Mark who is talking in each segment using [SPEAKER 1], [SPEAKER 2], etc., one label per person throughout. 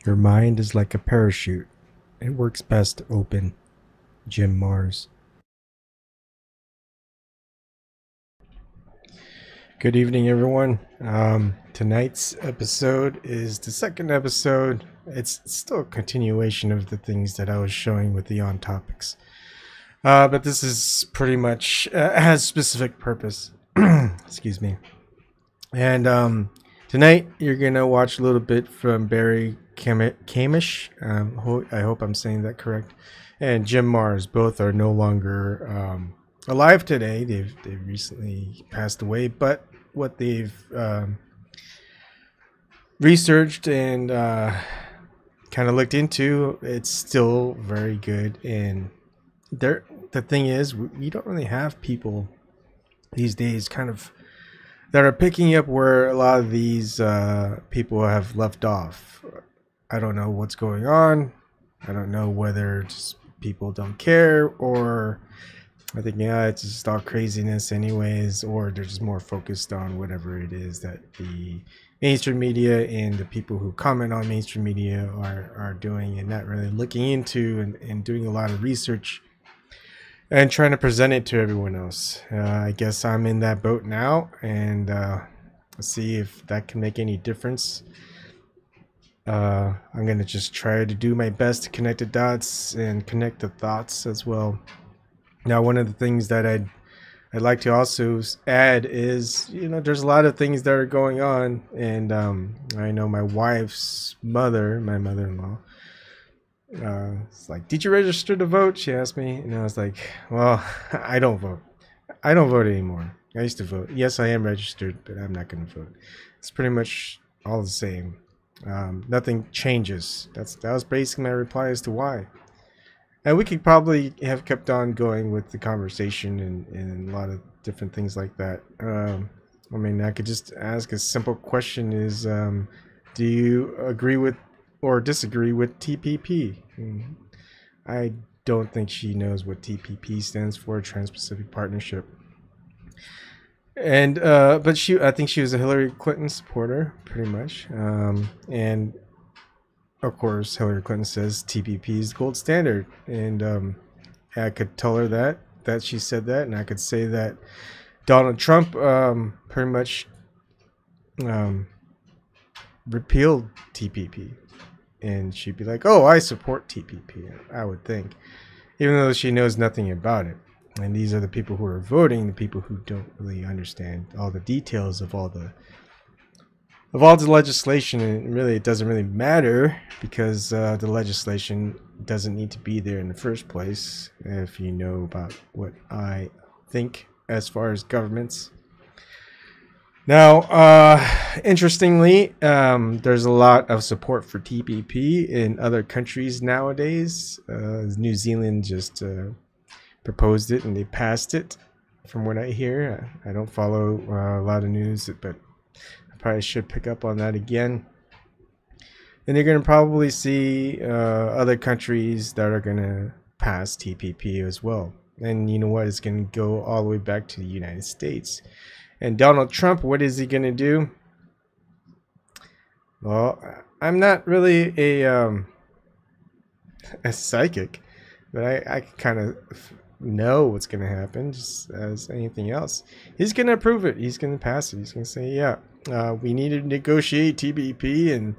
[SPEAKER 1] Your mind is like a parachute. It works best open. Jim Mars. Good evening, everyone. Tonight's episode is the second episode. It's still a continuation of the things that I was showing with the on topics. But this is pretty much has specific purpose. Excuse me. And tonight you're gonna watch a little bit from Barry Chamish. I hope I'm saying that correct. And Jim Mars. Both are no longer alive today. They've recently passed away. But what they've researched and kind of looked into, it's still very good. And the thing is, we don't really have people these days kind of that are picking up where a lot of these people have left off. I don't know what's going on. I don't know whether just people don't care, or I think, yeah, it's just all craziness anyways, or they're just more focused on whatever it is that the mainstream media and the people who comment on mainstream media are doing, and not really looking into and doing a lot of research and trying to present it to everyone else. I guess I'm in that boat now, and let's see if that can make any difference. I'm gonna just try to do my best to connect the dots and connect the thoughts as well. Now, one of the things that I'd like to also add is, there's a lot of things that are going on, and I know my wife's mother, my mother-in-law, it's like, did you register to vote? She asked me, and I was like, well, I don't vote. I don't vote anymore. I used to vote. Yes, I am registered, but I'm not going to vote. It's pretty much all the same. Nothing changes. That was basically my reply as to why. And we could probably have kept on going with the conversation and a lot of different things like that. I mean, I could just ask a simple question: is do you agree with or disagree with TPP? I don't think she knows what TPP stands for, Trans-Pacific Partnership. And but I think she was a Hillary Clinton supporter, pretty much. And of course, Hillary Clinton says TPP is the gold standard, and I could tell her that she said that, and I could say that Donald Trump pretty much repealed TPP, and she'd be like, "Oh, I support TPP." I would think, even though she knows nothing about it. And these are the people who are voting, the people who don't really understand all the details of all the legislation, and really it doesn't really matter because the legislation doesn't need to be there in the first place. If you know about what I think as far as governments. Now, interestingly, there's a lot of support for TPP in other countries nowadays. New Zealand just proposed it and they passed it, from what I hear. I don't follow a lot of news, but probably should pick up on that again. And you're going to probably see other countries that are going to pass TPP as well. And you know what? It's going to go all the way back to the United States. And Donald Trump, what is he going to do? Well, I'm not really a psychic, but I kind of know what's going to happen, just as anything else. He's going to approve it. He's going to pass it. He's going to say, yeah, we need to negotiate TPP and,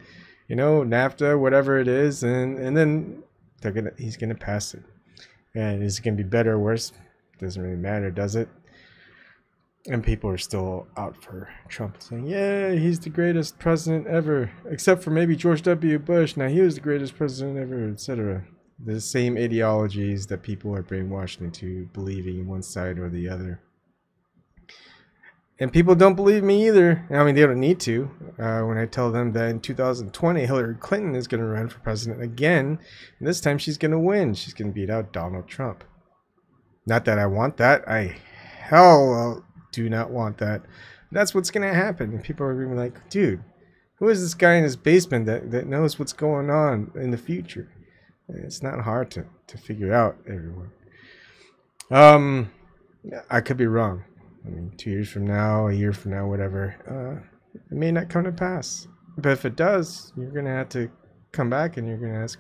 [SPEAKER 1] NAFTA, whatever it is, and then he's going to pass it. And is it going to be better or worse? Doesn't really matter, does it? And people are still out for Trump, saying, yeah, he's the greatest president ever, except for maybe George W. Bush. Now, he was the greatest president ever, etc. The same ideologies that people are brainwashed into believing in one side or the other. And people don't believe me either. I mean, they don't need to. When I tell them that in 2020, Hillary Clinton is going to run for president again, and this time she's going to win. She's going to beat out Donald Trump. Not that I want that. I hell do not want that. That's what's going to happen. And people are going to be like, dude, who is this guy in his basement that knows what's going on in the future? It's not hard to figure out, everyone. I could be wrong. I mean, 2 years from now, a year from now, whatever, it may not come to pass. But if it does, you're going to have to come back and you're going to ask,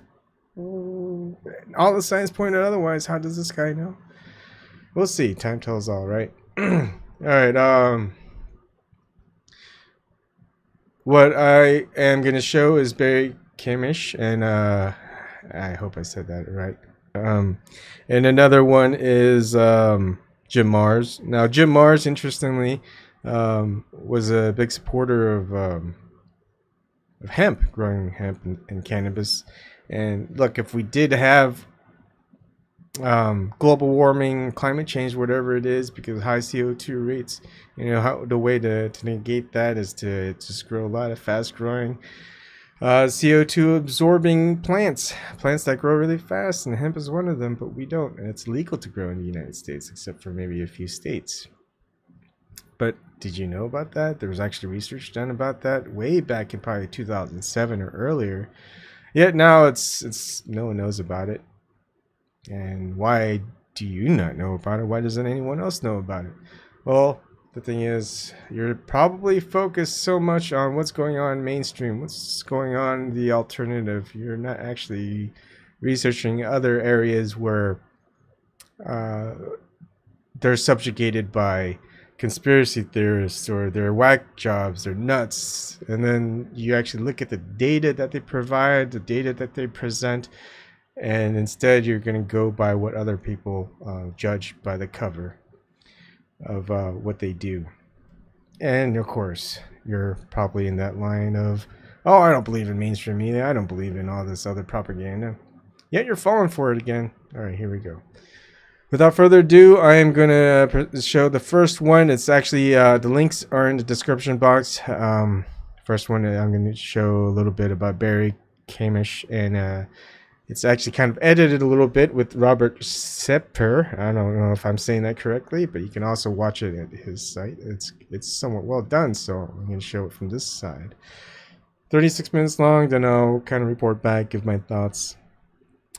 [SPEAKER 1] "Oh, all the signs point out otherwise. How does this guy know?" We'll see. Time tells all, right? All right. What I am going to show is Barry Chamish, and I hope I said that right. And another one is Jim Mars. Now, Jim Mars, interestingly, was a big supporter of hemp, growing hemp and cannabis. And look, if we did have global warming, climate change, whatever it is, because of high CO2 rates, the way to negate that is to just grow a lot of fast growing CO2 absorbing plants that grow really fast, and hemp is one of them, but we don't, and it's legal to grow in the United States except for maybe a few states. But did you know about that? There was actually research done about that way back in probably 2007 or earlier. Yet now it's no one knows about it. And why do you not know about it? Why doesn't anyone else know about it? Well, the thing is, you're probably focused so much on what's going on mainstream, what's going on the alternative. You're not actually researching other areas where they're subjugated by conspiracy theorists, or they're whack jobs, they're nuts. And then you actually look at the data that they provide, the data that they present, and instead you're going to go by what other people judge by the cover of what they do. And of course, you're probably in that line of, "Oh, I don't believe in mainstream media, I don't believe in all this other propaganda." Yet you're falling for it again. All right, here we go. Without further ado, I am going to show the first one. It's actually, the links are in the description box. First one, I'm going to show a little bit about Barry Chamish, and it's actually kind of edited a little bit with Robert Sepehr. I don't know if I'm saying that correctly, but you can also watch it at his site. It's somewhat well done, so I'm going to show it from this side. 36 minutes long, then I'll kind of report back, give my thoughts,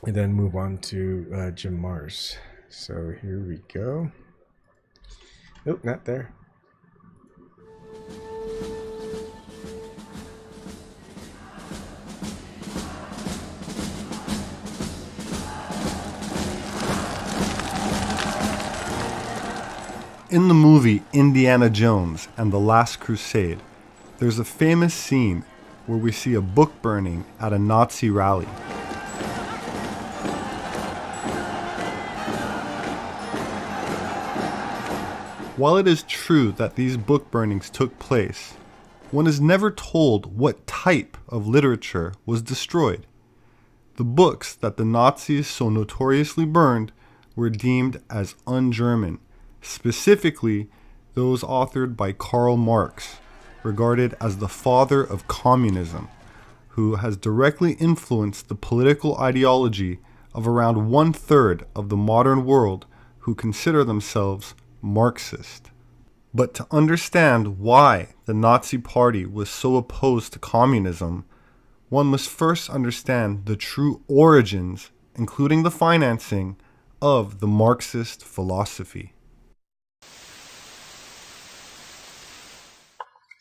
[SPEAKER 1] and then move on to Jim Mars. So here we go. Oh, not there.
[SPEAKER 2] In the movie Indiana Jones and the Last Crusade, there's a famous scene where we see a book burning at a Nazi rally. While it is true that these book burnings took place, one is never told what type of literature was destroyed. The books that the Nazis so notoriously burned were deemed as un-German, specifically those authored by Karl Marx, regarded as the father of communism, who has directly influenced the political ideology of around 1/3 of the modern world who consider themselves Marxist. But to understand why the Nazi Party was so opposed to communism, one must first understand the true origins, including the financing, of the Marxist philosophy.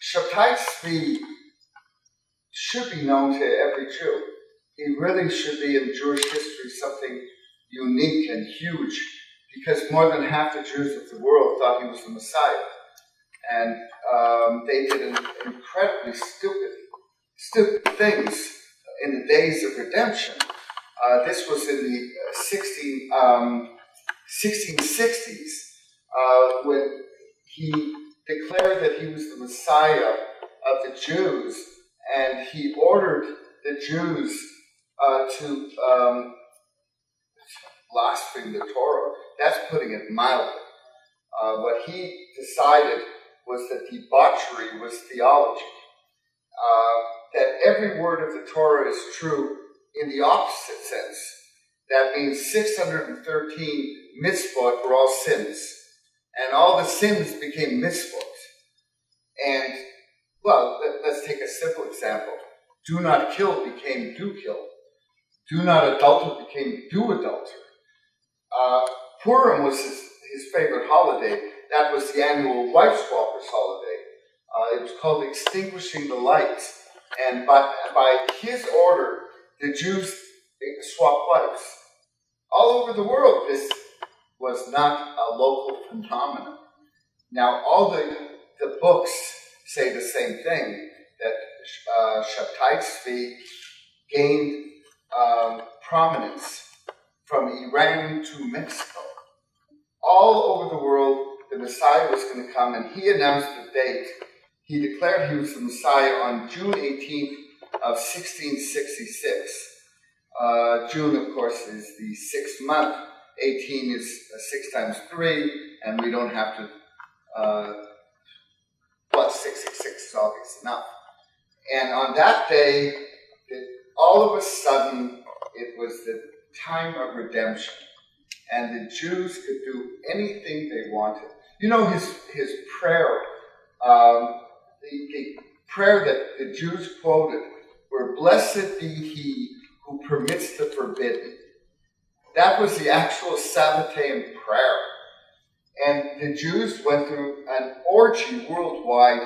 [SPEAKER 3] Shabtai should be known to every Jew. He really should be in Jewish history something unique and huge, because more than half the Jews of the world thought he was the Messiah. And they did incredibly stupid things in the days of redemption. This was in the 1660s, when he declared that he was the Messiah of the Jews, and he ordered the Jews to blaspheme the Torah. That's putting it mildly. What he decided was that debauchery was theology. That every word of the Torah is true in the opposite sense. That means 613 mitzvot were all sins. And all the sins became mitzvot. And, well, let's take a simple example. Do not kill became do kill. Do not adulter became do adulter. Purim was his favorite holiday. That was the annual wife swappers holiday. It was called Extinguishing the Light. And by his order, the Jews swapped wives. All over the world, this was not a local phenomenon. Now, all the books say the same thing, that Shabtai Tzvi gained prominence from Iran to Mexico. All over the world, the Messiah was going to come, and he announced the date. He declared he was the Messiah on June 18th of 1666. June, of course, is the 6th month. 18 is 6 times 3, and we don't have to, 666 is obvious enough. And on that day, all of a sudden, it was the time of redemption. And the Jews could do anything they wanted. You know, his prayer, the prayer that the Jews quoted were, "Blessed be he who permits the forbidden." That was the actual Sabbatean prayer. And the Jews went through an orgy worldwide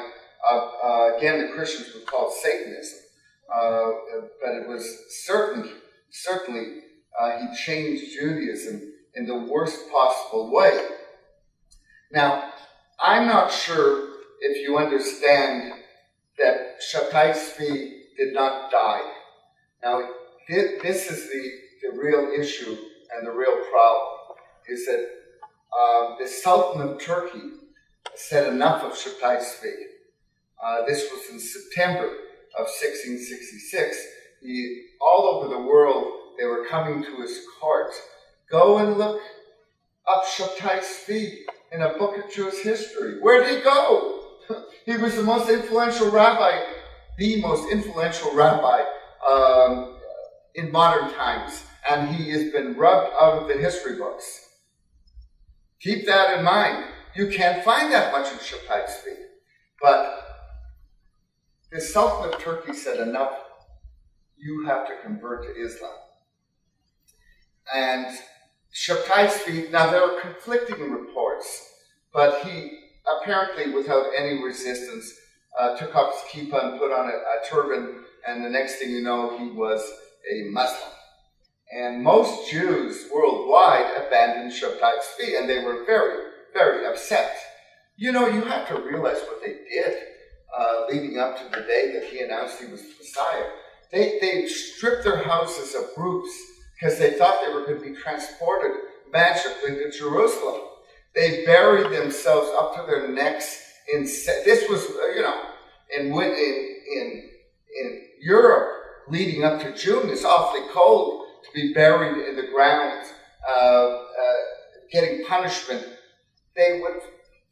[SPEAKER 3] of, again, the Christians would call it Satanism. But it was certainly he changed Judaism in the worst possible way. Now, I'm not sure if you understand that Shabtai Tzvi did not die. Now, this is the real issue and the real problem, is that the Sultan of Turkey said enough of Shabtai Tzvi. This was in September of 1666. All over the world, they were coming to his court. Go and look up Shabtai Tzvi in a book of Jewish history. Where did he go? He was the most influential rabbi in modern times, and he has been rubbed out of the history books. Keep that in mind. You can't find that much in Shabtai Tzvi. But the Sultan of Turkey said, enough, you have to convert to Islam. And Shabtai Tzvi, now there are conflicting reports, but he apparently, without any resistance, took off his kippah and put on a turban, and the next thing you know, he was a Muslim. And most Jews worldwide abandoned Shabtai Tzvi, and they were very, very upset. You know, you have to realize what they did leading up to the day that he announced he was the Messiah. They stripped their houses of roofs because they thought they were going to be transported magically to Jerusalem. They buried themselves up to their necks in. This was, you know, in Europe leading up to June. It's awfully cold to be buried in the ground, getting punishment. They would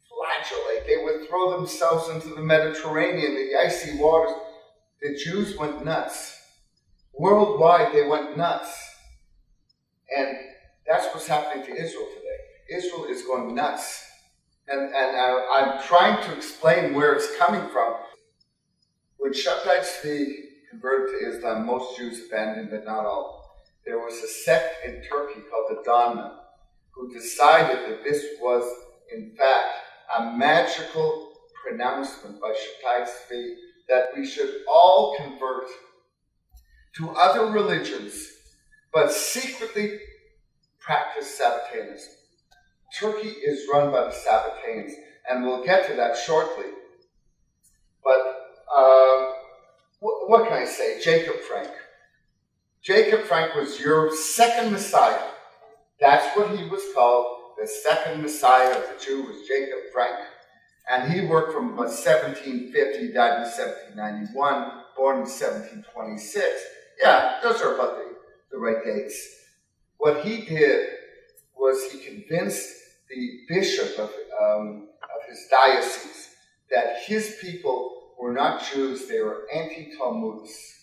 [SPEAKER 3] flagellate. They would throw themselves into the Mediterranean, the icy waters. The Jews went nuts. Worldwide, they went nuts. And that's what's happening to Israel today. Israel is going nuts. And I'm trying to explain where it's coming from. When Shabtai Tzvi converted to Islam, most Jews abandoned, but not all. There was a sect in Turkey called the Donman, who decided that this was, in fact, a magical pronouncement by Shabtai Tzvi that we should all convert to other religions, but secretly practice Sabbateanism. Turkey is run by the Sabbateans, and we'll get to that shortly. But what can I say? Jacob Frank. Jacob Frank was Europe's second Messiah. That's what he was called. The second Messiah of the Jew was Jacob Frank. And he worked from about 1750, died in 1791, born in 1726. Yeah, those are about the right dates. What he did was he convinced the bishop of his diocese that his people were not Jews, they were anti-Talmudists.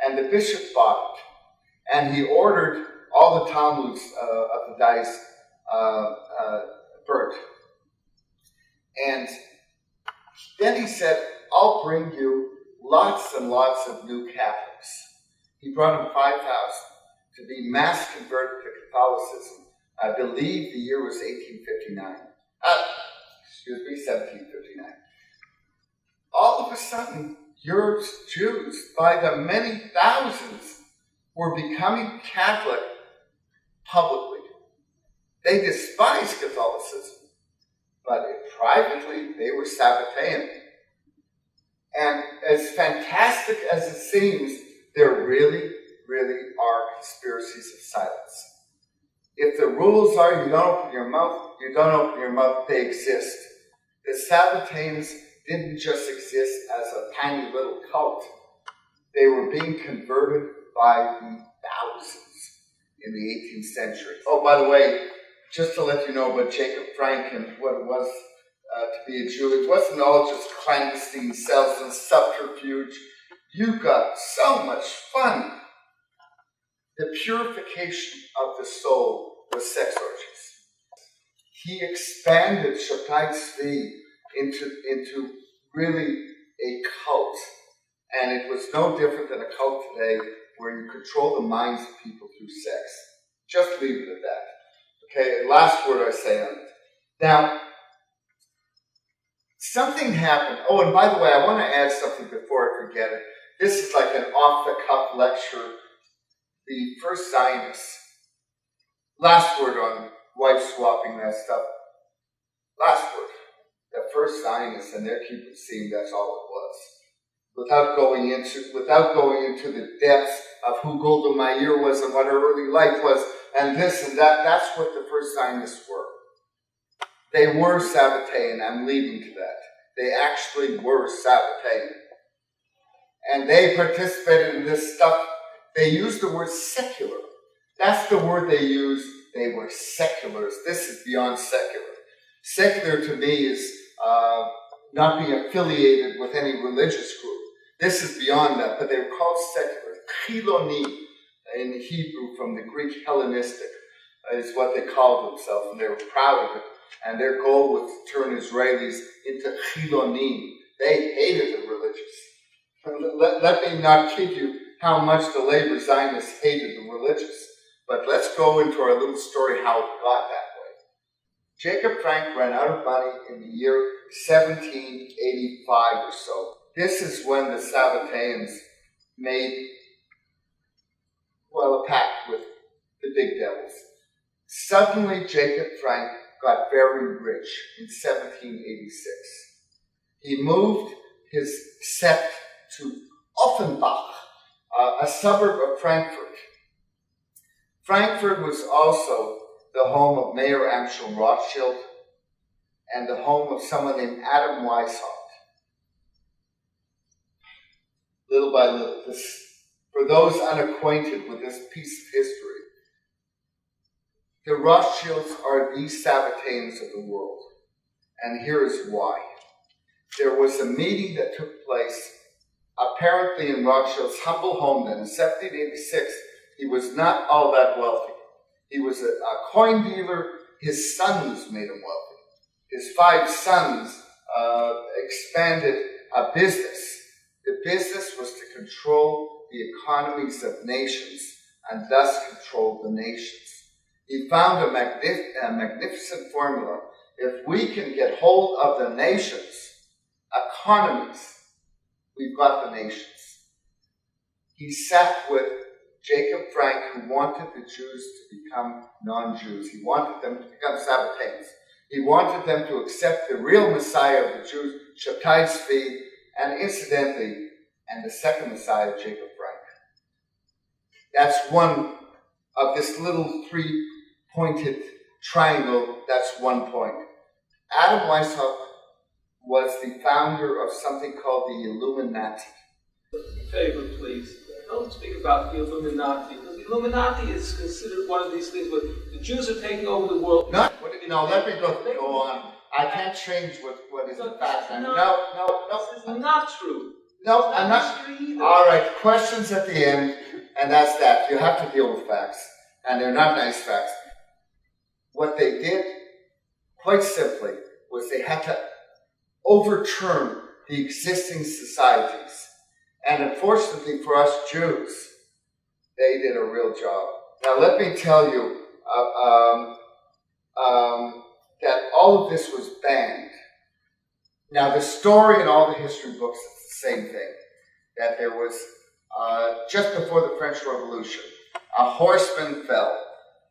[SPEAKER 3] And the bishop bought it. And he ordered all the Talmuds of the diocese burnt. And then he said, I'll bring you lots and lots of new Catholics. He brought him 5,000 to be mass converted to Catholicism. I believe the year was 1759. All of a sudden, Europe's Jews, by the many thousands, were becoming Catholic publicly. They despised Catholicism, but privately they were Sabbatean. And as fantastic as it seems, there really, really are conspiracies of silence. If the rules are you don't open your mouth, you don't open your mouth, they exist. The Sabbateans didn't just exist as a tiny little cult. They were being converted by the thousands in the 18th century. Oh, by the way, just to let you know about Jacob Frank and what it was to be a Jew, it wasn't all just clandestine cells and subterfuge. You got so much fun. The purification of the soul was sex orgies. He expanded Shabtai Tzvi into really a cult. And it was no different than a cult today where you control the minds of people through sex. Just leave it at that. Okay, last word I say on it. Now, something happened. Oh, and by the way, I want to add something before I forget it. This is like an off-the-cuff lecture. The first Zionists. Last word on wife swapping, that stuff. Last word. The first Zionists and their Cupid scene, that's all it was. Without going into the depths of who Golda Meir was and what her early life was, and this and that, that's what the first Zionists were. They were Sabbatean, I'm leading to that. They actually were Sabbatean. And they participated in this stuff. They used the word secular. That's the word they used. They were seculars. This is beyond secular. Secular to me is not being affiliated with any religious group. This is beyond that, but they were called secular. Chiloni in Hebrew from the Greek Hellenistic is what they called themselves, and they were proud of it. And their goal was to turn Israelis into Chilonim. They hated the religious. Let me not kid you how much the labor Zionists hated the religious. But let's go into our little story how it got that way. Jacob Frank ran out of money in the year 1785 or so. This is when the Sabbateans made, well, a pact with the big devils. Suddenly, Jacob Frank got very rich in 1786. He moved his sept to Offenbach, a suburb of Frankfurt. Frankfurt was also the home of Mayor Amschel Rothschild and the home of someone named Adam Weishaupt. Little by little, for those unacquainted with this piece of history, the Rothschilds are the Sabbateans of the world. And here is why. There was a meeting that took place apparently in Rothschild's humble home then in 1786. He was not all that wealthy. He was a coin dealer. His sons made him wealthy. His 5 sons expanded a business. The business was to control the economies of nations and thus control the nations. He found a magnificent formula. If we can get hold of the nations, economies, we've got the nations. He sat with Jacob Frank, who wanted the Jews to become non-Jews. He wanted them to become Sabbateans. He wanted them to accept the real Messiah of the Jews, Shabtai Tzvi, and incidentally, and the second Messiah, Jacob Frank. That's one of this little 3-pointed triangle. That's one point. Adam Weishaupt was the founder of something called the Illuminati.
[SPEAKER 4] Favor, please. Don't speak about the Illuminati, because the Illuminati is considered one of these things where the Jews are taking over the world.
[SPEAKER 3] No, let me go on. I can't change what is the fact. No.
[SPEAKER 4] This is not true.
[SPEAKER 3] No, I'm not. All right, questions at the end, and that's that. You have to deal with facts, and they're not nice facts. What they did, quite simply, was they had to overturn the existing societies. And unfortunately for us Jews, they did a real job. Now let me tell you that all of this was banned. Now the story in all the history books is the same thing, that there was just before the French Revolution. A horseman fell.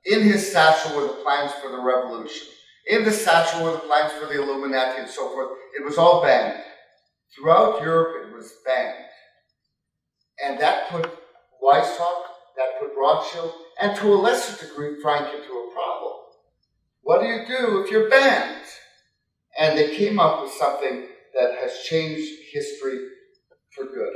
[SPEAKER 3] In his satchel were the plans for the revolution. In the satchel were the plans for the Illuminati and so forth. It was all banned. Throughout Europe, it was banned. And that put Weishaupt, that put Rothschild, and to a lesser degree, Frank, into a problem. What do you do if you're banned? And they came up with something that has changed history for good.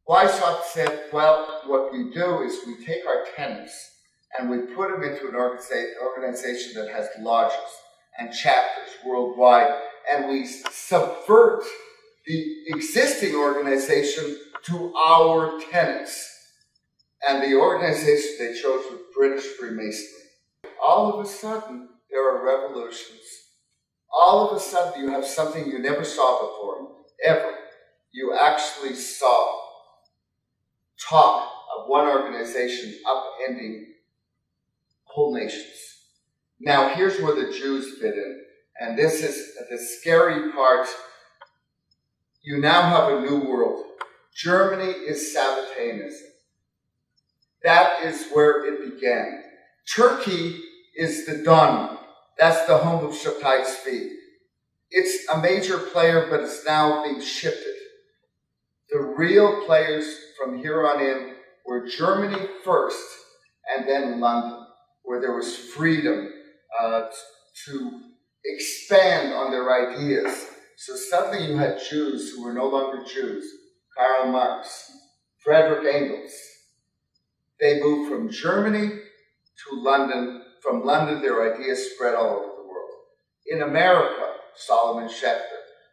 [SPEAKER 3] Weishaupt said, well, what we do is we take our tenants and we put them into an organization that has lodges and chapters worldwide, and we subvert the existing organization to our tenants. And the organization they chose was British Freemasonry. All of a sudden, there are revolutions. All of a sudden, you have something you never saw before, ever. You actually saw talk of one organization upending whole nations. Now, here's where the Jews fit in. And this is the scary part. You now have a new world. Germany is Sabbateanism. That is where it began. Turkey is the Don. That's the home of Shabtai Tzvi. It's a major player, but it's now being shifted. The real players from here on in were Germany first, and then London, where there was freedom to expand on their ideas. So suddenly you had Jews who were no longer Jews. Karl Marx, Friedrich Engels. They moved from Germany to London. From London, their ideas spread all over the world. In America, Solomon Schechter,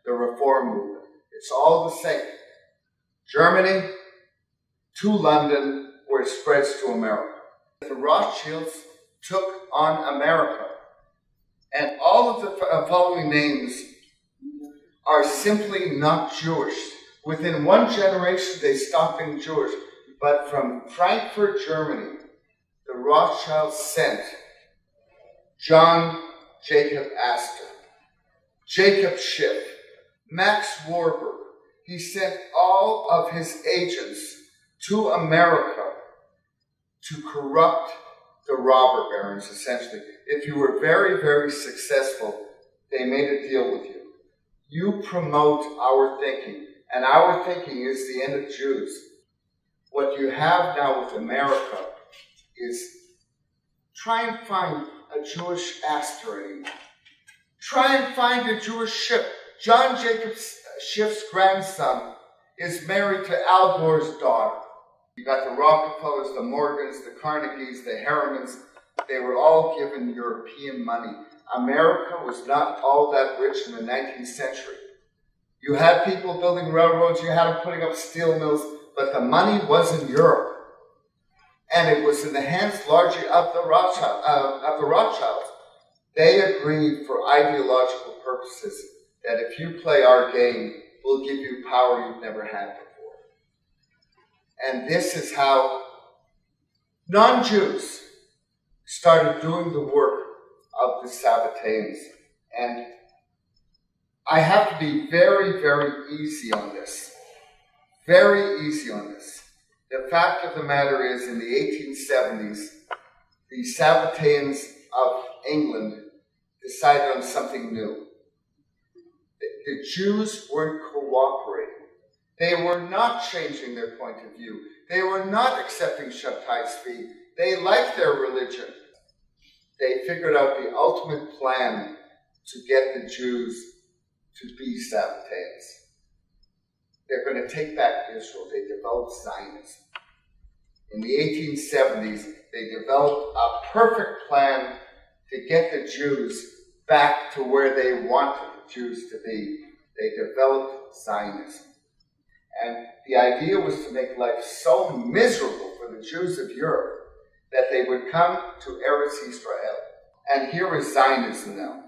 [SPEAKER 3] the Reform movement. It's all the same. Germany to London, where it spreads to America. The Rothschilds took on America. And all of the following names are simply not Jewish. Within one generation, they stopped being Jewish. But from Frankfurt, Germany, the Rothschilds sent John Jacob Astor, Jacob Schiff, Max Warburg. He sent all of his agents to America to corrupt the robber barons, essentially. If you were very, very successful, they made a deal with you. You promote our thinking, and our thinking is the end of Jews. What you have now with America is try and find a Jewish Astor anymore. Try and find a Jewish Schiff. John Jacob Schiff's grandson is married to Al Gore's daughter. You got the Rockefellers, the Morgans, the Carnegies, the Harrimans. They were all given European money. America was not all that rich in the 19th century. You had people building railroads, you had them putting up steel mills, but the money was in Europe. And it was in the hands largely of the Rothschilds. They agreed for ideological purposes that if you play our game, we'll give you power you've never had before. And this is how non-Jews started doing the work of the Sabbateans. And I have to be very, very easy on this. Very easy on this. The fact of the matter is, in the 1870s, the Sabbateans of England decided on something new. The Jews weren't cooperating. They were not changing their point of view. They were not accepting Shabtai Tzvi. They liked their religion. They figured out the ultimate plan to get the Jews to be Sabbateans. They're going to take back Israel. They developed Zionism. In the 1870s, they developed a perfect plan to get the Jews back to where they wanted the Jews to be. They developed Zionism. And the idea was to make life so miserable for the Jews of Europe that they would come to Eretz Israel. And here is Zionism now.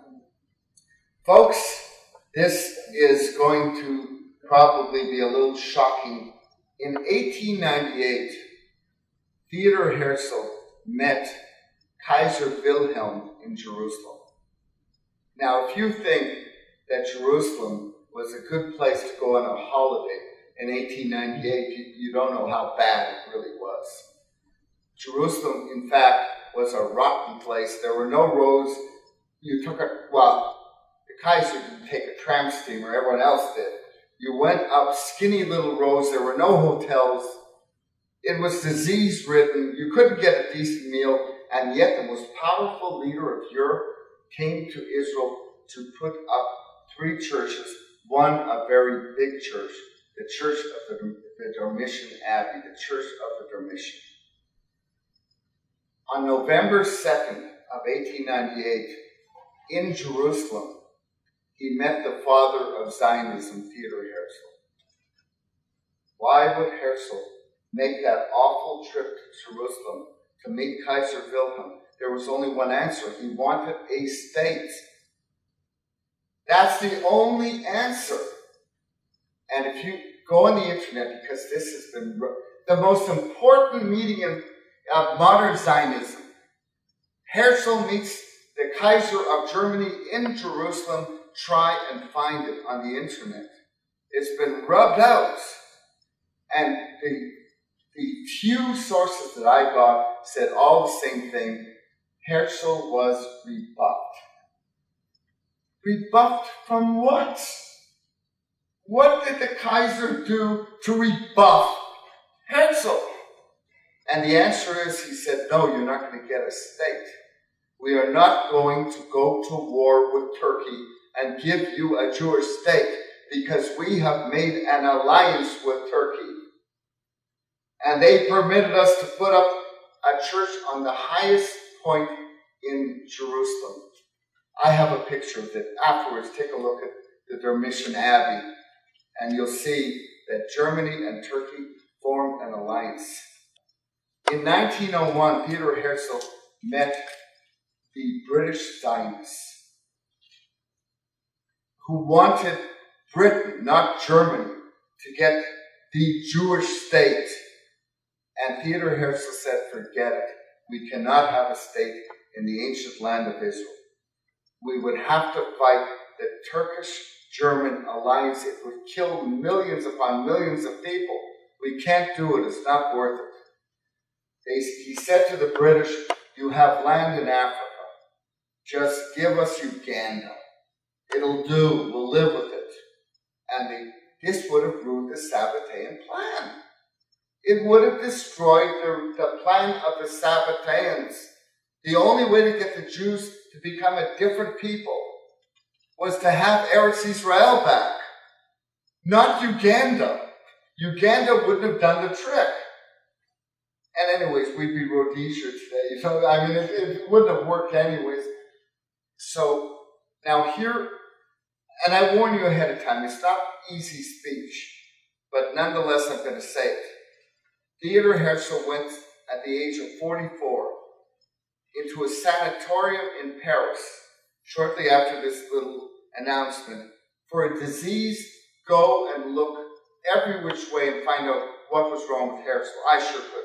[SPEAKER 3] Folks, this is going to probably be a little shocking. In 1898, Theodor Herzl met Kaiser Wilhelm in Jerusalem. Now, if you think that Jerusalem was a good place to go on a holiday, in 1898, you don't know how bad it really was. Jerusalem, in fact, was a rotten place. There were no roads. You took the Kaiser didn't take a tram steamer, everyone else did. You went up skinny little roads. There were no hotels. It was disease-ridden. You couldn't get a decent meal. And yet the most powerful leader of Europe came to Israel to put up 3 churches, one a very big church, the church of the Dormition Abbey, the church of the Dormition. On November 2nd of 1898, in Jerusalem, he met the father of Zionism, Theodor Herzl. Why would Herzl make that awful trip to Jerusalem to meet Kaiser Wilhelm? There was only one answer. He wanted a state. That's the only answer. And if you go on the internet, because this has been the most important meeting of modern Zionism, Herzl meets the Kaiser of Germany in Jerusalem. Try and find it on the internet. It's been rubbed out. And the few sources that I got said all the same thing. Herzl was rebuffed. Rebuffed from what? What did the Kaiser do to rebuff Herzl? And the answer is, he said, no, you're not going to get a state. We are not going to go to war with Turkey and give you a Jewish state because we have made an alliance with Turkey. And they permitted us to put up a church on the highest point in Jerusalem. I have a picture of it. Afterwards, take a look at the Dormition Abbey, and you'll see that Germany and Turkey formed an alliance. In 1901, Theodor Herzl met the British Zionists who wanted Britain, not Germany, to get the Jewish state. And Theodor Herzl said, forget it. We cannot have a state in the ancient land of Israel. We would have to fight the Turkish-German alliance. It would kill millions upon millions of people. We can't do it. It's not worth it. He said to the British, you have land in Africa. Just give us Uganda. It'll do. We'll live with it. And this would have ruined the Sabbatean plan. It would have destroyed the plan of the Sabbateans. The only way to get the Jews to become a different people was to have Eretz Israel back, not Uganda. Uganda wouldn't have done the trick. And anyways, we'd be Rhodesia today. I mean, it wouldn't have worked anyways. So now here, and I warn you ahead of time, it's not easy speech, but nonetheless I'm going to say it. Theodor Herzl went at the age of 44 into a sanatorium in Paris shortly after this little announcement. For a disease, go and look every which way and find out what was wrong with Herzl. I sure couldn't.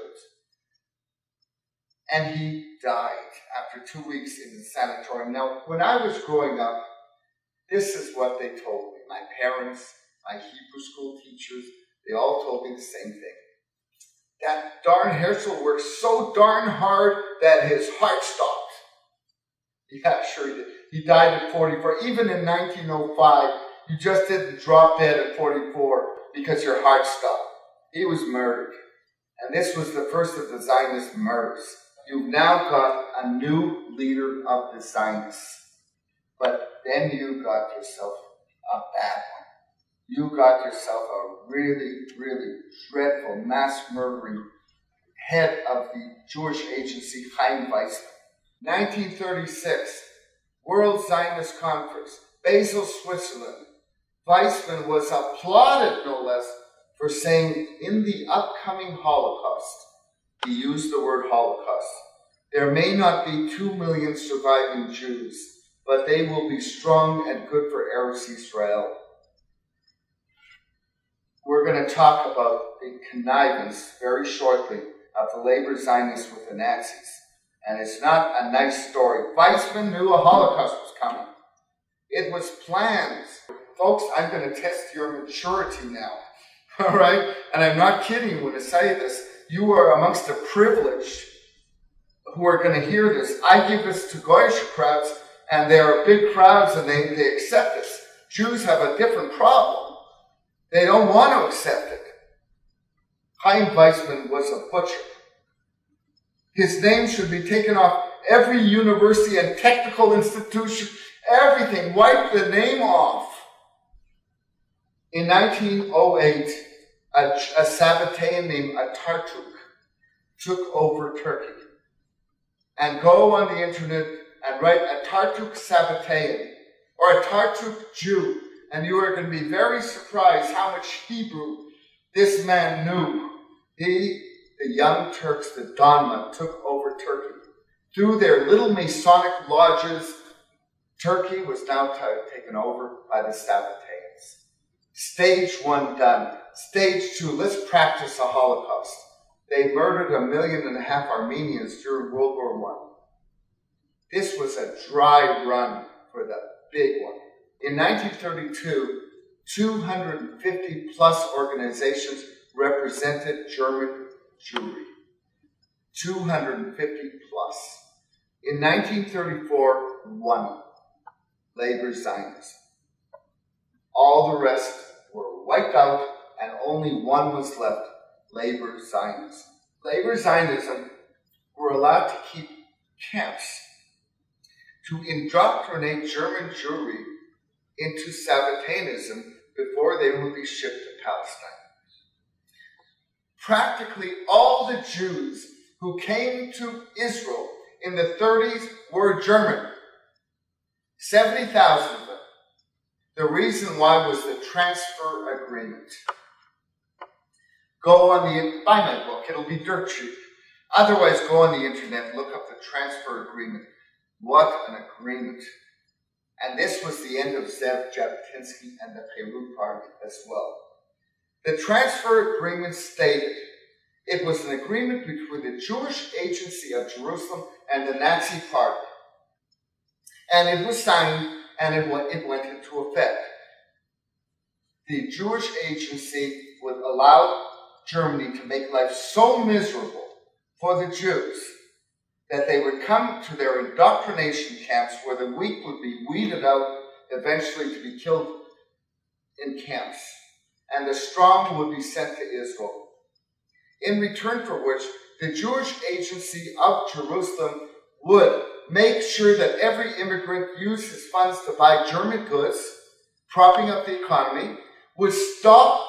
[SPEAKER 3] And he died after 2 weeks in the sanatorium. Now, when I was growing up, this is what they told me. My parents, my Hebrew school teachers, they all told me the same thing. That darn Herzl worked so darn hard that his heart stopped. Yeah, sure he did. He died at 44. Even in 1905, you just didn't drop dead at 44 because your heart stopped. He was murdered. And this was the first of the Zionist murders. You've now got a new leader of the Zionists. But then you got yourself a bad one. You got yourself a really, really dreadful mass murdering head of the Jewish agency, Chaim Weizmann. 1936, World Zionist Conference, Basel, Switzerland. Weizmann was applauded, no less, for saying, in the upcoming Holocaust, he used the word Holocaust, there may not be 2 million surviving Jews, but they will be strong and good for Eretz Israel. We're going to talk about the connivance very shortly of the labor Zionists with the Nazis. And it's not a nice story. Weizmann knew a Holocaust was coming. It was planned. Folks, I'm going to test your maturity now. All right? And I'm not kidding when I say this. You are amongst the privileged who are going to hear this. I give this to Goyish crowds, and they are big crowds, and they accept this. Jews have a different problem. They don't want to accept it. Chaim Weizmann was a butcher. His name should be taken off every university and technical institution, everything. Wipe the name off. In 1908, a Sabbatean named Atatürk took over Turkey. And go on the internet and write Atatürk Sabbatean or Atatürk Jew, and you are going to be very surprised how much Hebrew this man knew. The Young Turks, the Donma, took over Turkey. Through their little Masonic lodges, Turkey was now taken over by the Sabbateans. Stage 1 done. Stage 2, let's practice a Holocaust. They murdered 1.5 million Armenians during World War I. This was a dry run for the big one. In 1932, 250 plus organizations represented German Jewry. 250 plus. In 1934, 1. Labor Zionism. All the rest were wiped out, and only 1 was left. Labor Zionism. Labor Zionism were allowed to keep camps to indoctrinate German Jewry into Sabbateanism before they would be shipped to Palestine. Practically all the Jews who came to Israel in the 30s were German. 70,000 of them. The reason why was the transfer agreement. Go on buy my book, it'll be dirt cheap. Otherwise, go on the internet, look up the transfer agreement. What an agreement. And this was the end of Zev Jabotinsky and the Peru Party as well. The transfer agreement stated it was an agreement between the Jewish Agency of Jerusalem and the Nazi Party. And it was signed and it went into effect. The Jewish Agency would allow Germany to make life so miserable for the Jews that they would come to their indoctrination camps where the weak would be weeded out, eventually to be killed in camps. And the strong would be sent to Israel. In return for which, the Jewish Agency of Jerusalem would make sure that every immigrant used his funds to buy German goods, propping up the economy, would stop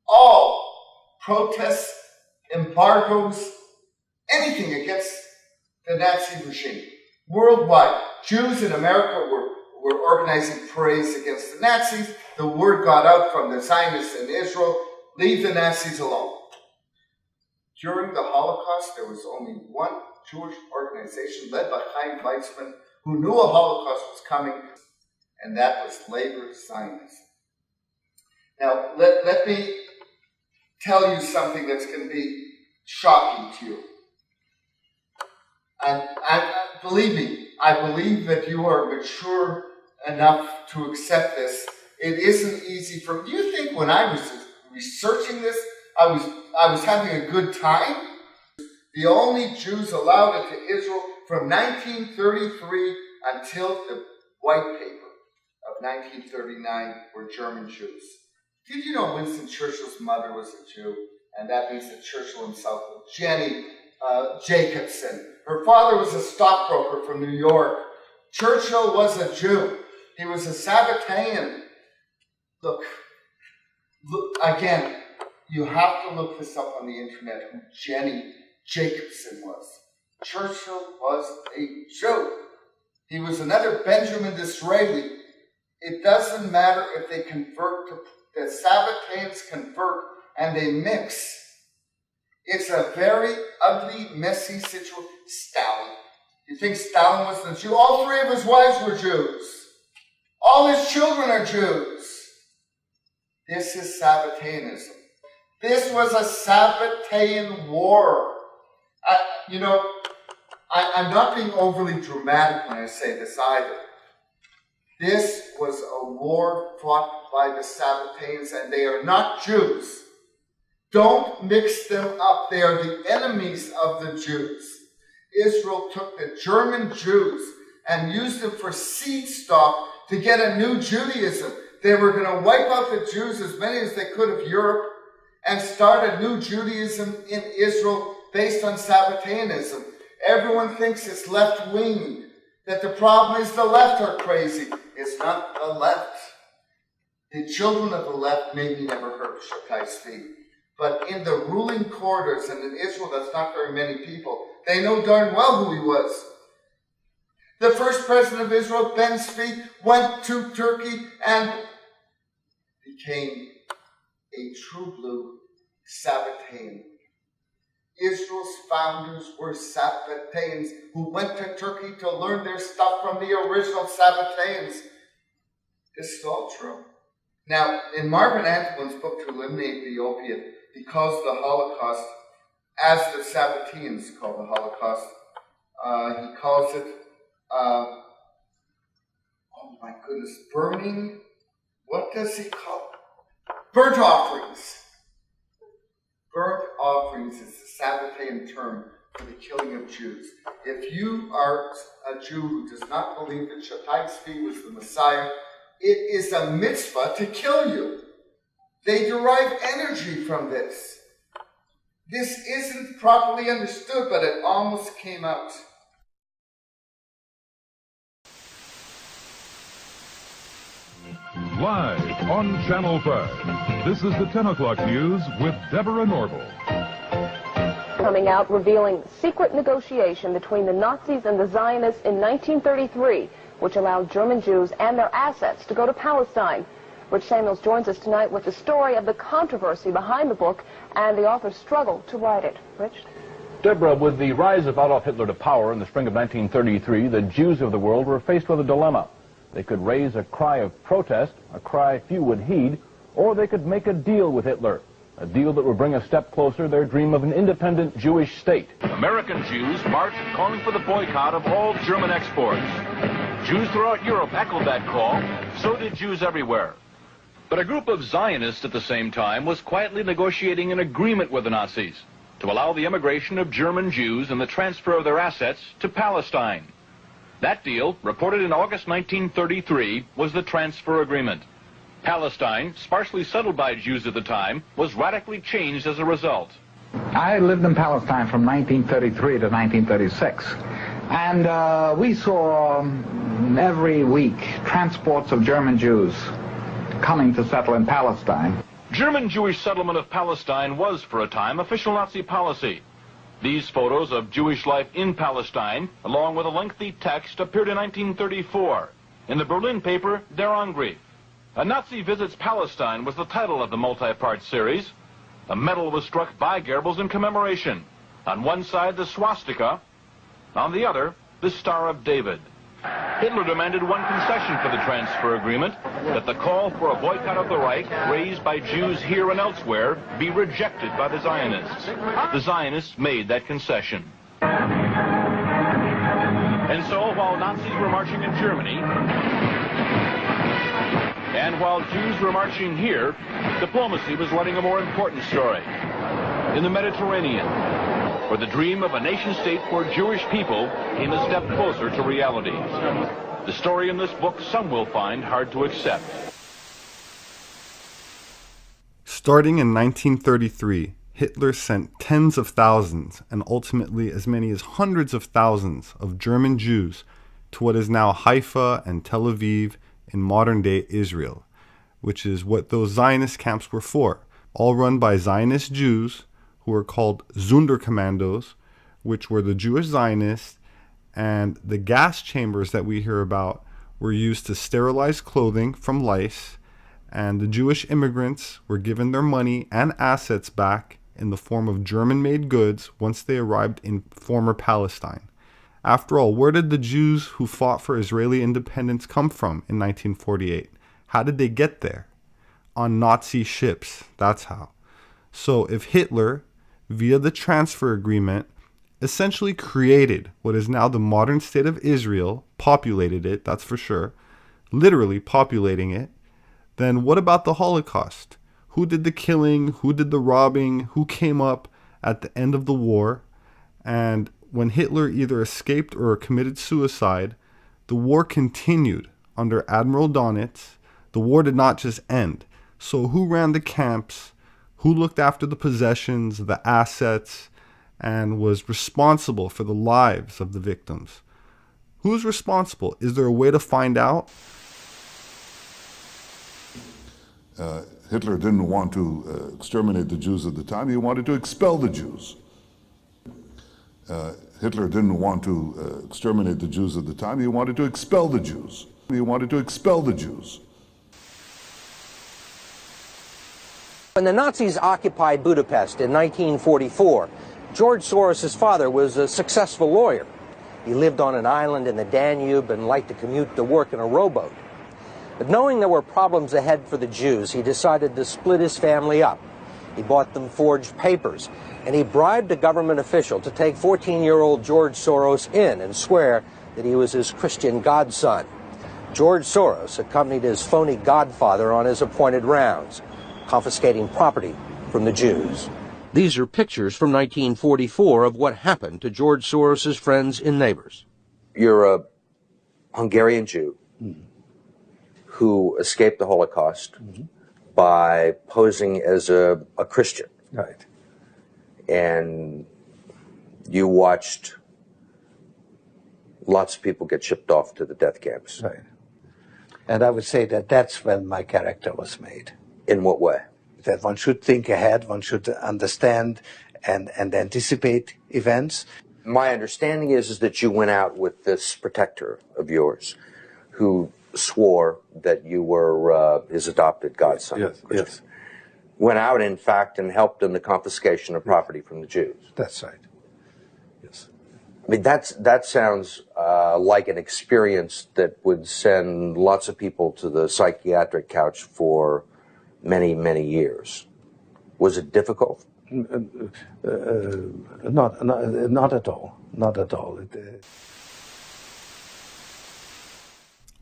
[SPEAKER 3] all protests, embargoes, anything against the Nazi regime. Worldwide, Jews in America were organizing parades against the Nazis. The word got out from the Zionists in Israel, leave the Nazis alone. During the Holocaust, there was only one Jewish organization led by Chaim Weizmann who knew a Holocaust was coming, and that was Labor Zionism. Now, let me tell you something that's going to be shocking to you. And believe me, I believe that you are mature enough to accept this. It isn't easy for me. Do you think when I was researching this, I was having a good time? The only Jews allowed into Israel from 1933 until the White Paper of 1939 were German Jews. Did you know Winston Churchill's mother was a Jew? And that means that Churchill himself was Jenny Jacobson. Her father was a stockbroker from New York. Churchill was a Jew. He was a Sabbatean. Look, again, you have to look this up on the internet, who Jenny Jacobson was. Churchill was a Jew. He was another Benjamin Disraeli. It doesn't matter if they convert to, the Sabbateans convert and they mix. It's a very ugly, messy situation. Stalin. You think Stalin was a Jew? All 3 of his wives were Jews. All his children are Jews. This is Sabbateanism. This was a Sabbatean war. I'm not being overly dramatic when I say this either. This was a war fought by the Sabbateans, and they are not Jews. Don't mix them up. They are the enemies of the Jews. Israel took the German Jews and used them for seed stock to get a new Judaism. They were going to wipe out the Jews, as many as they could of Europe, and start a new Judaism in Israel based on Sabbateanism. Everyone thinks it's left-wing, that the problem is the left are crazy. It's not the left. The children of the left maybe never heard of Shaddai speak. But in the ruling quarters, and in Israel that's not very many people, they know darn well who he was. The first president of Israel, Ben Zvi, went to Turkey and became a true blue Sabbatean. Israel's founders were Sabbateans who went to Turkey to learn their stuff from the original Sabbateans. This is all true. Now, in Marvin Antoine's book, To Eliminate the Opiate, he calls the Holocaust, as the Sabbateans call the Holocaust, he calls it, oh my goodness, burning, what does he call it? Burnt offerings. Burnt offerings is the Sabbatean term for the killing of Jews. If you are a Jew who does not believe that Shaddai Tzvi was the Messiah, it is a mitzvah to kill you. They derive energy from this. This isn't properly understood, but it almost came out.
[SPEAKER 5] Live on Channel 5, this is the 10 o'clock news with Deborah Norville.
[SPEAKER 6] Coming out revealing secret negotiation between the Nazis and the Zionists in 1933, which allowed German Jews and their assets to go to Palestine. Rich Samuels joins us tonight with the story of the controversy behind the book and the author's struggle to write it. Rich?
[SPEAKER 7] Deborah, with the rise of Adolf Hitler to power in the spring of 1933, the Jews of the world were faced with a dilemma. They could raise a cry of protest, a cry few would heed, or they could make a deal with Hitler, a deal that would bring a step closer to their dream of an independent Jewish state.
[SPEAKER 8] American Jews marched calling for the boycott of all German exports. Jews throughout Europe echoed that call, so did Jews everywhere. But a group of Zionists at the same time was quietly negotiating an agreement with the Nazis to allow the immigration of German Jews and the transfer of their assets to Palestine. That deal, reported in August 1933, was the transfer agreement. Palestine, sparsely settled by Jews at the time, was radically changed as a result.
[SPEAKER 9] I lived in Palestine from 1933 to 1936, and we saw every week transports of German Jews coming to settle in Palestine.
[SPEAKER 8] German Jewish settlement of Palestine was, for a time, official Nazi policy. These photos of Jewish life in Palestine, along with a lengthy text, appeared in 1934 in the Berlin paper Der Angriff. A Nazi Visits Palestine was the title of the multi-part series. A medal was struck by Goebbels in commemoration. On one side, the swastika. On the other, the Star of David. Hitler demanded one concession for the transfer agreement, that the call for a boycott of the Reich, raised by Jews here and elsewhere, be rejected by the Zionists. The Zionists made that concession. And so, while Nazis were marching in Germany, and while Jews were marching here, diplomacy was running a more important story. In the Mediterranean, where the dream of a nation-state for Jewish people came a step closer to reality. The story in this book some will find hard to accept.
[SPEAKER 2] Starting in 1933, Hitler sent tens of thousands and ultimately as many as hundreds of thousands of German Jews to what is now Haifa and Tel Aviv in modern-day Israel, which is what those Zionist camps were for, all run by Zionist Jews who were called Sonderkommandos, which were the Jewish Zionists, and the gas chambers that we hear about were used to sterilize clothing from lice, and the Jewish immigrants were given their money and assets back in the form of German-made goods once they arrived in former Palestine. After all, where did the Jews who fought for Israeli independence come from in 1948? How did they get there? On Nazi ships, that's how. So if Hitler, via the transfer agreement, essentially created what is now the modern state of Israel, populated it, that's for sure, literally populating it, then what about the Holocaust? who did the killing, who did the robbing, who came up at the end of the war. And when Hitler either escaped or committed suicide, the war continued under Admiral Donitz. The war did not just end. So who ran the camps, who looked after the possessions, the assets, and was responsible for the lives of the victims? Who's responsible? Is there a way to find out?
[SPEAKER 10] Hitler didn't want to exterminate the Jews at the time. He wanted to expel the Jews. Hitler didn't want to exterminate the Jews at the time. He wanted to expel the Jews. He wanted to expel the Jews.
[SPEAKER 11] When the Nazis occupied Budapest in 1944, George Soros' father was a successful lawyer. He lived on an island in the Danube and liked to commute to work in a rowboat. But knowing there were problems ahead for the Jews, he decided to split his family up. He bought them forged papers, and he bribed a government official to take 14-year-old George Soros in and swear that he was his Christian godson. George Soros accompanied his phony godfather on his appointed rounds, confiscating property from the Jews. These are pictures from 1944 of what happened to George Soros' friends and neighbors. You're a Hungarian Jew who escaped the Holocaust by posing as a Christian.
[SPEAKER 12] Right.
[SPEAKER 11] And you watched lots of people get shipped off to the death camps.
[SPEAKER 12] Right. And I would say that that's when my character was made.
[SPEAKER 11] In what way?
[SPEAKER 12] That one should think ahead, one should understand and anticipate events.
[SPEAKER 11] My understanding is that you went out with this protector of yours who swore that you were his adopted godson.
[SPEAKER 12] Yes, yes.
[SPEAKER 11] Went out, in fact, and helped in the confiscation of property from the Jews.
[SPEAKER 12] That's right. Yes.
[SPEAKER 11] I mean, that sounds like an experience that would send lots of people to the psychiatric couch for many, many years. Was it difficult?
[SPEAKER 12] Not at all. Not at all.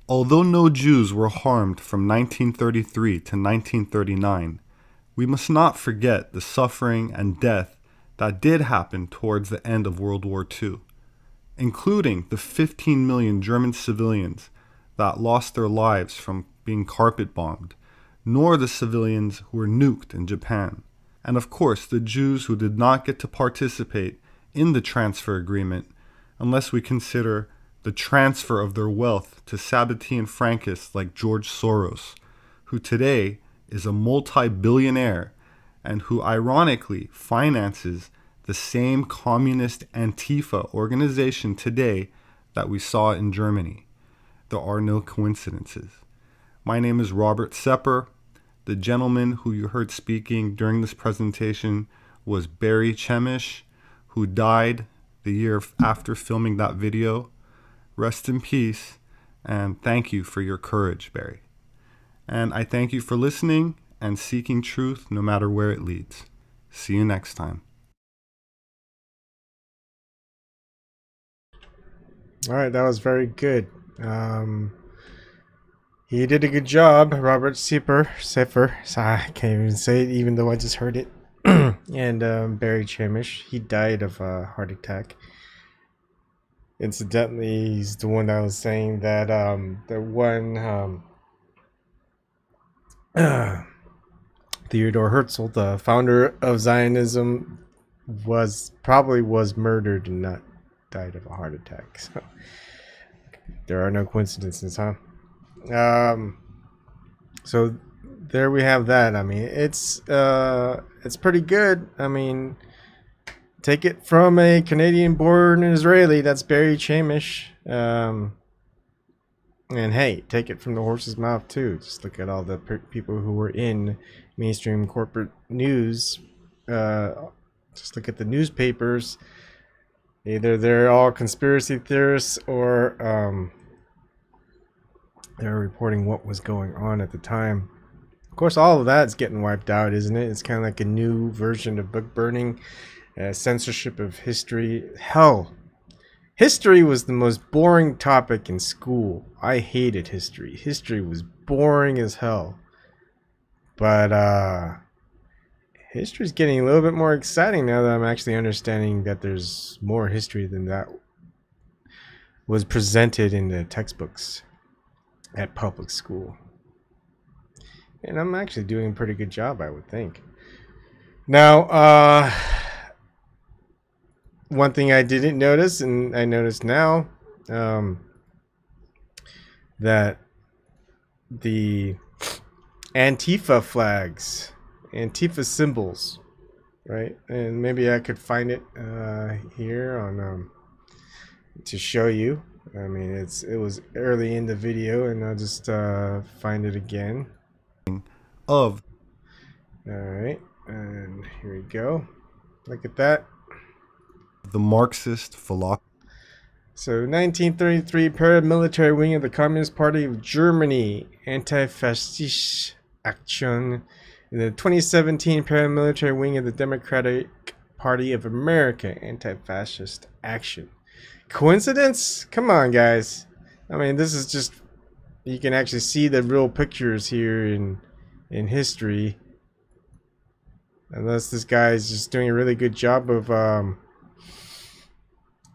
[SPEAKER 2] Although no Jews were harmed from 1933 to 1939, we must not forget the suffering and death that did happen towards the end of World War II, including the 15 million German civilians that lost their lives from being carpet bombed, nor the civilians who were nuked in Japan, and of course the Jews who did not get to participate in the transfer agreement unless we consider the transfer of their wealth to Sabbatean Frankists like George Soros, who today is a multi-billionaire and who ironically finances the same communist Antifa organization today that we saw in Germany. There are no coincidences. My name is Robert Sepehr. The gentleman who you heard speaking during this presentation was Barry Chamish, who died the year after filming that video. Rest in peace, and thank you for your courage, Barry. And I thank you for listening and seeking truth no matter where it leads. See you next time.
[SPEAKER 1] All right, that was very good. He did a good job, Robert Sepehr. I can't even say it, even though I just heard it. And Barry Chamish, he died of a heart attack. Incidentally, he's the one that was saying that Theodor Herzl, the founder of Zionism, was murdered and not died of a heart attack. So there are no coincidences, huh? So there we have that. I mean, it's pretty good. I mean, take it from a Canadian-born Israeli. That's Barry Chamish. And hey, take it from the horse's mouth too. Just look at all the people who were in mainstream corporate news. Just look at the newspapers. Either they're all conspiracy theorists or they're reporting what was going on at the time. Of course, all of that's getting wiped out, isn't it? It's kind of like a new version of book burning, censorship of history. Hell, history was the most boring topic in school. I hated history. History was boring as hell. But history's getting a little bit more exciting now that I'm actually understanding that there's more history than that was presented in the textbooks at public school. And I'm actually doing a pretty good job, I would think. Now, one thing I didn't notice, and I noticed now, that the Antifa flags, Antifa symbols, right? And maybe I could find it here on to show you. I mean, it was early in the video, and I'll just find it again.
[SPEAKER 2] Of.
[SPEAKER 1] All right, and here we go. Look at that.
[SPEAKER 2] The Marxist philosophy.
[SPEAKER 1] So, 1933, paramilitary wing of the Communist Party of Germany, anti-fascist action. In the 2017, paramilitary wing of the Democratic Party of America, anti-fascist action. Coincidence? Come on, guys. I mean, this is just, you can actually see the real pictures here in history. Unless this guy is just doing a really good job of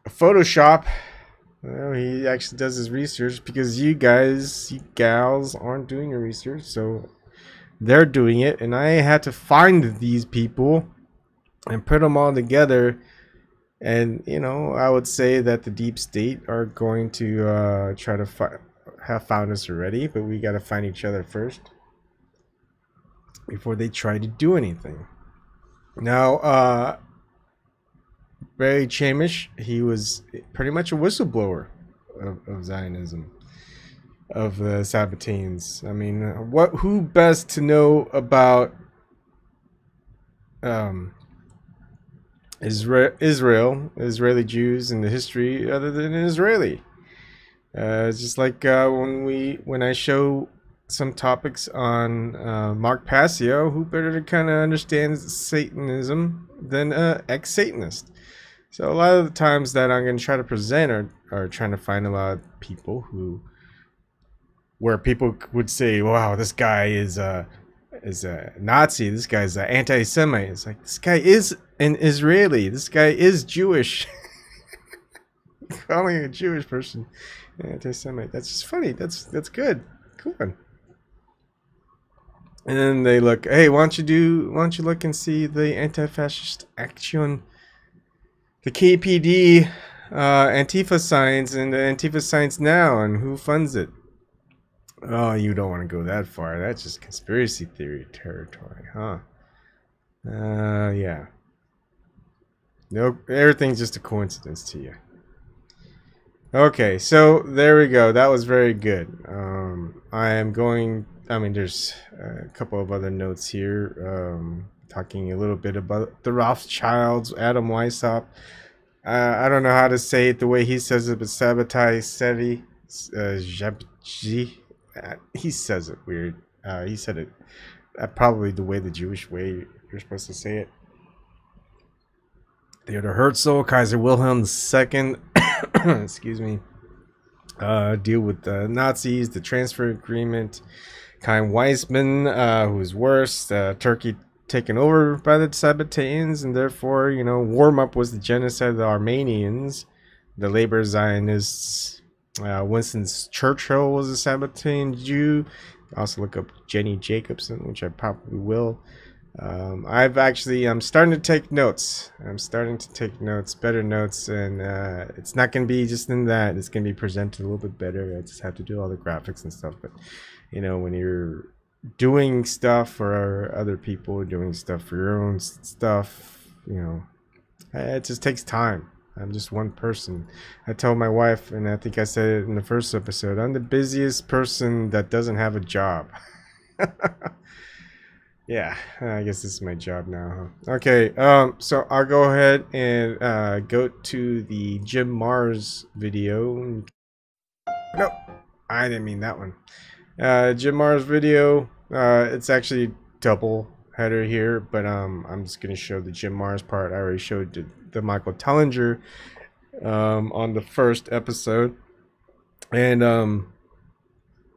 [SPEAKER 1] Photoshop. Well, he actually does his research, because you guys, you gals, aren't doing your research, so they're doing it, and I had to find these people and put them all together. And you know, I would say that the deep state are going to try to have found us already, but we got to find each other first before they try to do anything. Now, Barry Chamish, he was pretty much a whistleblower of Zionism, of the Sabbateans. I mean, who best to know about Israeli Jews in the history other than an Israeli? It's just like when I show some topics on Mark Passio, who better to kind of understand Satanism than ex-Satanist? So a lot of the times that I'm going to try to present are trying to find a lot of people where people would say, wow, this guy is a Nazi, this guy's an anti-Semite. It's like, this guy is an Israeli, this guy is Jewish. Calling a Jewish person an anti-Semite, that's just funny. That's good. Cool one. And then they look, hey, why don't you look and see the anti-fascist action, the KPD Antifa signs, and the Antifa signs now, and who funds it? Oh, you don't want to go that far. That's just conspiracy theory territory, huh? Yeah. No, everything's just a coincidence to you. Okay, so there we go. That was very good. There's a couple of other notes here. Talking a little bit about the Rothschilds, Adam Weishaupt. I don't know how to say it the way he says it, but Sabbatai Seti, he says it weird. He said it probably the way, the Jewish way you're supposed to say it. Theodor Herzl, Kaiser Wilhelm II, excuse me, deal with the Nazis, the transfer agreement. Chaim Weizmann, who's worse, Turkey taken over by the Sabbateans, and therefore, you know, warm-up was the genocide of the Armenians, the labor Zionists. Winston Churchill was a Sabbatean Jew. Also look up Jenny Jacobson, which I probably will. I'm starting to take notes. Better notes, and it's not going to be just in that. It's going to be presented a little bit better. I just have to do all the graphics and stuff. But, you know, when you're doing stuff for other people, doing stuff for your own stuff, you know, it just takes time. I'm just one person. I told my wife, and I think I said it in the first episode, I'm the busiest person that doesn't have a job. Yeah, I guess this is my job now, huh? Okay, so I'll go ahead and go to the Jim Mars video. No, I didn't mean that one. Jim Mars video, it's actually double header here, but I'm just going to show the Jim Mars part. I already showed the Michael Tellinger on the first episode. And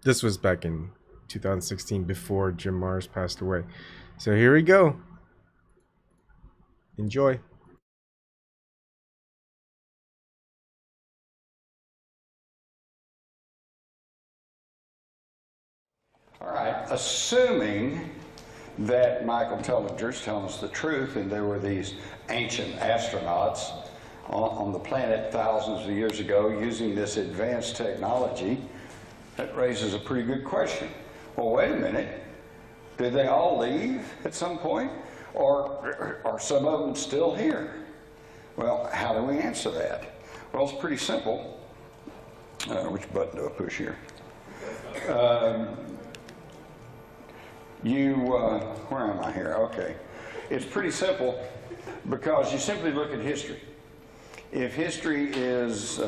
[SPEAKER 1] this was back in 2016, before Jim Mars passed away. So here we go. Enjoy.
[SPEAKER 13] All right, assuming that Michael Tellinger's telling us the truth and there were these ancient astronauts on the planet thousands of years ago using this advanced technology, that raises a pretty good question. Well, wait a minute. Did they all leave at some point? Or are some of them still here? Well, how do we answer that? Well, it's pretty simple. Which button do I push here? Where am I here? Okay. It's pretty simple because you simply look at history. If history is,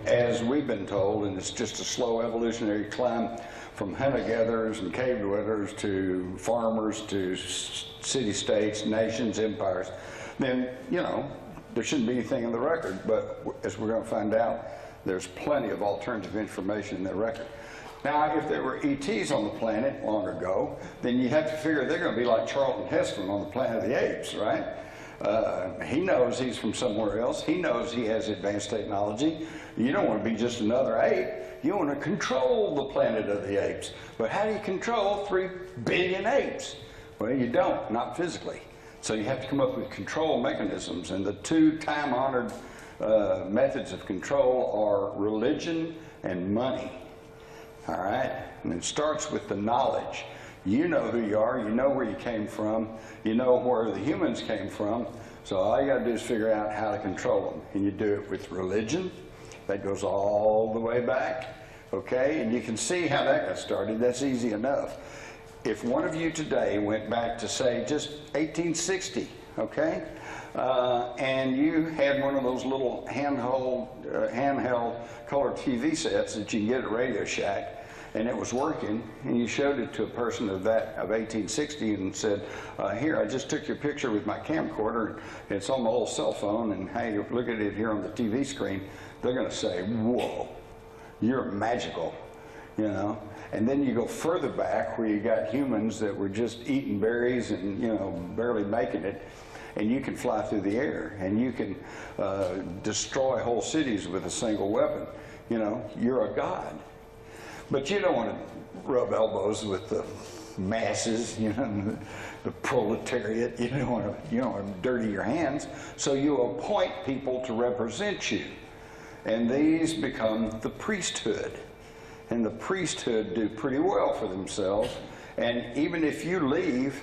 [SPEAKER 13] as we've been told, and it's just a slow evolutionary climb from hunter-gatherers and cave dwellers to farmers to city-states, nations, empires, then, you know, there shouldn't be anything in the record. But as we're going to find out, there's plenty of alternative information in the record. Now, if there were ETs on the planet long ago, then you have to figure they're going to be like Charlton Heston on the Planet of the Apes, right? He knows he's from somewhere else. He knows he has advanced technology. You don't want to be just another ape. You want to control the Planet of the Apes. But how do you control 3 billion apes? Well, you don't, not physically. So you have to come up with control mechanisms. And the 2 time-honored methods of control are religion and money. All right? And it starts with the knowledge. You know who you are, you know where you came from, you know where the humans came from, so all you got to do is figure out how to control them. And you do it with religion. That goes all the way back, okay? And you can see how that got started. That's easy enough. If one of you today went back to, say, just 1860, okay, and you had one of those little handheld color TV sets that you can get at Radio Shack, and it was working, and you showed it to a person of 1860 and said, here, I just took your picture with my camcorder, and it's on my little cell phone, and hey, look at it here on the TV screen, they're going to say, whoa, you're magical, you know? And then you go further back where you got humans that were just eating berries and, you know, barely making it, and you can fly through the air, and you can destroy whole cities with a single weapon. You know, you're a god. But you don't want to rub elbows with the masses, you know, the proletariat. You don't want to dirty your hands. So you appoint people to represent you. And these become the priesthood. And the priesthood do pretty well for themselves. And even if you leave,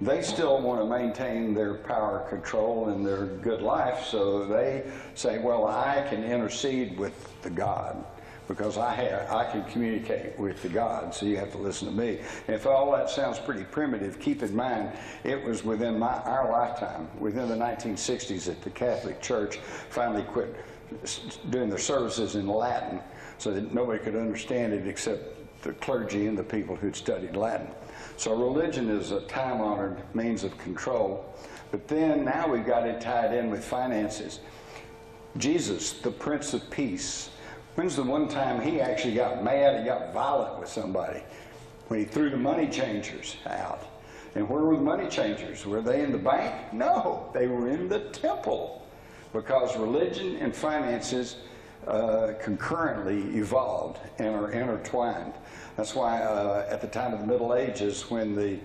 [SPEAKER 13] they still want to maintain their power control and their good life. So they say, well, I can intercede with the God, because I can communicate with the God, so you have to listen to me. And if all that sounds pretty primitive, keep in mind it was within our lifetime, within the 1960s, that the Catholic Church finally quit doing their services in Latin, so that nobody could understand it except the clergy and the people who'd studied Latin. So religion is a time-honored means of control. But then now we've got it tied in with finances. Jesus, the Prince of Peace. When's the one time he actually got mad and got violent with somebody? When he threw the money changers out. And where were the money changers? Were they in the bank? No, they were in the temple. Because religion and finances concurrently evolved and are intertwined. That's why at the time of the Middle Ages, when the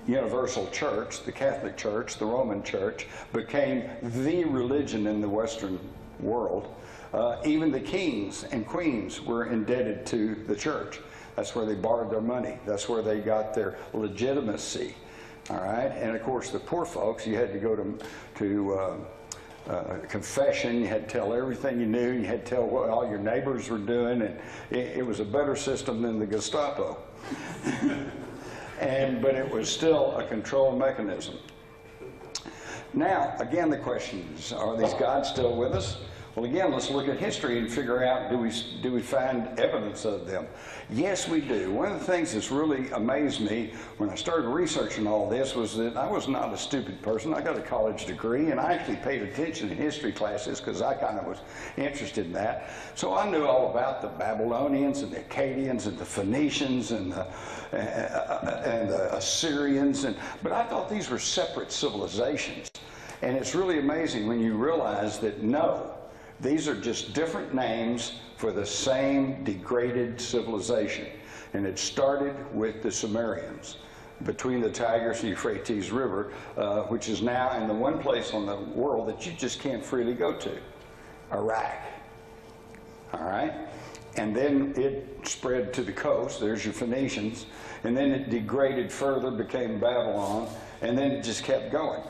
[SPEAKER 13] universal church, the Catholic Church, the Roman Church, became the religion in the Western world, even the kings and queens were indebted to the church. That's where they borrowed their money. That's where they got their legitimacy. All right? And of course, the poor folks, you had to go to confession. You had to tell everything you knew. You had to tell what all your neighbors were doing. And it was a better system than the Gestapo. But it was still a control mechanism. Now, again, the question is, are these gods still with us? Well, again, let's look at history and figure out, do we find evidence of them? Yes, we do. One of the things that's really amazed me when I started researching all this was that I was not a stupid person. I got a college degree, and I actually paid attention in history classes because I kind of was interested in that. So I knew all about the Babylonians and the Akkadians and the Phoenicians and the Assyrians, but I thought these were separate civilizations. And it's really amazing when you realize that no, these are just different names for the same degraded civilization. And it started with the Sumerians between the Tigris and Euphrates River, which is now in the one place on the world that you just can't freely go to, Iraq. All right? And then it spread to the coast. There's your Phoenicians. And then it degraded further, became Babylon, and then it just kept going.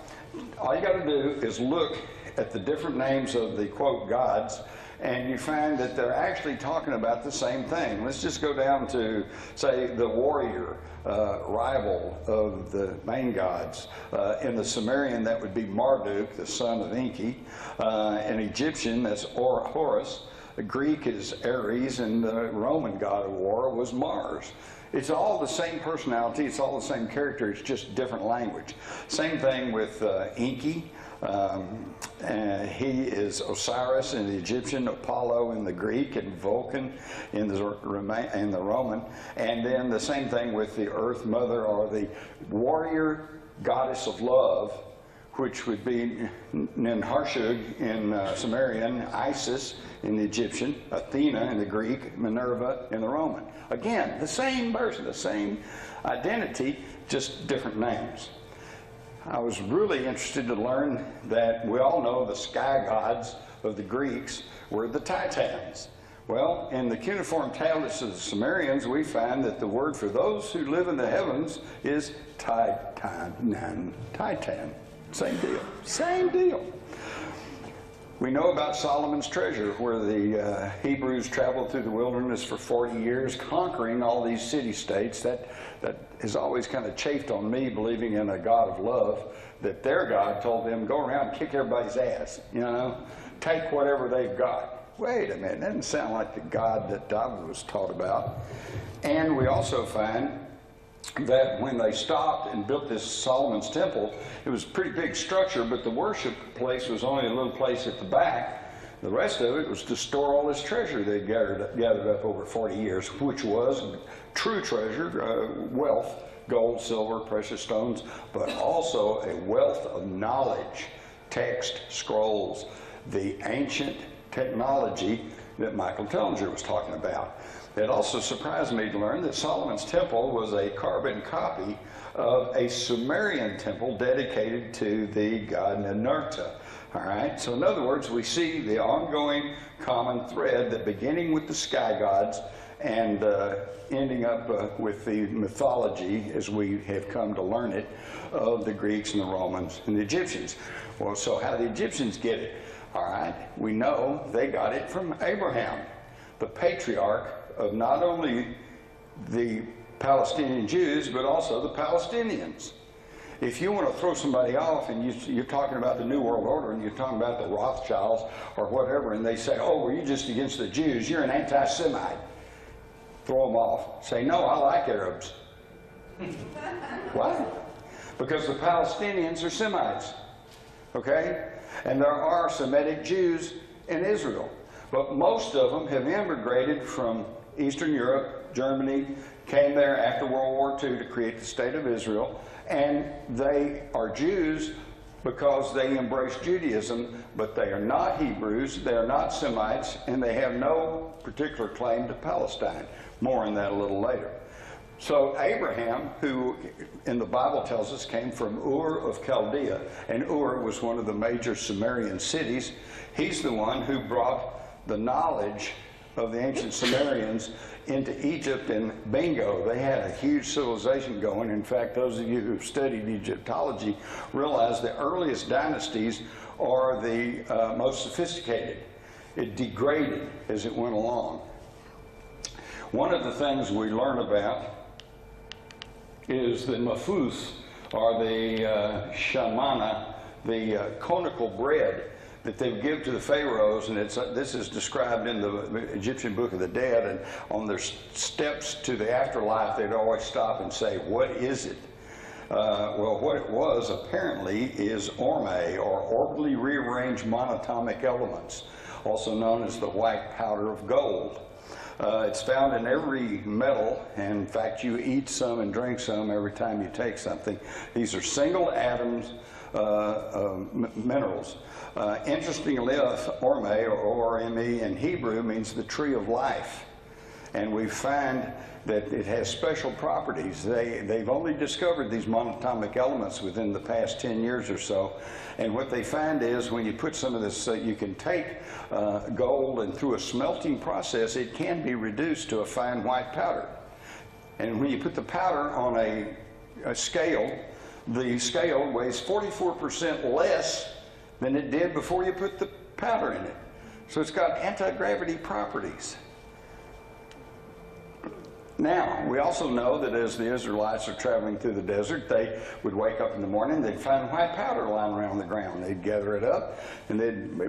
[SPEAKER 13] All you got to do is look at the different names of the, quote, gods, and you find that they're actually talking about the same thing. Let's just go down to, say, the warrior, rival of the main gods. In the Sumerian, that would be Marduk, the son of Enki. In Egyptian, that's Horus. The Greek is Ares, and the Roman god of war was Mars. It's all the same personality, it's all the same character, it's just different language. Same thing with Enki. He is Osiris in the Egyptian, Apollo in the Greek, and Vulcan in the Roman. And then the same thing with the Earth Mother, or the warrior goddess of love, which would be Ninharshug in Sumerian, Isis in the Egyptian, Athena in the Greek, Minerva in the Roman. Again, the same person, the same identity, just different names. I was really interested to learn that we all know the sky gods of the Greeks were the Titans. Well, in the cuneiform tablets of the Sumerians, we find that the word for those who live in the heavens is Titan. Same deal. Same deal. We know about Solomon's treasure, where the Hebrews traveled through the wilderness for 40 years, conquering all these city-states. That has always kind of chafed on me, believing in a God of love, that their God told them, go around and kick everybody's ass, you know, take whatever they've got. Wait a minute, that doesn't sound like the God that David was taught about. And we also find that when they stopped and built this Solomon's temple, it was a pretty big structure, but the worship place was only a little place at the back. The rest of it was to store all this treasure they gathered up over 40 years, which was true treasure, wealth, gold, silver, precious stones, but also a wealth of knowledge, text, scrolls, the ancient technology that Michael Tellinger was talking about. It also surprised me to learn that Solomon's temple was a carbon copy of a Sumerian temple dedicated to the god Ninurta. All right, so in other words, we see the ongoing common thread that beginning with the sky gods and ending up with the mythology, as we have come to learn it, of the Greeks and the Romans and the Egyptians. Well, so how did the Egyptians get it? All right, we know they got it from Abraham, the patriarch of not only the Palestinian Jews, but also the Palestinians. If you want to throw somebody off and you're talking about the New World Order and you're talking about the Rothschilds or whatever, and they say, oh, well, you're just against the Jews, you're an anti-Semite. Throw them off. Say, no, I like Arabs. Why? Because the Palestinians are Semites, okay? And there are Semitic Jews in Israel. But most of them have immigrated from Eastern Europe, Germany, came there after World War II to create the State of Israel, and they are Jews because they embrace Judaism, but they are not Hebrews, they are not Semites, and they have no particular claim to Palestine. More on that a little later. So Abraham, who in the Bible tells us came from Ur of Chaldea, and Ur was one of the major Sumerian cities, he's the one who brought the knowledge of the ancient Sumerians into Egypt, and bingo, they had a huge civilization going. In fact, those of you who've studied Egyptology realize the earliest dynasties are the most sophisticated. It degraded as it went along. One of the things we learn about is the mafus, or the shamana, the conical bread that they would give to the pharaohs, and this is described in the Egyptian Book of the Dead, and on their steps to the afterlife, they'd always stop and say, what is it? Well, what it was apparently is orme, or orbitally rearranged monatomic elements, also known as the white powder of gold. It's found in every metal, and in fact you eat some and drink some every time you take something. These are single atoms minerals. Interestingly enough, Orme, or O-R-M-E in Hebrew, means the tree of life. And we find that it has special properties. They've only discovered these monatomic elements within the past 10 years or so. And what they find is when you put some of this, you can take gold, and through a smelting process, it can be reduced to a fine white powder. And when you put the powder on a scale, the scale weighs 44% less than it did before you put the powder in it. So it's got anti-gravity properties. Now, we also know that as the Israelites are traveling through the desert, they would wake up in the morning, they'd find white powder lying around the ground. They'd gather it up, and they'd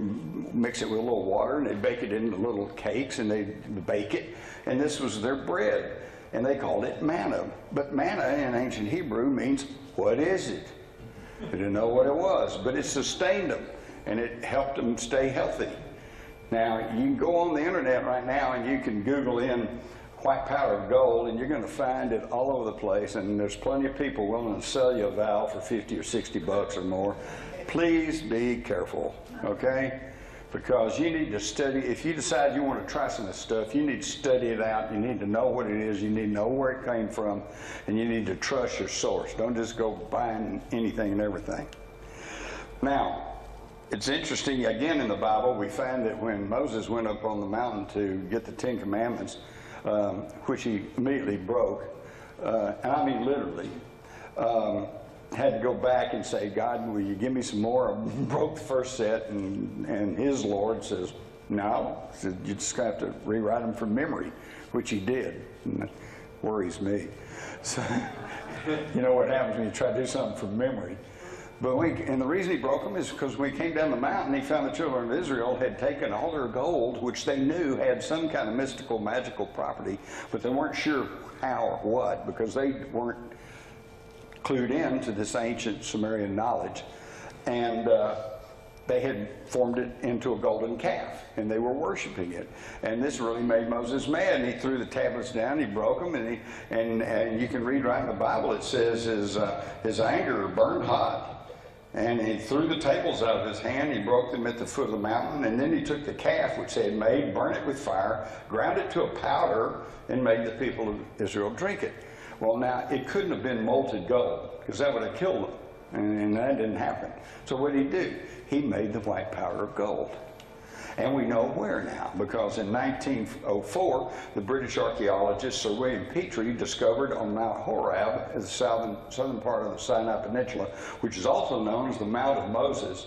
[SPEAKER 13] mix it with a little water, and they'd bake it into little cakes, and they'd bake it, and this was their bread. And they called it manna. But manna in ancient Hebrew means, what is it? They didn't know what it was, but it sustained them, and it helped them stay healthy. Now, you can go on the internet right now, and you can Google in white powder of gold, and you're going to find it all over the place, and there's plenty of people willing to sell you a vial for 50 or 60 bucks or more. Please be careful, okay? Because you need to study. If you decide you want to try some of this stuff, you need to study it out. You need to know what it is. You need to know where it came from, and you need to trust your source. Don't just go buying anything and everything. Now, it's interesting, again in the Bible, we find that when Moses went up on the mountain to get the 10 Commandments, which he immediately broke, and I mean literally, had to go back and say, God, will you give me some more? I broke the first set, and his Lord says, no, you just have to rewrite them from memory, which he did. And that worries me. So, you know what happens when you try to do something from memory. But and the reason he broke them is because when he came down the mountain, he found the children of Israel had taken all their gold, which they knew had some kind of mystical, magical property, but they weren't sure how or what, because they weren't clued in to this ancient Sumerian knowledge. And they had formed it into a golden calf, and they were worshiping it. And this really made Moses mad, and he threw the tablets down, he broke them, and you can read right in the Bible, it says his anger burned hot. And he threw the tables out of his hand, he broke them at the foot of the mountain, and then he took the calf which they had made, burned it with fire, ground it to a powder, and made the people of Israel drink it. Well, now, it couldn't have been molten gold, because that would have killed them, and that didn't happen. So what did he do? He made the white powder of gold. And we know where now, because in 1904, the British archaeologist Sir William Petrie discovered on Mount Horeb, the southern part of the Sinai Peninsula, which is also known as the Mount of Moses,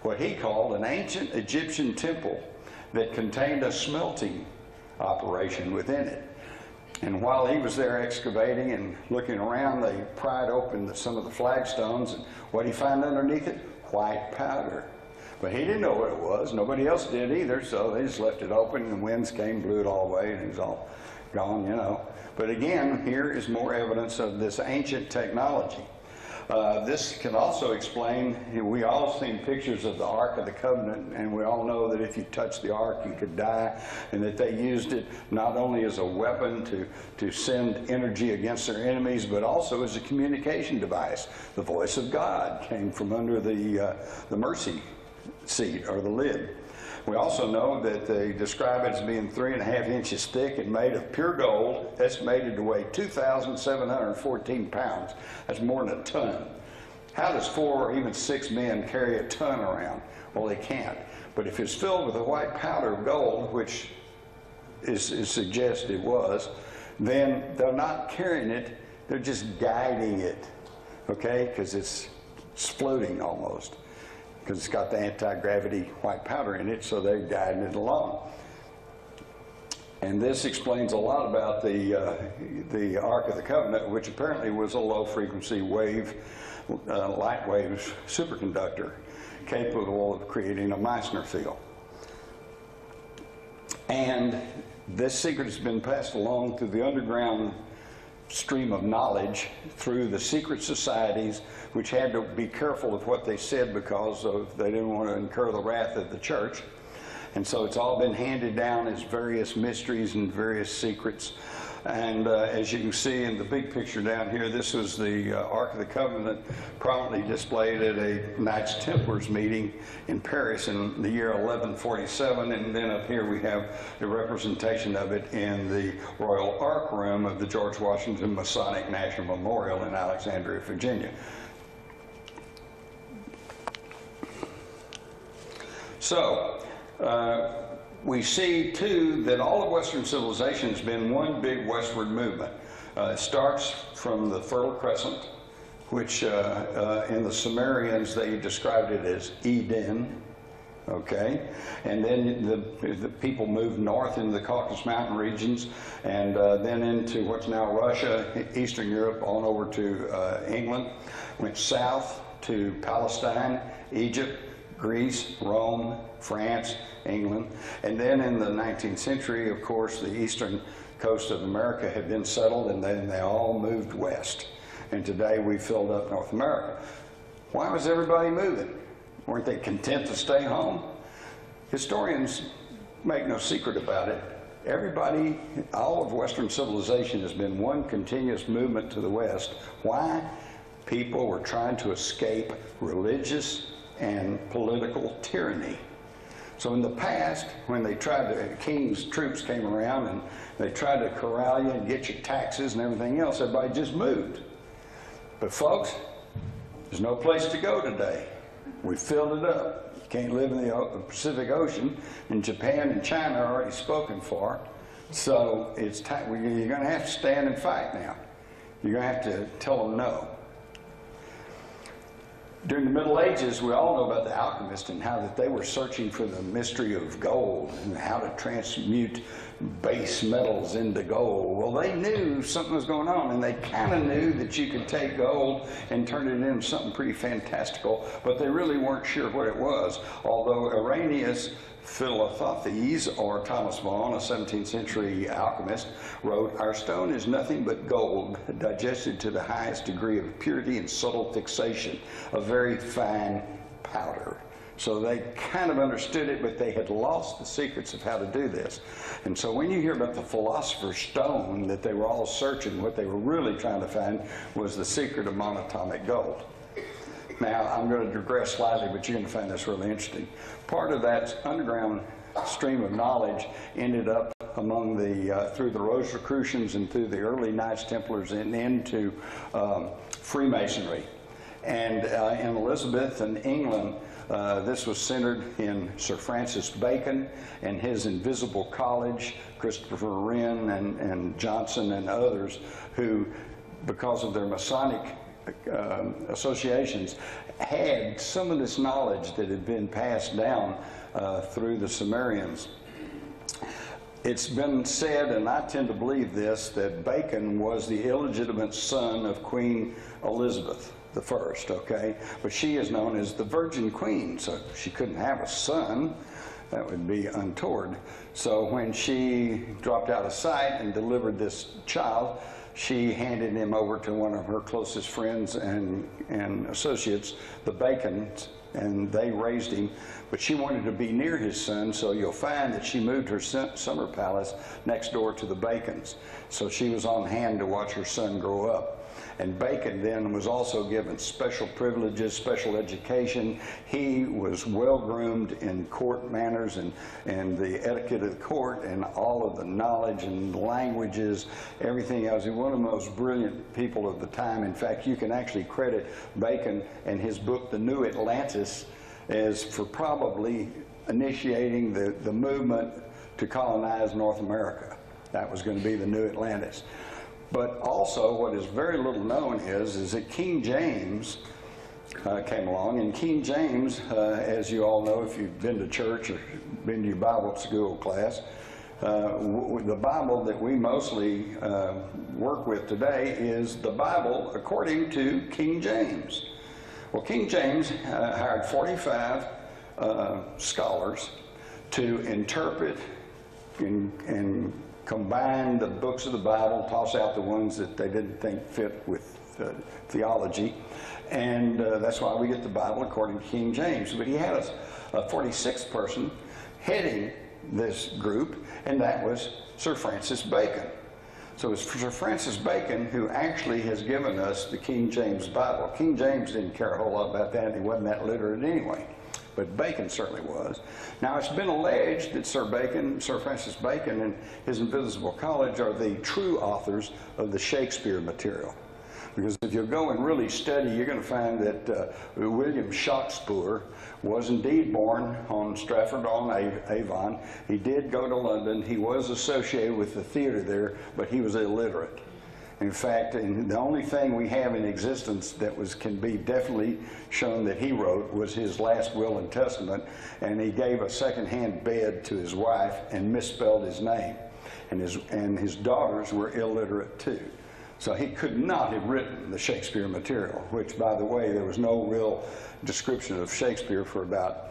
[SPEAKER 13] what he called an ancient Egyptian temple that contained a smelting operation within it. And while he was there excavating and looking around, they pried open some of the flagstones, and what he found underneath it? White powder. But he didn't know what it was. Nobody else did either, so they just left it open, and the winds came, blew it all away, and it was all gone, you know. But again, here is more evidence of this ancient technology. This can also explain, we all seen pictures of the Ark of the Covenant, and we all know that if you touch the Ark, you could die, and that they used it not only as a weapon to send energy against their enemies, but also as a communication device. The voice of God came from under the mercy seat, or the lid. We also know that they describe it as being 3.5 inches thick and made of pure gold, estimated to weigh 2,714 pounds. That's more than a ton. How does 4 or even 6 men carry a ton around? Well, they can't. But if it's filled with a white powder of gold, which is suggested it was, then they're not carrying it, they're just guiding it, okay? Because it's floating almost, because it's got the anti-gravity white powder in it, so they're guiding it along. And this explains a lot about the Ark of the Covenant, which apparently was a low-frequency wave, light wave superconductor, capable of creating a Meissner field. And this secret has been passed along through the underground stream of knowledge through the secret societies, which had to be careful of what they said because they didn't want to incur the wrath of the church. And so it's all been handed down as various mysteries and various secrets. And as you can see in the big picture down here, this was the Ark of the Covenant prominently displayed at a Knights Templars meeting in Paris in the year 1147. And then up here we have the representation of it in the Royal Ark Room of the George Washington Masonic National Memorial in Alexandria, Virginia. So, we see, too, that all of Western civilization has been one big westward movement. It starts from the Fertile Crescent, which in the Sumerians, they described it as Eden, okay? And then the people moved north into the Caucasus Mountain regions, and then into what's now Russia, Eastern Europe, on over to England, went south to Palestine, Egypt, Greece, Rome, France, England, and then in the 19th century, of course, the eastern coast of America had been settled, and then they all moved west. And today we filled up North America. Why was everybody moving? Weren't they content to stay home? Historians make no secret about it. Everybody, all of Western civilization has been one continuous movement to the west. Why? People were trying to escape religious and political tyranny. So in the past, when they tried to, king's troops came around and they tried to corral you and get your taxes and everything else, everybody just moved. But folks, there's no place to go today. We filled it up. You can't live in the Pacific Ocean, and Japan and China are already spoken for. So it's time, you're going to have to stand and fight now. You're going to have to tell them no. During the Middle Ages, we all know about the alchemists and how that they were searching for the mystery of gold and how to transmute base metals into gold. Well, they knew something was going on, and they kind of knew that you could take gold and turn it into something pretty fantastical, but they really weren't sure what it was. Although Arrhenius Philothothes, or Thomas Vaughan, a 17th century alchemist, wrote, "Our stone is nothing but gold, digested to the highest degree of purity and subtle fixation, a very fine powder." So they kind of understood it, but they had lost the secrets of how to do this. And so when you hear about the philosopher's stone that they were all searching, what they were really trying to find was the secret of monatomic gold. Now, I'm going to digress slightly, but you're going to find this really interesting. Part of that underground stream of knowledge ended up among the, through the Rosicrucians and through the early Knights Templars and into Freemasonry. And in Elizabethan England, this was centered in Sir Francis Bacon and his Invisible College, Christopher Wren and Johnson and others who, because of their Masonic associations, had some of this knowledge that had been passed down through the Sumerians. It's been said, and I tend to believe this, that Bacon was the illegitimate son of Queen Elizabeth I, okay? But she is known as the Virgin Queen, so she couldn't have a son. That would be untoward. So when she dropped out of sight and delivered this child, she handed him over to one of her closest friends and associates, the Bacons, and they raised him. But she wanted to be near his son, so you'll find that she moved her summer palace next door to the Bacons. So she was on hand to watch her son grow up. And Bacon then was also given special privileges, special education. He was well-groomed in court manners and the etiquette of the court and all of the knowledge and languages, everything else. He was one of the most brilliant people of the time. In fact, you can actually credit Bacon and his book, The New Atlantis, as for probably initiating the movement to colonize North America. That was going to be the New Atlantis. But also, what is very little known is that King James came along, and King James, as you all know if you've been to church or been to your Bible school class, the Bible that we mostly work with today is the Bible according to King James. Well, King James hired 45 scholars to interpret and combine the books of the Bible, toss out the ones that they didn't think fit with theology, and that's why we get the Bible according to King James. But he had a 46th person heading this group, and that was Sir Francis Bacon. So it's Sir Francis Bacon who actually has given us the King James Bible. King James didn't care a whole lot about that, and he wasn't that literate anyway. But Bacon certainly was. Now, it's been alleged that Sir Francis Bacon and his Invisible College are the true authors of the Shakespeare material. Because if you go and really study, you're going to find that William Shakespeare was indeed born on Stratford-on-Avon. He did go to London. He was associated with the theater there, but he was illiterate. In fact, the only thing we have in existence that can be definitely shown that he wrote was his last will and testament, and he gave a second-hand bed to his wife and misspelled his name. And his daughters were illiterate too. So he could not have written the Shakespeare material, which, by the way, there was no real description of Shakespeare for about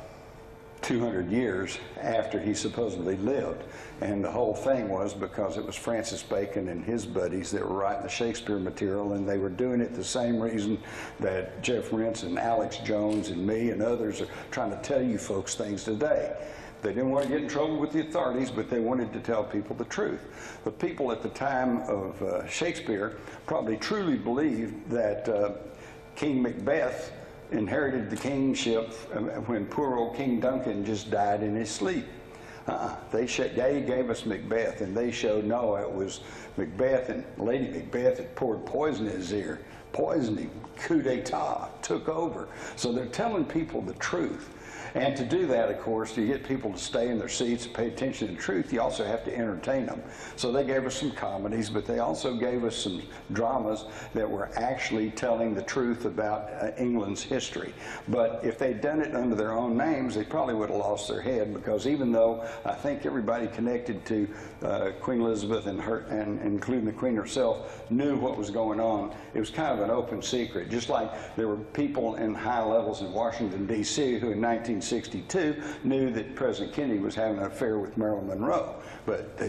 [SPEAKER 13] 200 years after he supposedly lived. And the whole thing was because it was Francis Bacon and his buddies that were writing the Shakespeare material, and they were doing it the same reason that Jeff Rentz and Alex Jones and me and others are trying to tell you folks things today. They didn't want to get in trouble with the authorities, but they wanted to tell people the truth. The people at the time of Shakespeare probably truly believed that King Macbeth inherited the kingship when poor old King Duncan just died in his sleep. They gave us Macbeth, and they showed no, it was Macbeth, and Lady Macbeth had poured poison in his ear, poisoned him, coup d'etat, took over. So they're telling people the truth. And to do that, of course, to get people to stay in their seats and pay attention to the truth, you also have to entertain them. So they gave us some comedies, but they also gave us some dramas that were actually telling the truth about England's history. But if they'd done it under their own names, they probably would have lost their head, because even though I think everybody connected to Queen Elizabeth and including the Queen herself knew what was going on, it was kind of an open secret. Just like there were people in high levels in Washington, D.C. who in 1962 knew that President Kennedy was having an affair with Marilyn Monroe, but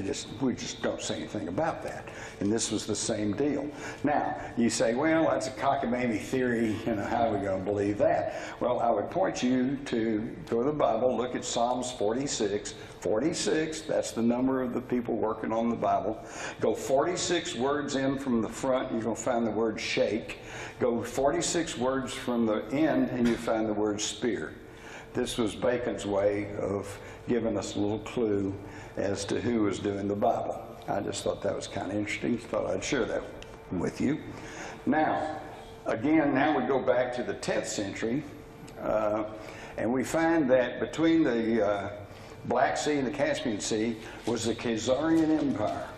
[SPEAKER 13] we just don't say anything about that. And this was the same deal. Now, you say, well, that's a cockamamie theory, how are we going to believe that? Well, I would point you to go to the Bible, look at Psalms 46. 46, that's the number of the people working on the Bible. Go 46 words in from the front, you're going to find the word shake. Go 46 words from the end, and you find the word spear. This was Bacon's way of giving us a little clue as to who was doing the Bible. I just thought that was kind of interesting. Thought I'd share that with you. Now, again, now we go back to the 10th century, and we find that between the Black Sea and the Caspian Sea was the Khazarian Empire.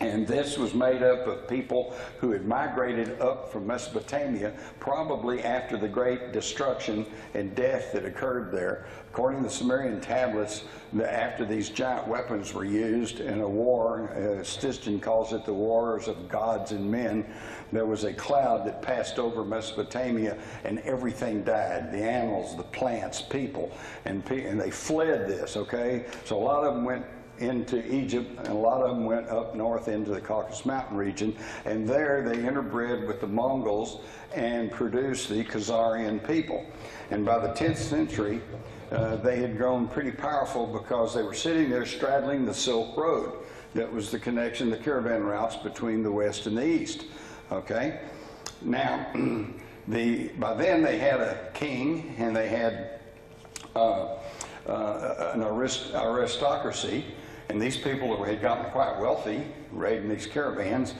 [SPEAKER 13] And this was made up of people who had migrated up from Mesopotamia, probably after the great destruction and death that occurred there. According to the Sumerian tablets, after these giant weapons were used in a war, Stiston calls it the wars of gods and men, there was a cloud that passed over Mesopotamia and everything died. The animals, the plants, people, and they fled this, okay? So a lot of them went into Egypt, and a lot of them went up north into the Caucasus Mountain region, and there they interbred with the Mongols and produced the Khazarian people. And by the 10th century, they had grown pretty powerful because they were sitting there straddling the Silk Road. That was the connection, the caravan routes between the West and the East. Okay? Now, by then they had a king, and they had an aristocracy. And these people had gotten quite wealthy raiding these caravans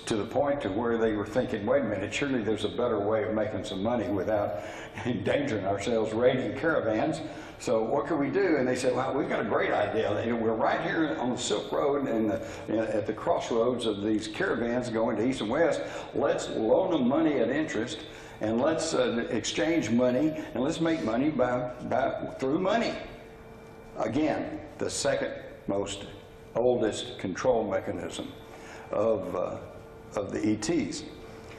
[SPEAKER 13] to the point to where they were thinking, wait a minute, surely there's a better way of making some money without endangering ourselves raiding caravans. So what can we do? And they said, well, we've got a great idea. We're right here on the Silk Road and at the crossroads of these caravans going to east and west. Let's loan them money at interest, and let's exchange money, and let's make money through money. Again, the second most oldest control mechanism of the ETs.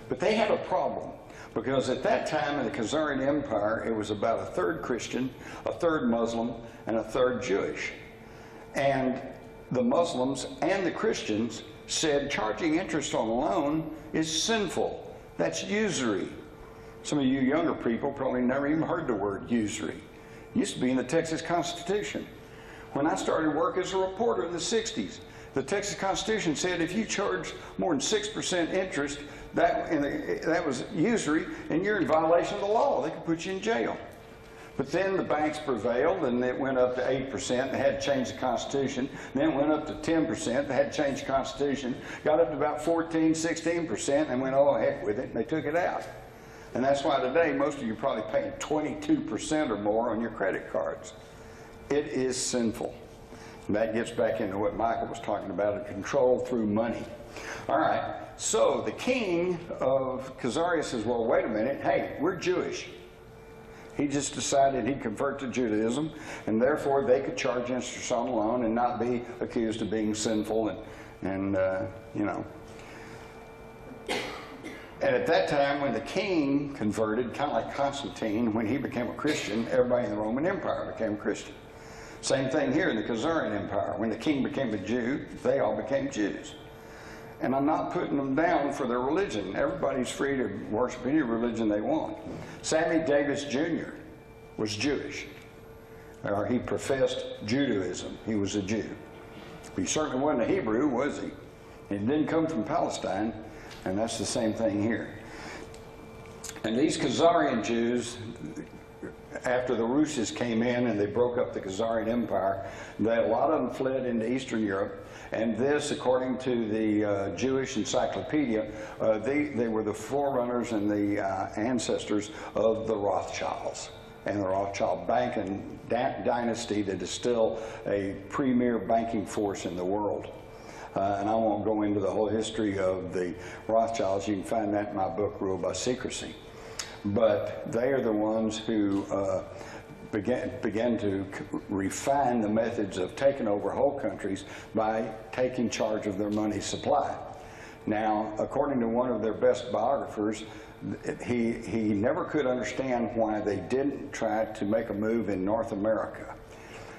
[SPEAKER 13] But they had a problem, because at that time in the Khazarian Empire, it was about a third Christian, a third Muslim, and a third Jewish. And the Muslims and the Christians said charging interest on a loan is sinful. That's usury. Some of you younger people probably never even heard the word usury. It used to be in the Texas Constitution. When I started work as a reporter in the 60s, The Texas Constitution said if you charge more than 6% interest, that was usury, and you're in violation of the law. They could put you in jail. But then the banks prevailed, and it went up to 8%. They had to change the Constitution. Then it went up to 10%. They had to change the Constitution. Got up to about 14, 16%, and went, oh, heck with it, and they took it out. And that's why today most of you are probably paying 22% or more on your credit cards. It is sinful. And that gets back into what Michael was talking about, control through money. All right, so the king of Khazaria says, well, wait a minute, hey, we're Jewish. He just decided he'd convert to Judaism, and therefore they could charge interest on a loan and not be accused of being sinful and you know. And at that time, when the king converted, kind of like Constantine, when he became a Christian, everybody in the Roman Empire became a Christian. Same thing here in the Khazarian Empire. When the king became a Jew, they all became Jews. And I'm not putting them down for their religion. Everybody's free to worship any religion they want. Sammy Davis Jr. was Jewish. Or he professed Judaism. He was a Jew. He certainly wasn't a Hebrew, was he? He didn't come from Palestine, and that's the same thing here. And these Khazarian Jews, after the Russes came in and they broke up the Khazarian Empire, a lot of them fled into Eastern Europe. And this, according to the Jewish Encyclopedia, they were the forerunners and the ancestors of the Rothschilds and the Rothschild banking dynasty that is still a premier banking force in the world. And I won't go into the whole history of the Rothschilds. You can find that in my book, Ruled by Secrecy. But they are the ones who began to refine the methods of taking over whole countries by taking charge of their money supply. Now, according to one of their best biographers, he never could understand why they didn't try to make a move in North America.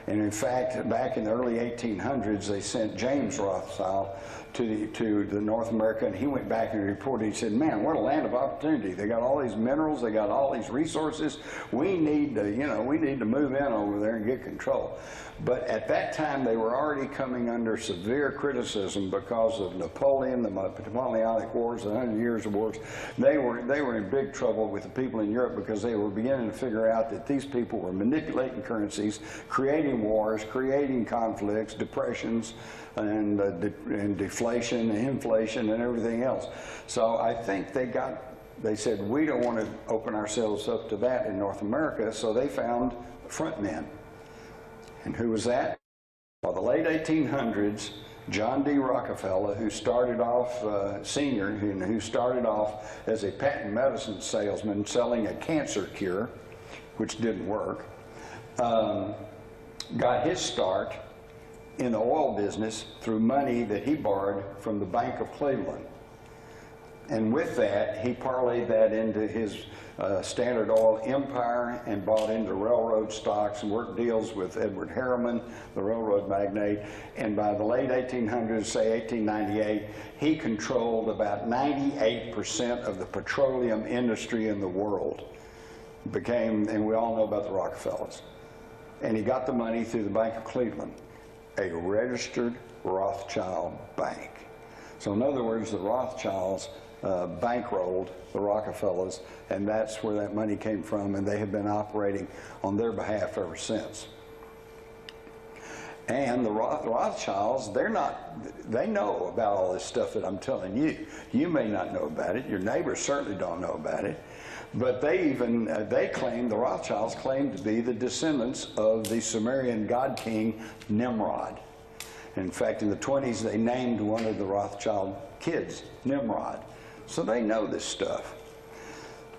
[SPEAKER 13] And in fact, back in the early 1800s, they sent James Rothschild to the North America, and he went back and reported. He said, man, what a land of opportunity. They got all these minerals, they got all these resources. We need to, you know, we need to move in over there and get control. But at that time, they were already coming under severe criticism because of Napoleon, the Napoleonic Wars, the 100 Years of Wars. They were in big trouble with the people in Europe because they were beginning to figure out that these people were manipulating currencies, creating wars, creating conflicts, depressions, and deflation and inflation and everything else. So I think they said, we don't want to open ourselves up to that in North America, so they found front men. And who was that? By the late 1800s, John D. Rockefeller, who started off senior, who started off as a patent medicine salesman selling a cancer cure, which didn't work, got his start in the oil business through money that he borrowed from the Bank of Cleveland. And with that, he parlayed that into his Standard Oil empire and bought into railroad stocks and worked deals with Edward Harriman, the railroad magnate. And by the late 1800s, say 1898, he controlled about 98% of the petroleum industry in the world. And we all know about the Rockefellers. And he got the money through the Bank of Cleveland, a registered Rothschild bank. So in other words, the Rothschilds bankrolled the Rockefellers, and that's where that money came from, and they have been operating on their behalf ever since. And the Rothschilds, they know about all this stuff that I'm telling you. You may not know about it. Your neighbors certainly don't know about it. But they claim, the Rothschilds claim to be the descendants of the Sumerian god king Nimrod. In fact, in the 20s, they named one of the Rothschild kids Nimrod. So they know this stuff.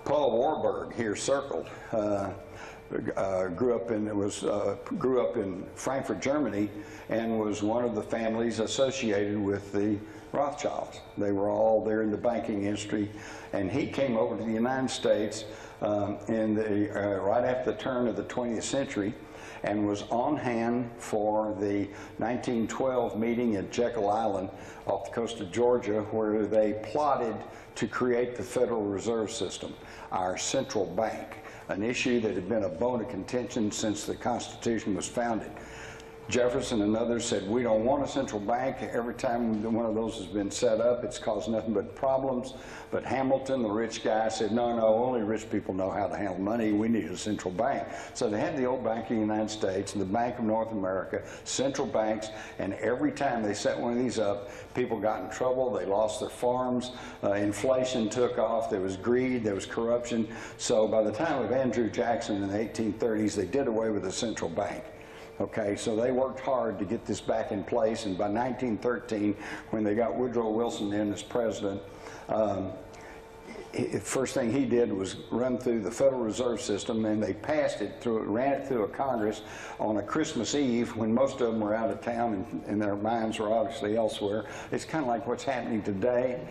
[SPEAKER 13] Paul Warburg, here circled, grew up in Frankfurt, Germany, and was one of the families associated with the Rothschilds. They were all there in the banking industry, and he came over to the United States right after the turn of the 20th century, and was on hand for the 1912 meeting at Jekyll Island off the coast of Georgia, where they plotted to create the Federal Reserve System, our central bank, an issue that had been a bone of contention since the Constitution was founded. Jefferson and others said, we don't want a central bank. Every time one of those has been set up, it's caused nothing but problems. But Hamilton, the rich guy, said, no, only rich people know how to handle money. We need a central bank. So they had the old Bank of the United States and the Bank of North America, central banks, and every time they set one of these up, people got in trouble. They lost their farms. Inflation took off. There was greed. There was corruption. So by the time of Andrew Jackson in the 1830s, they did away with the central bank. Okay, so they worked hard to get this back in place, and by 1913, when they got Woodrow Wilson in as president, first thing he did was run through the Federal Reserve System, and they passed it through, ran it through a Congress on a Christmas Eve when most of them were out of town and their minds were obviously elsewhere. It's kind of like what's happening today.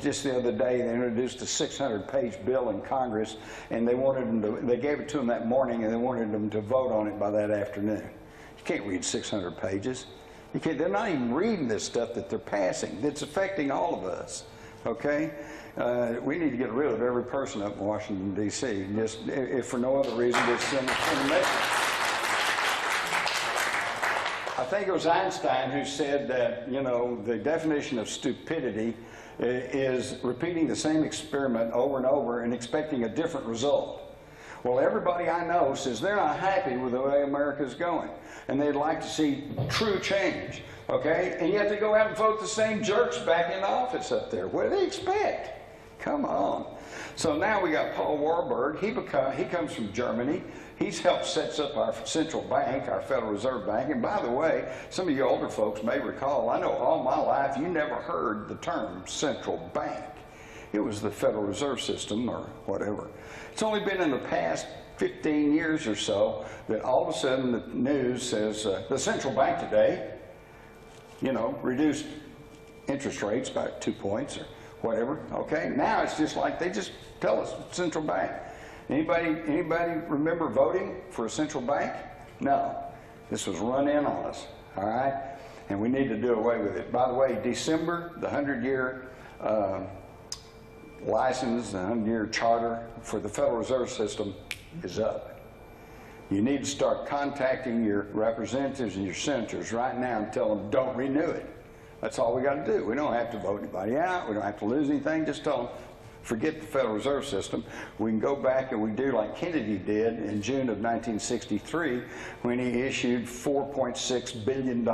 [SPEAKER 13] Just the other day, they introduced a 600-page bill in Congress, and they wanted them to, they gave it to them that morning, and they wanted them to vote on it by that afternoon. You can't read 600 pages. You can't, they're not even reading this stuff that they're passing. It's affecting all of us. Okay? We need to get rid of every person up in Washington, D.C., just if for no other reason, just send a message. I think it was Einstein who said that, you know, the definition of stupidity is repeating the same experiment over and over and expecting a different result. Well, everybody I know says they're not happy with the way America's going, and they'd like to see true change. Okay? And yet they go out and vote the same jerks back in office up there. What do they expect? Come on. So now we got Paul Warburg. He comes from Germany. He's helped sets up our central bank, our Federal Reserve Bank. And by the way, some of you older folks may recall, I know all my life you never heard the term central bank. It was the Federal Reserve System or whatever. It's only been in the past 15 years or so that all of a sudden the news says the central bank today, you know, reduced interest rates by 2 points or whatever. Okay, now it's just like they just tell us central bank. Anybody remember voting for a central bank? No, this was run in on us. All right, and we need to do away with it. By the way, December, the 100-year license, the 100-year charter for the Federal Reserve System is up. You need to start contacting your representatives and your senators right now and tell them don't renew it. That's all we got to do. We don't have to vote anybody out. We don't have to lose anything. Just tell them, forget the Federal Reserve System. We can go back and we do like Kennedy did in June of 1963 when he issued $4.6 billion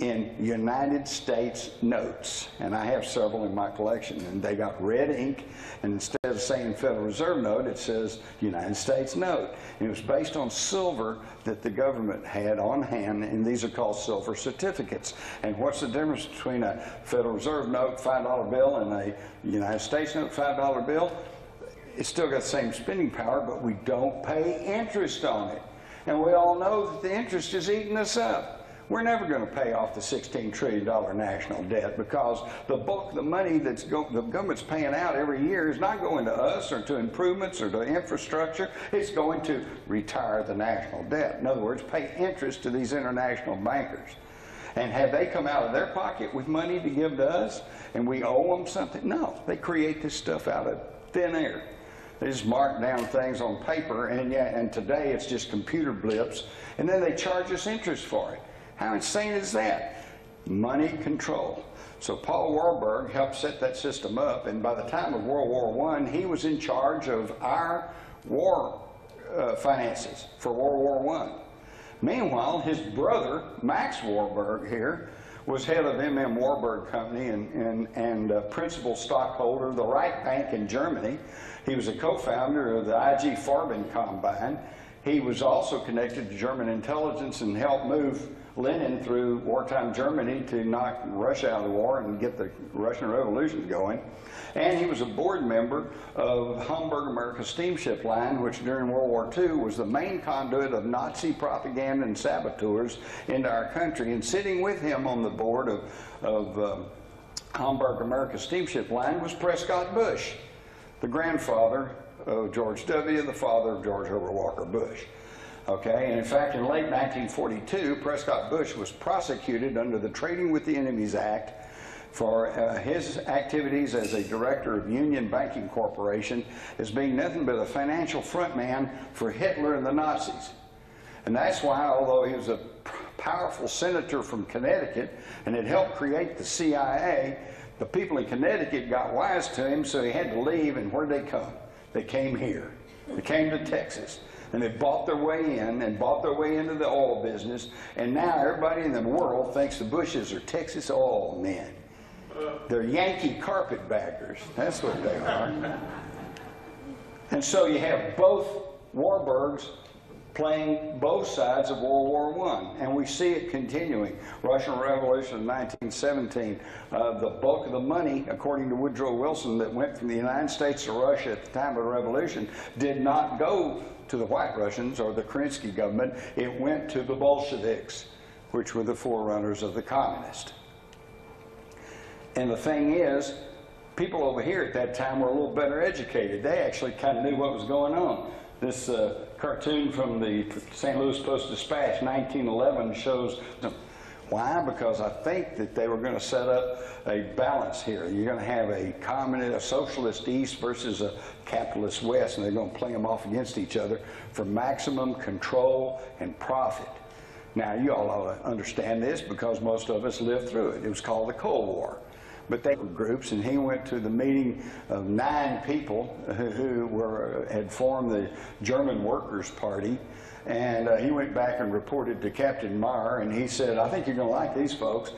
[SPEAKER 13] in United States notes. And I have several in my collection. And they got red ink. And instead of saying Federal Reserve note, it says United States note. And it was based on silver that the government had on hand. And these are called silver certificates. And what's the difference between a Federal Reserve note, $5 bill, and a United States note, $5 bill? It's still got the same spending power, but we don't pay interest on it. And we all know that the interest is eating us up. We're never going to pay off the $16 trillion national debt because the bulk of the money that's the government's paying out every year is not going to us or to improvements or to infrastructure. It's going to retire the national debt. In other words, pay interest to these international bankers. And have they come out of their pocket with money to give to us and we owe them something? No, they create this stuff out of thin air. They just mark down things on paper, and today it's just computer blips, and then they charge us interest for it. How insane is that? Money control. So Paul Warburg helped set that system up, and by the time of World War I, he was in charge of our war finances for World War I. Meanwhile, his brother, Max Warburg here, was head of M.M. Warburg Company and principal stockholder of the Reich Bank in Germany. He was a co-founder of the IG Farben Combine. He was also connected to German intelligence and helped move Lenin through wartime Germany to knock Russia out of the war and get the Russian Revolution going. And he was a board member of Hamburg America Steamship Line, which during World War II was the main conduit of Nazi propaganda and saboteurs into our country. And sitting with him on the board of Hamburg America Steamship Line was Prescott Bush, the grandfather of George W., the father of George Herbert Walker Bush. Okay, and in fact, in late 1942, Prescott Bush was prosecuted under the Trading with the Enemies Act for his activities as a director of Union Banking Corporation as being nothing but a financial frontman for Hitler and the Nazis. And that's why, although he was a powerful senator from Connecticut and had helped create the CIA. The people in Connecticut got wise to him, so he had to leave, and where'd they come? They came here. They came to Texas, and they bought their way in and bought their way into the oil business, and now everybody in the world thinks the Bushes are Texas oil men. They're Yankee carpetbaggers. That's what they are. And so you have both Warburgs playing both sides of World War I, and we see it continuing. Russian Revolution of 1917, the bulk of the money, according to Woodrow Wilson, that went from the United States to Russia at the time of the revolution did not go to the White Russians or the Kerensky government. It went to the Bolsheviks, which were the forerunners of the communists. And the thing is, people over here at that time were a little better educated. They actually kind of knew what was going on. This cartoon from the St. Louis Post-Dispatch, 1911, shows why? Because I think that they were going to set up a balance here. You're going to have a communist, a socialist East versus a capitalist West, and they're going to play them off against each other for maximum control and profit. Now, you all ought to understand this because most of us lived through it. It was called the Cold War. But they were groups, and he went to the meeting of 9 people who had formed the German Workers' Party, and he went back and reported to Captain Meyer, and he said, I think you're going to like these folks.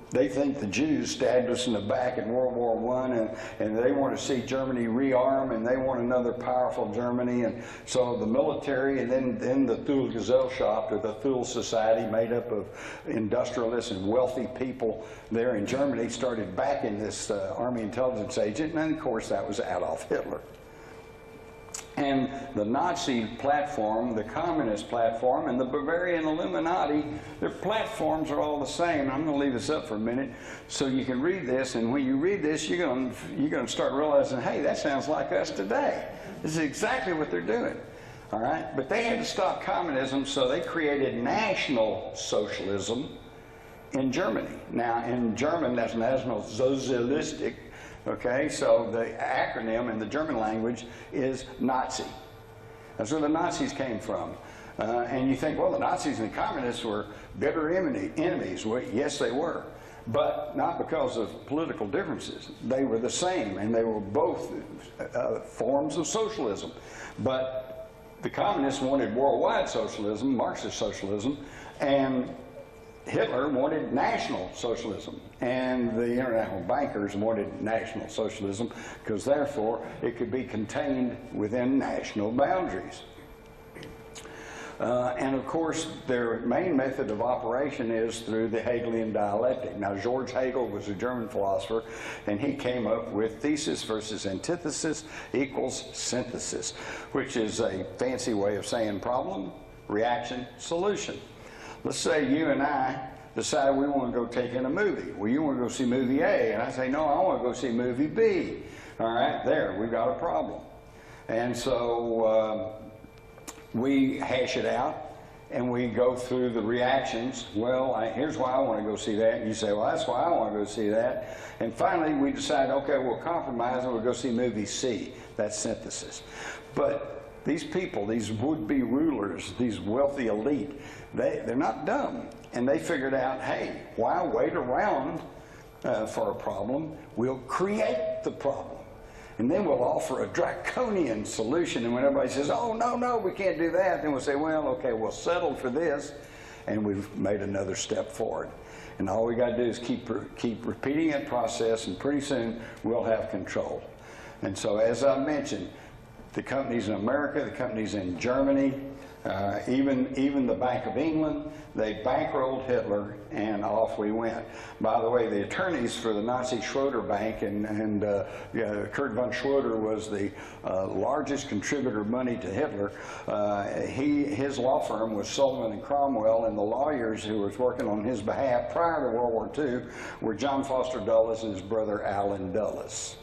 [SPEAKER 13] They think the Jews stabbed us in the back in World War I, and they want to see Germany rearm, and they want another powerful Germany. And so the military, and then the Thule Gesellschaft, or the Thule Society, made up of industrialists and wealthy people there in Germany, started backing this Army intelligence agent, and of course that was Adolf Hitler. And the Nazi platform, the Communist platform, and the Bavarian Illuminati, their platforms are all the same. I'm going to leave this up for a minute so you can read this, and when you read this, you're going to start realizing, hey, that sounds like us today. This is exactly what they're doing. All right? But they had to stop communism, so they created National Socialism in Germany. Now, in German, that's National Sozialistic. Okay, so the acronym in the German language is Nazi. That's where the Nazis came from. And you think, well, the Nazis and the communists were bitter enemies. Well, yes, they were. But not because of political differences. They were the same, and they were both forms of socialism. But the communists wanted worldwide socialism, Marxist socialism, and Hitler wanted National Socialism, and the international bankers wanted National Socialism because therefore it could be contained within national boundaries. And of course their main method of operation is through the Hegelian dialectic. Now George Hegel was a German philosopher, and he came up with thesis versus antithesis equals synthesis, which is a fancy way of saying problem, reaction, solution. Let's say you and I decide we want to go take in a movie. Well, you want to go see movie A, and I say, no, I want to go see movie B. All right, there, we've got a problem. And so we hash it out, and we go through the reactions. Well, here's why I want to go see that. And you say, well, that's why I want to go see that. And finally, we decide, okay, we'll compromise, and we'll go see movie C. That's synthesis. But these people, these would-be rulers, these wealthy elite, they're not dumb. And they figured out, hey, why wait around for a problem? We'll create the problem. And then we'll offer a draconian solution. And when everybody says, oh, no, we can't do that, then we'll say, well, okay, we'll settle for this. And we've made another step forward. And all we got to do is keep repeating that process, and pretty soon we'll have control. And so, as I mentioned, the companies in America, the companies in Germany, even the Bank of England, they bankrolled Hitler, and off we went. By the way, the attorneys for the Nazi Schroeder Bank, and Kurt von Schroeder was the largest contributor of money to Hitler. His law firm was Sullivan and Cromwell, and the lawyers who was working on his behalf prior to World War II were John Foster Dulles and his brother Allen Dulles.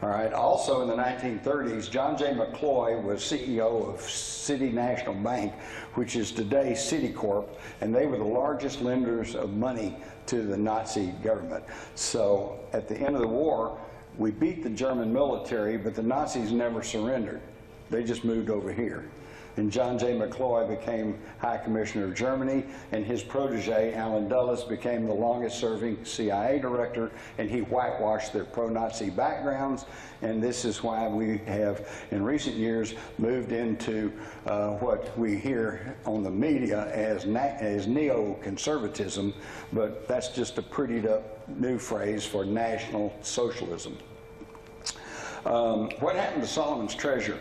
[SPEAKER 13] All right. Also in the 1930s, John J. McCloy was CEO of City National Bank, which is today Citicorp, and they were the largest lenders of money to the Nazi government. So at the end of the war, we beat the German military, but the Nazis never surrendered. They just moved over here. and John J. McCloy became High Commissioner of Germany, and his protege, Alan Dulles, became the longest-serving CIA director, and he whitewashed their pro-Nazi backgrounds, and this is why we have, in recent years, moved into what we hear on the media as neoconservatism, but that's just a prettied-up new phrase for National Socialism. What happened to Solomon's treasure?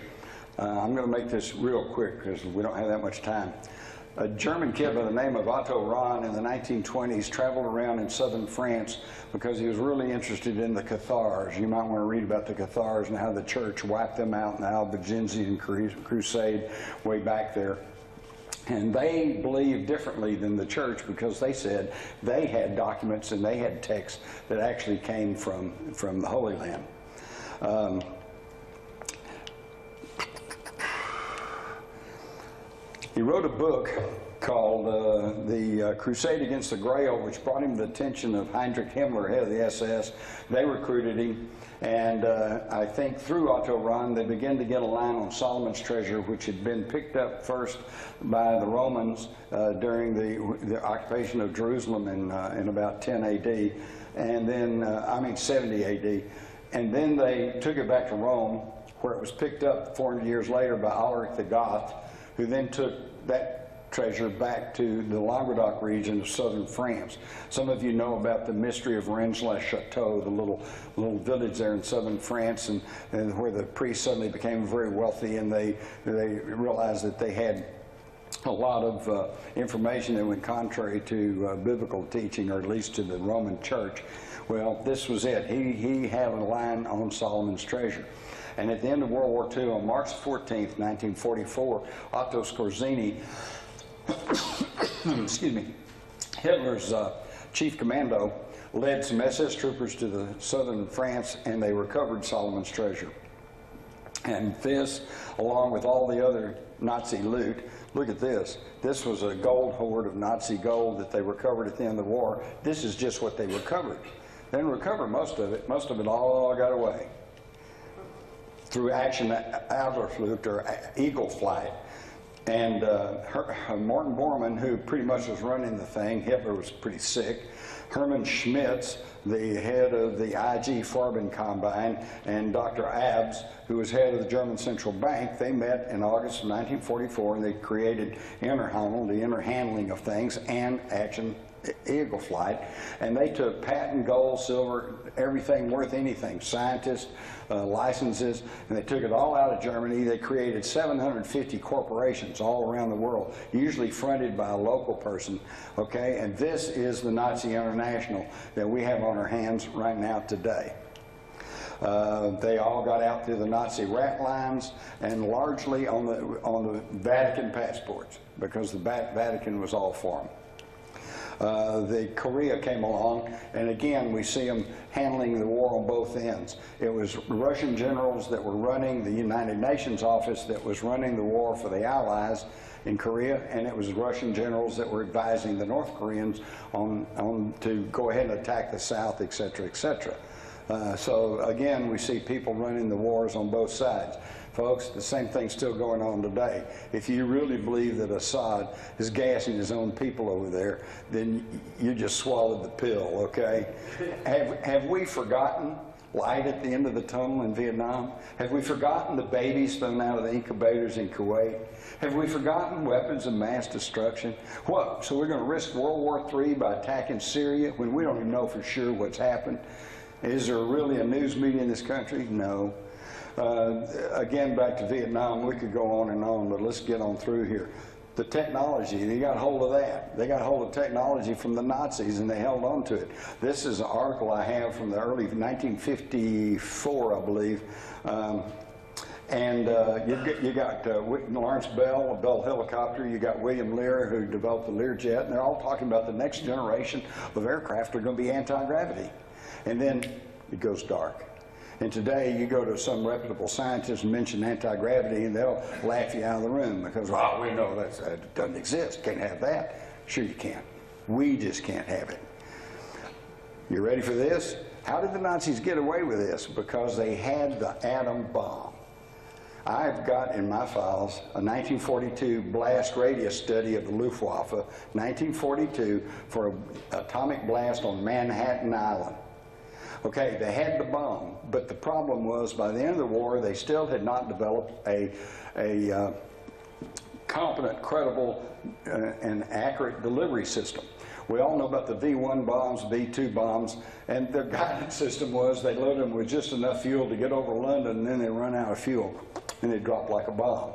[SPEAKER 13] I'm going to make this real quick because we don't have that much time. A German kid by the name of Otto Rahn in the 1920s traveled around in southern France because he was really interested in the Cathars. You might want to read about the Cathars and how the church wiped them out in the Albigensian Crusade way back there. And they believed differently than the church because they said they had documents and they had texts that actually came from the Holy Land. He wrote a book called The Crusade Against the Grail, which brought him the attention of Heinrich Himmler, head of the SS. They recruited him, and I think through Otto Rahn, they began to get a line on Solomon's treasure, which had been picked up first by the Romans during the occupation of Jerusalem in about 10 AD, and then, 70 AD. And then they took it back to Rome, where it was picked up 400 years later by Alaric the Goth, who then took that treasure back to the Languedoc region of southern France. Some of you know about the mystery of Rennes-le-Château, the little village there in southern France, and where the priests suddenly became very wealthy, and they realized that they had a lot of information that went contrary to biblical teaching, or at least to the Roman Church. Well, this was it. He had a line on Solomon's treasure. And at the end of World War II, on March 14th, 1944, Otto Skorzeny, excuse me, Hitler's chief commando, led some SS troopers to the southern France, and they recovered Solomon's treasure. And this, along with all the other Nazi loot, look at this. This was a gold hoard of Nazi gold that they recovered at the end of the war. This is just what they recovered. They didn't recover most of it. Most of it all got away through action Adlerflucht, or eagle flight. And Morton Bormann, who pretty much was running the thing, Hitler was pretty sick, Hermann Schmitz, the head of the IG Farben Combine, and Dr. Abs, who was head of the German Central Bank, they met in August of 1944, and they created Interhandel, the interhandling of things, and Action Eagle Flight, and they took patent, gold, silver, everything worth anything, scientists, licenses, and they took it all out of Germany. They created 750 corporations all around the world, usually fronted by a local person, okay? And this is the Nazi International that we have on our hands right now today. They all got out through the Nazi rat lines, and largely on the Vatican passports, because the Vatican was all for them. The Korea came along, and again we see them handling the war on both ends. It was Russian generals that were running the United Nations office that was running the war for the Allies in Korea, and it was Russian generals that were advising the North Koreans on to go ahead and attack the South, etc., etc. So again, we see people running the wars on both sides. Folks, the same thing's still going on today. If you really believe that Assad is gassing his own people over there, then you just swallowed the pill, okay? Have we forgotten light at the end of the tunnel in Vietnam? Have we forgotten the babies thrown out of the incubators in Kuwait? Have we forgotten weapons of mass destruction? What, so we're going to risk World War III by attacking Syria when we don't even know for sure what's happened? Is there really a news media in this country? No. Again, back to Vietnam, we could go on, but let's get on through here. The technology, they got hold of that. They got hold of technology from the Nazis, and they held on to it. This is an article I have from the early 1954, I believe. You got Lawrence Bell, a Bell helicopter. You got William Lear, who developed the Learjet, and they're all talking about the next generation of aircraft are going to be anti-gravity. And then it goes dark. And today, you go to some reputable scientist and mention anti-gravity, and they'll laugh you out of the room because, well, we know that doesn't exist. Can't have that. Sure you can. We just can't have it. You ready for this? How did the Nazis get away with this? Because they had the atom bomb. I've got in my files a 1942 blast radius study of the Luftwaffe, 1942, for an atomic blast on Manhattan Island. Okay, they had the bomb, but the problem was by the end of the war, they still had not developed a competent, credible, and accurate delivery system. We all know about the V1 bombs, V2 bombs, and their guidance system was they loaded them with just enough fuel to get over London, and then they run out of fuel, and they drop like a bomb.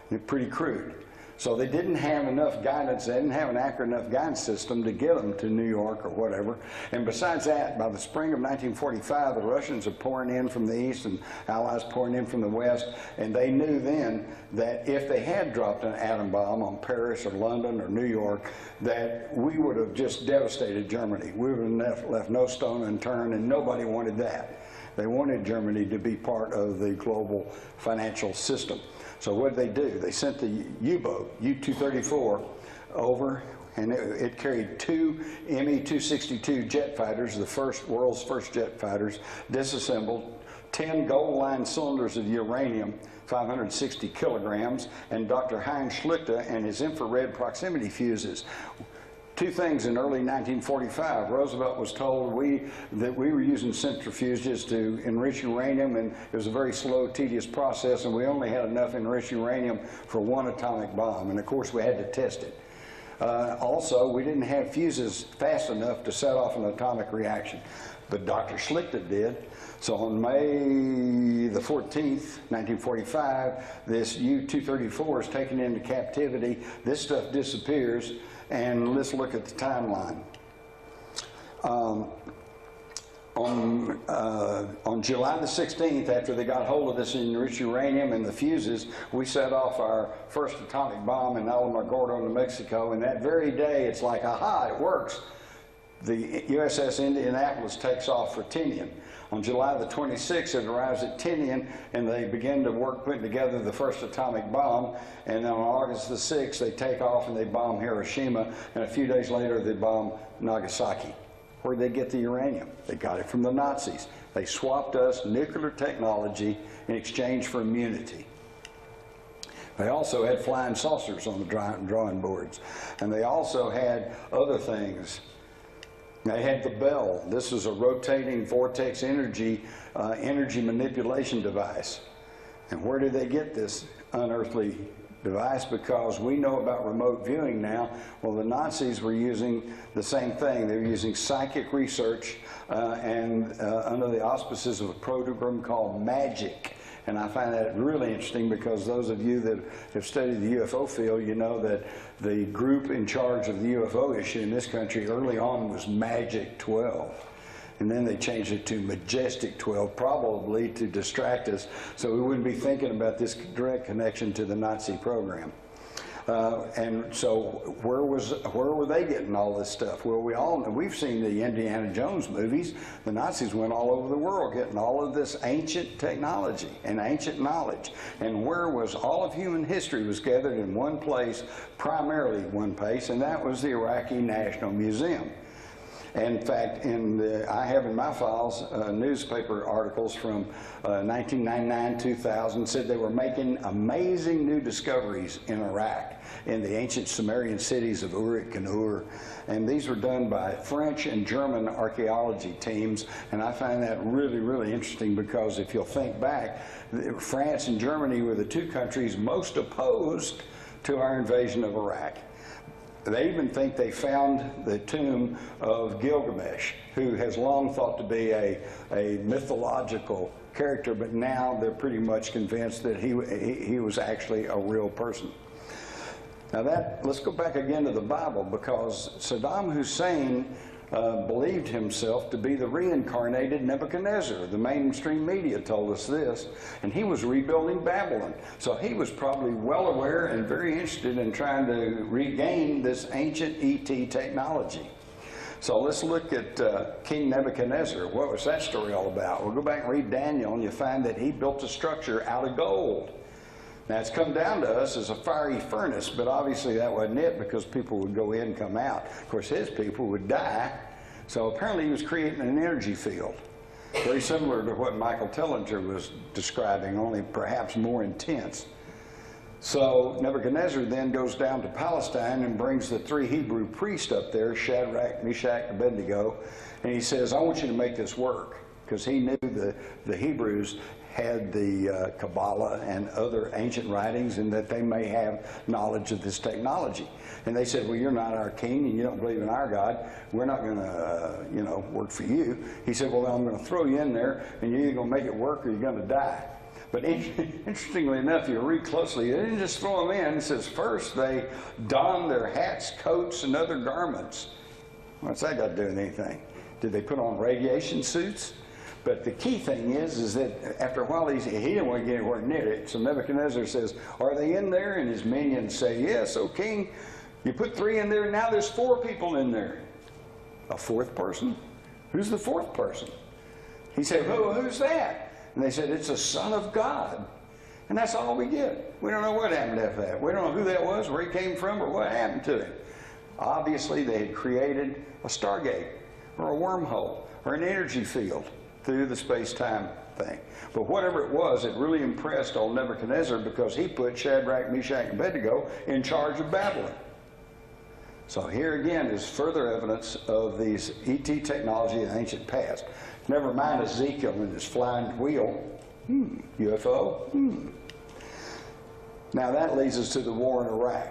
[SPEAKER 13] They're pretty crude. So they didn't have enough guidance, they didn't have an accurate enough guidance system to get them to New York or whatever. And besides that, by the spring of 1945, the Russians are pouring in from the east and Allies pouring in from the west, and they knew then that if they had dropped an atom bomb on Paris or London or New York, that we would have just devastated Germany. We would have left no stone unturned, and nobody wanted that. They wanted Germany to be part of the global financial system. So what did they do? They sent the U-boat, U-234, over, and it carried 2 Me-262 jet fighters, the world's first jet fighters, disassembled, 10 gold-lined cylinders of uranium, 560 kilograms, and Dr. Heinz Schlichte and his infrared proximity fuses. Two things in early 1945. Roosevelt was told that we were using centrifuges to enrich uranium, and it was a very slow, tedious process, and we only had enough enriched uranium for 1 atomic bomb, and of course we had to test it. Also, we didn't have fuses fast enough to set off an atomic reaction, but Dr. Schlichte did. So on May the 14th, 1945, this U-234 is taken into captivity. This stuff disappears. And let's look at the timeline. On July the 16th, after they got hold of this enriched uranium and the fuses, we set off our first atomic bomb in Alamogordo, New Mexico, and that very day, it's like, aha, it works. The USS Indianapolis takes off for Tinian. On July the 26th, it arrives at Tinian, and they begin to work putting together the first atomic bomb. And then on August the 6th, they take off and they bomb Hiroshima, and a few days later, they bomb Nagasaki. Where did they get the uranium? They got it from the Nazis. They swapped us nuclear technology in exchange for immunity. They also had flying saucers on the drawing boards, and they also had other things. They had the Bell. This is a rotating vortex energy manipulation device. And where did they get this unearthly device? Because we know about remote viewing now. Well, the Nazis were using the same thing. They were using psychic research and under the auspices of a program called MAGIC. And I find that really interesting because those of you that have studied the UFO field, you know that the group in charge of the UFO issue in this country early on was Magic 12. And then they changed it to Majestic 12, probably to distract us so we wouldn't be thinking about this direct connection to the Nazi program. And so where were they getting all this stuff? Well, we've seen the Indiana Jones movies. The Nazis went all over the world getting all of this ancient technology and ancient knowledge. And where was all of human history was gathered in one place, primarily one place, and that was the Iraqi National Museum. In fact, I have in my files newspaper articles from 1999, 2000, said they were making amazing new discoveries in Iraq, in the ancient Sumerian cities of Uruk and Ur. And these were done by French and German archaeology teams. And I find that really, really interesting because if you'll think back, France and Germany were the two countries most opposed to our invasion of Iraq. They even think they found the tomb of Gilgamesh, who has long thought to be a mythological character, but now they're pretty much convinced that he was actually a real person. Now let's go back again to the Bible, because Saddam Hussein believed himself to be the reincarnated Nebuchadnezzar. The mainstream media told us this, and he was rebuilding Babylon. So he was probably well aware and very interested in trying to regain this ancient ET technology. So let's look at King Nebuchadnezzar. What was that story all about? We'll go back and read Daniel, and you find that he built a structure out of gold. Now, it's come down to us as a fiery furnace, but obviously that wasn't it, because people would go in and come out. Of course, his people would die, so apparently he was creating an energy field. very similar to what Michael Tellinger was describing, only perhaps more intense. So Nebuchadnezzar then goes down to Palestine and brings the 3 Hebrew priests up there, Shadrach, Meshach, and Abednego, and he says, I want you to make this work, because he knew the Hebrews had the Kabbalah and other ancient writings, and that they may have knowledge of this technology. And they said, well, you're not our king, and you don't believe in our God. We're not going to, work for you. He said, well, I'm going to throw you in there, and you're either going to make it work or you're going to die. But interestingly enough, if you read closely, they didn't just throw them in. It says first they donned their hats, coats, and other garments. What's that got to do with anything? Did they put on radiation suits? But the key thing is that after a while, he didn't want to get anywhere near it. So Nebuchadnezzar says, are they in there? And his minions say, yes, O king. You put 3 in there, now there's 4 people in there. A 4th person? Who's the 4th person? He said, well, who's that? And they said, it's a son of God. And that's all we get. We don't know what happened after that. We don't know who that was, where he came from, or what happened to him. Obviously, they had created a stargate, or a wormhole, or an energy field through the space-time thing. But whatever it was, it really impressed old Nebuchadnezzar, because he put Shadrach, Meshach, and Abednego in charge of Babylon. So here again is further evidence of these ET technology in the ancient past. Never mind Ezekiel and his flying wheel. UFO. Now that leads us to the war in Iraq.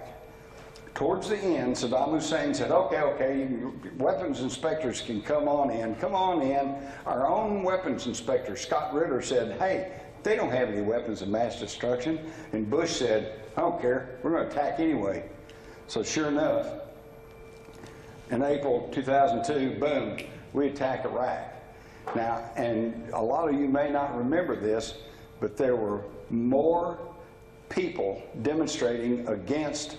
[SPEAKER 13] Towards the end, Saddam Hussein said, okay, weapons inspectors can come on in. Our own weapons inspector, Scott Ritter, said, hey, they don't have any weapons of mass destruction. And Bush said, I don't care, we're going to attack anyway. So sure enough, in April 2002, boom, we attacked Iraq. Now, and a lot of you may not remember this, but there were more people demonstrating against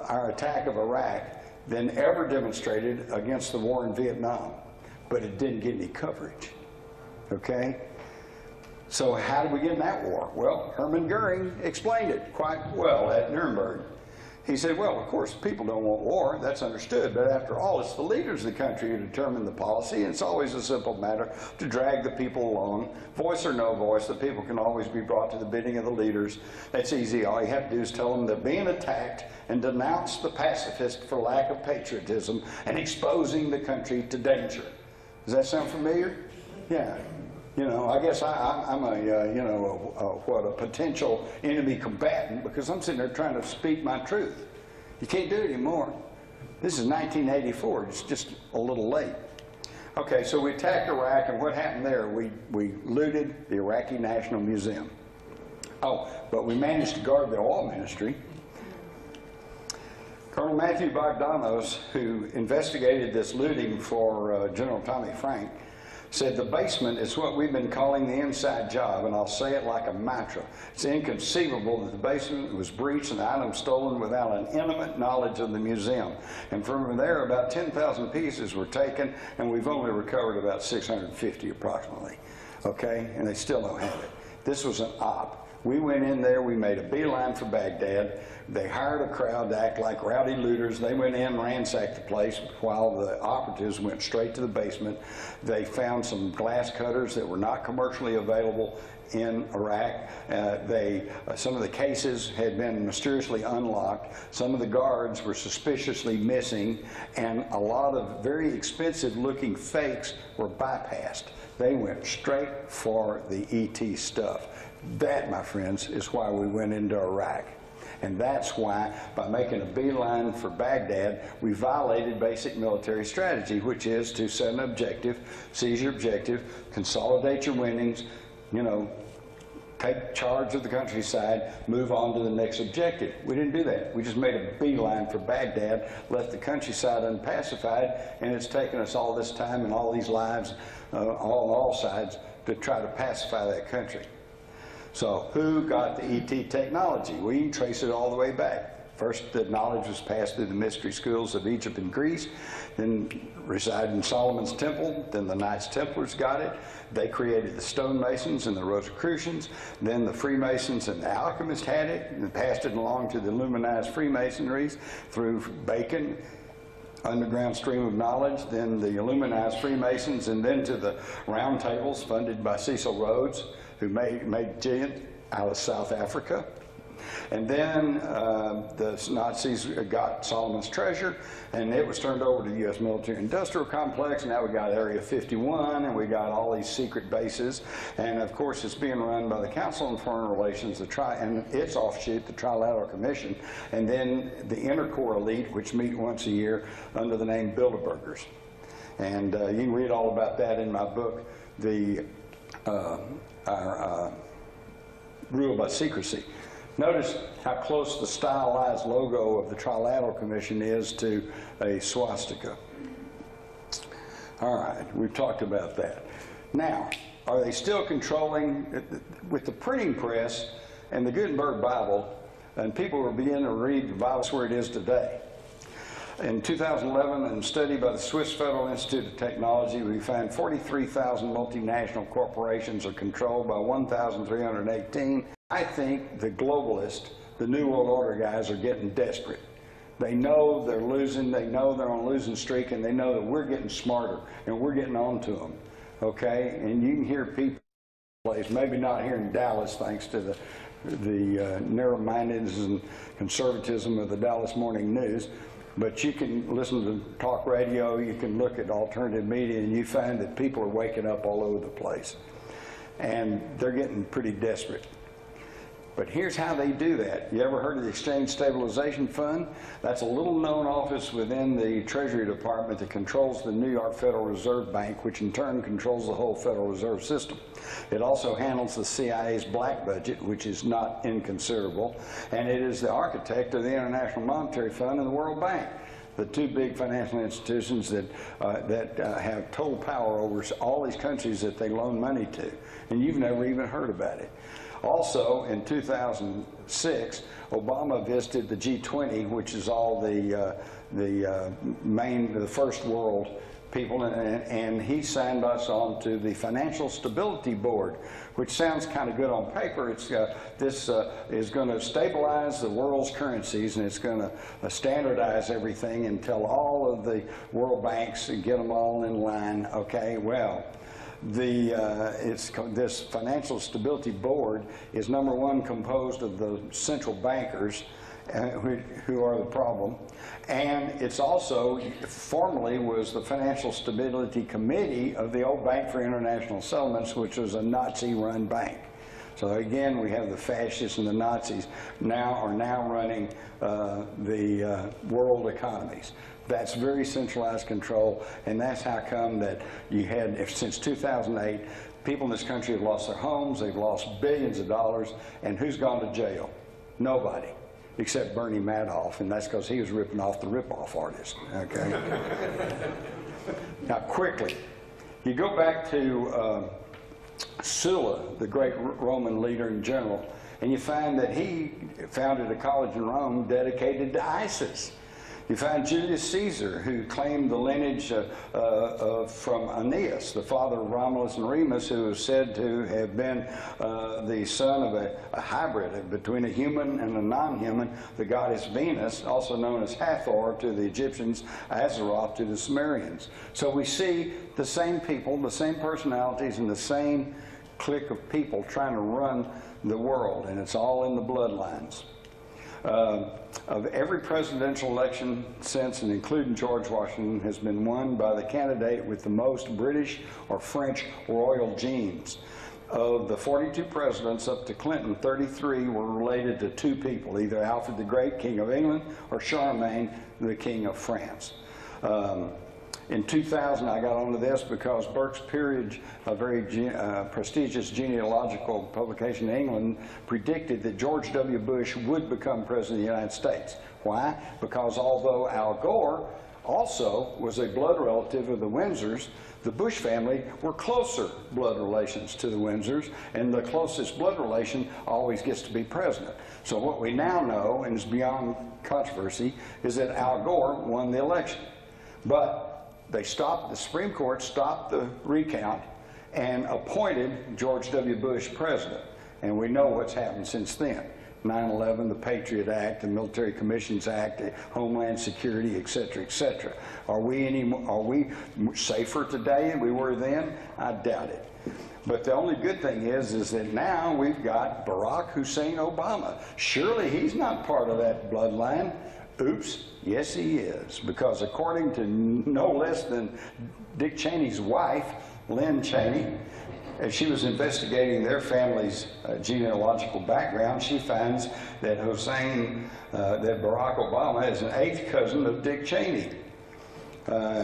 [SPEAKER 13] our attack of Iraq than ever demonstrated against the war in Vietnam. But it didn't get any coverage, okay? So how did we get in that war? Well, Hermann Goering explained it quite well at Nuremberg. He said, well, of course, people don't want war. That's understood. But after all, it's the leaders of the country who determine the policy. And it's always a simple matter to drag the people along. Voice or no voice, the people can always be brought to the bidding of the leaders. That's easy. All you have to do is tell them they're being attacked and denounce the pacifist for lack of patriotism and exposing the country to danger. Does that sound familiar? Yeah. You know, I guess I'm a potential enemy combatant, because I'm sitting there trying to speak my truth. You can't do it anymore. This is 1984. It's just a little late. Okay, so we attacked Iraq, and what happened there? We looted the Iraqi National Museum. Oh, but we managed to guard the oil ministry. Colonel Matthew Bogdanos, who investigated this looting for General Tommy Frank, said the basement is what we've been calling the inside job, and I'll say it like a mantra. It's inconceivable that the basement was breached and the items stolen without an intimate knowledge of the museum. And from there, about 10,000 pieces were taken, and we've only recovered about 650 approximately. Okay, and they still don't have it. This was an op. We went in there, we made a beeline for Baghdad. They hired a crowd to act like rowdy looters. They went in, ransacked the place, while the operatives went straight to the basement. They found some glass cutters that were not commercially available in Iraq. Some of the cases had been mysteriously unlocked. Some of the guards were suspiciously missing, and a lot of very expensive looking fakes were bypassed. They went straight for the ET stuff. That, my friends, is why we went into Iraq. And that's why, by making a beeline for Baghdad, we violated basic military strategy, which is to set an objective, seize your objective, consolidate your winnings, you know, take charge of the countryside, move on to the next objective. We didn't do that. We just made a beeline for Baghdad, left the countryside unpacified, and it's taken us all this time and all these lives on all sides to try to pacify that country. So who got the ET technology? We can trace it all the way back. First, the knowledge was passed through the mystery schools of Egypt and Greece, then resided in Solomon's temple, then the Knights Templars got it. They created the stonemasons and the Rosicrucians, then the Freemasons and the alchemists had it, and passed it along to the Illuminized Freemasonries through Bacon, underground stream of knowledge, then the Illuminized Freemasons, and then to the round tables funded by Cecil Rhodes, who made Jillian out of South Africa. And then the Nazis got Solomon's treasure, and it was turned over to the U.S. military-industrial complex. Now we got Area 51, and we got all these secret bases. And of course, it's being run by the Council on Foreign Relations, and its offshoot, the Trilateral Commission, and then the Inner Core Elite, which meet once a year under the name Bilderbergers. And you can read all about that in my book, our Rule by Secrecy. Notice how close the stylized logo of the Trilateral Commission is to a swastika. All right, we've talked about that. Now, are they still controlling, with the printing press and the Gutenberg Bible, and people are beginning to read the Bible where it is today. In 2011, in a study by the Swiss Federal Institute of Technology, we found 43,000 multinational corporations are controlled by 1,318. I think the globalists, the New World Order guys, are getting desperate. They know they're losing, they know they're on a losing streak, and they know that we're getting smarter, and we're getting on to them, okay? And you can hear people, maybe not here in Dallas, thanks to the narrow-mindedness and conservatism of the Dallas Morning News, but you can listen to talk radio, you can look at alternative media, and you find that people are waking up all over the place. And they're getting pretty desperate. But here's how they do that. You ever heard of the Exchange Stabilization Fund? That's a little-known office within the Treasury Department that controls the New York Federal Reserve Bank, which in turn controls the whole Federal Reserve System. It also handles the CIA's black budget, which is not inconsiderable, and it is the architect of the International Monetary Fund and the World Bank, the two big financial institutions that have total power over all these countries that they loan money to, and you've never even heard about it. Also, in 2006, Obama visited the G20, which is all the first world people, and he signed us on to the Financial Stability Board, which sounds kind of good on paper. It's this is going to stabilize the world's currencies, and it's going to standardize everything and tell all of the world banks and get them all in line. Okay, well. This Financial Stability Board is, number one, composed of the central bankers who are the problem, and it's also formerly was the Financial Stability Committee of the old Bank for International Settlements, which was a Nazi-run bank. So again, we have the fascists and the Nazis are now running the world economies. That's very centralized control, and that's how come that you had, since 2008, people in this country have lost their homes, they've lost billions of dollars, and who's gone to jail? Nobody, except Bernie Madoff, and that's because he was ripping off the rip-off artist, okay? Now, quickly, you go back to Sulla, the great Roman leader and general, and you find that he founded a college in Rome dedicated to ISIS. You find Julius Caesar, who claimed the lineage from Aeneas, the father of Romulus and Remus, who is said to have been the son of a hybrid between a human and a non-human, the goddess Venus, also known as Hathor to the Egyptians, Azeroth to the Sumerians. So we see the same people, the same personalities, and the same clique of people trying to run the world, and it's all in the bloodlines. Of every presidential election since, and including George Washington, has been won by the candidate with the most British or French royal genes. Of the 42 presidents up to Clinton, 33 were related to two people, either Alfred the Great, King of England, or Charlemagne, the King of France. In 2000, I got onto this because Burke's Peerage, a very prestigious genealogical publication in England, predicted that George W. Bush would become President of the United States. Why? Because although Al Gore also was a blood relative of the Windsors, the Bush family were closer blood relations to the Windsors, and the closest blood relation always gets to be president. So what we now know, and is beyond controversy, is that Al Gore won the election. But they stopped, the Supreme Court stopped the recount and appointed George W. Bush president. And we know what's happened since then. 9/11, the Patriot Act, the Military Commissions Act, Homeland Security, et cetera, et cetera. Are we safer today than we were then? I doubt it. But the only good thing is that now we've got Barack Hussein Obama. Surely he's not part of that bloodline. Oops, yes he is. Because according to no less than Dick Cheney's wife, Lynn Cheney, as she was investigating their family's genealogical background, she finds that that Barack Obama is an 8th cousin of Dick Cheney.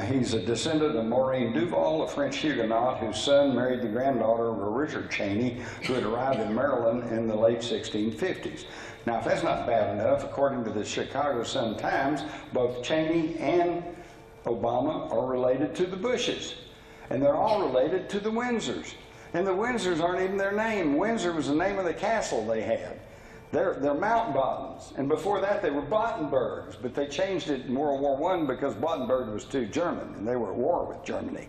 [SPEAKER 13] He's a descendant of Maureen Duval, a French Huguenot whose son married the granddaughter of Richard Cheney, who had arrived in Maryland in the late 1650s. Now, if that's not bad enough, according to the Chicago Sun-Times, both Cheney and Obama are related to the Bushes. And they're all related to the Windsors. And the Windsors aren't even their name. Windsor was the name of the castle they had. They're Mountbattens. And before that, they were Battenbergs. But they changed it in World War I because Battenberg was too German, and they were at war with Germany.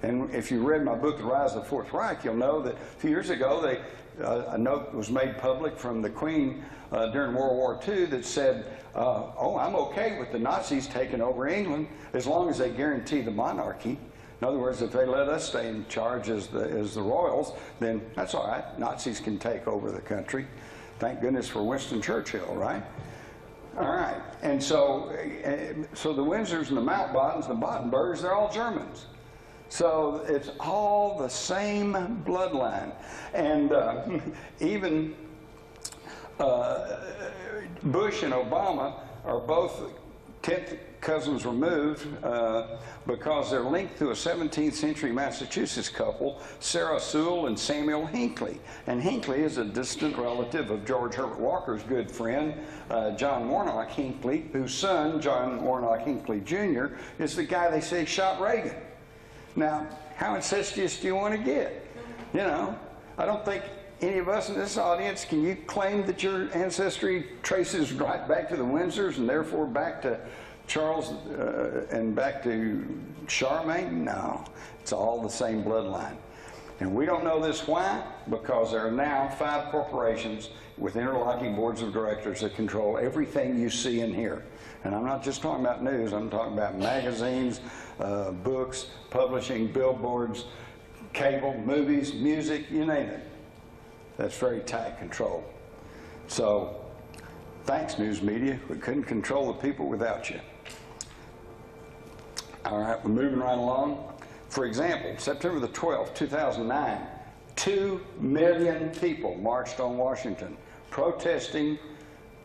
[SPEAKER 13] And if you read my book, The Rise of the Fourth Reich, you'll know that a few years ago, a note was made public from the Queen during World War II that said, oh, I'm okay with the Nazis taking over England as long as they guarantee the monarchy. In other words, if they let us stay in charge as the royals, then that's all right. Nazis can take over the country. Thank goodness for Winston Churchill, right? All right. And so the Windsors and the Mountbattens, the Battenbergs, they're all Germans. So it's all the same bloodline. And even Bush and Obama are both 10th cousins removed because they're linked to a 17th century Massachusetts couple, Sarah Sewell and Samuel Hinckley. And Hinckley is a distant relative of George Herbert Walker's good friend, John Warnock Hinckley, whose son, John Warnock Hinckley Jr., is the guy they say shot Reagan. Now, how incestuous do you want to get? You know, I don't think any of us in this audience, can you claim that your ancestry traces right back to the Windsors and therefore back to Charles and back to Charlemagne? No, it's all the same bloodline. And we don't know this why, because there are now 5 corporations with interlocking boards of directors that control everything you see in here. And I'm not just talking about news, I'm talking about magazines, books, publishing, billboards, cable, movies, music, you name it. That's very tight control. So, thanks, news media. We couldn't control the people without you. All right, we're moving right along. For example, September the 12th, 2009, 2 million people marched on Washington protesting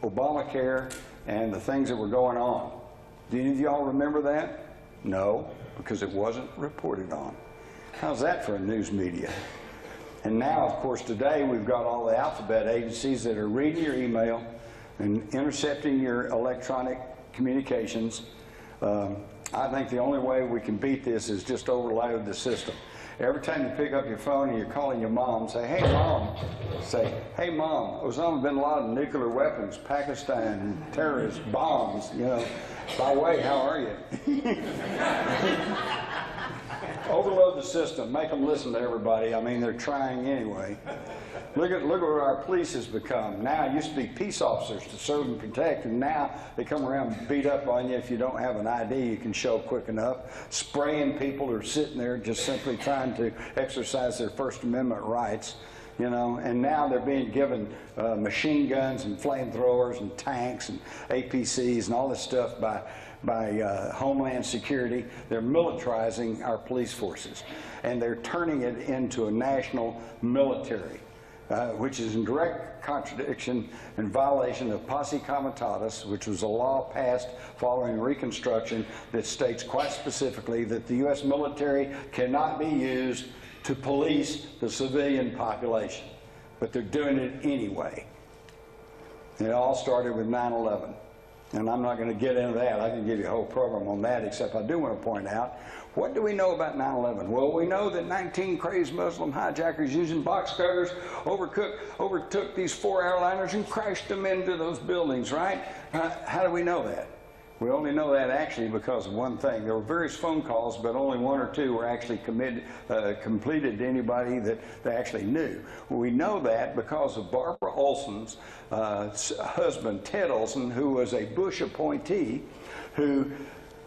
[SPEAKER 13] Obamacare and the things that were going on. Do any of y'all remember that? No, because it wasn't reported on. How's that for a news media? And now, of course, today we've got all the alphabet agencies that are reading your email and intercepting your electronic communications. I think the only way we can beat this is just overload the system. Every time you pick up your phone and you're calling your mom, say, hey, Mom. Say, hey, Mom, Osama bin Laden, nuclear weapons, Pakistan, terrorists, bombs, you know. By the way, how are you? Overload the system. Make them listen to everybody. I mean, they're trying anyway. Look at what our police has become. Now, it used to be peace officers to serve and protect, and now they come around and beat up on you if you don't have an ID you can show quick enough, spraying people who are sitting there just simply trying to exercise their First Amendment rights, you know, and now they're being given machine guns and flamethrowers and tanks and APCs and all this stuff by Homeland Security. They're militarizing our police forces, and they're turning it into a national military. Which is in direct contradiction and violation of Posse Comitatus, which was a law passed following Reconstruction that states quite specifically that the U.S. military cannot be used to police the civilian population. But they're doing it anyway. It all started with 9/11. And I'm not going to get into that. I can give you a whole program on that, except I do want to point out, what do we know about 9/11? Well, we know that 19 crazed Muslim hijackers using box cutters overtook these 4 airliners and crashed them into those buildings, right? How do we know that? We only know that actually because of one thing. There were various phone calls, but only one or two were actually completed to anybody that they actually knew. We know that because of Barbara Olson's husband, Ted Olson, who was a Bush appointee, who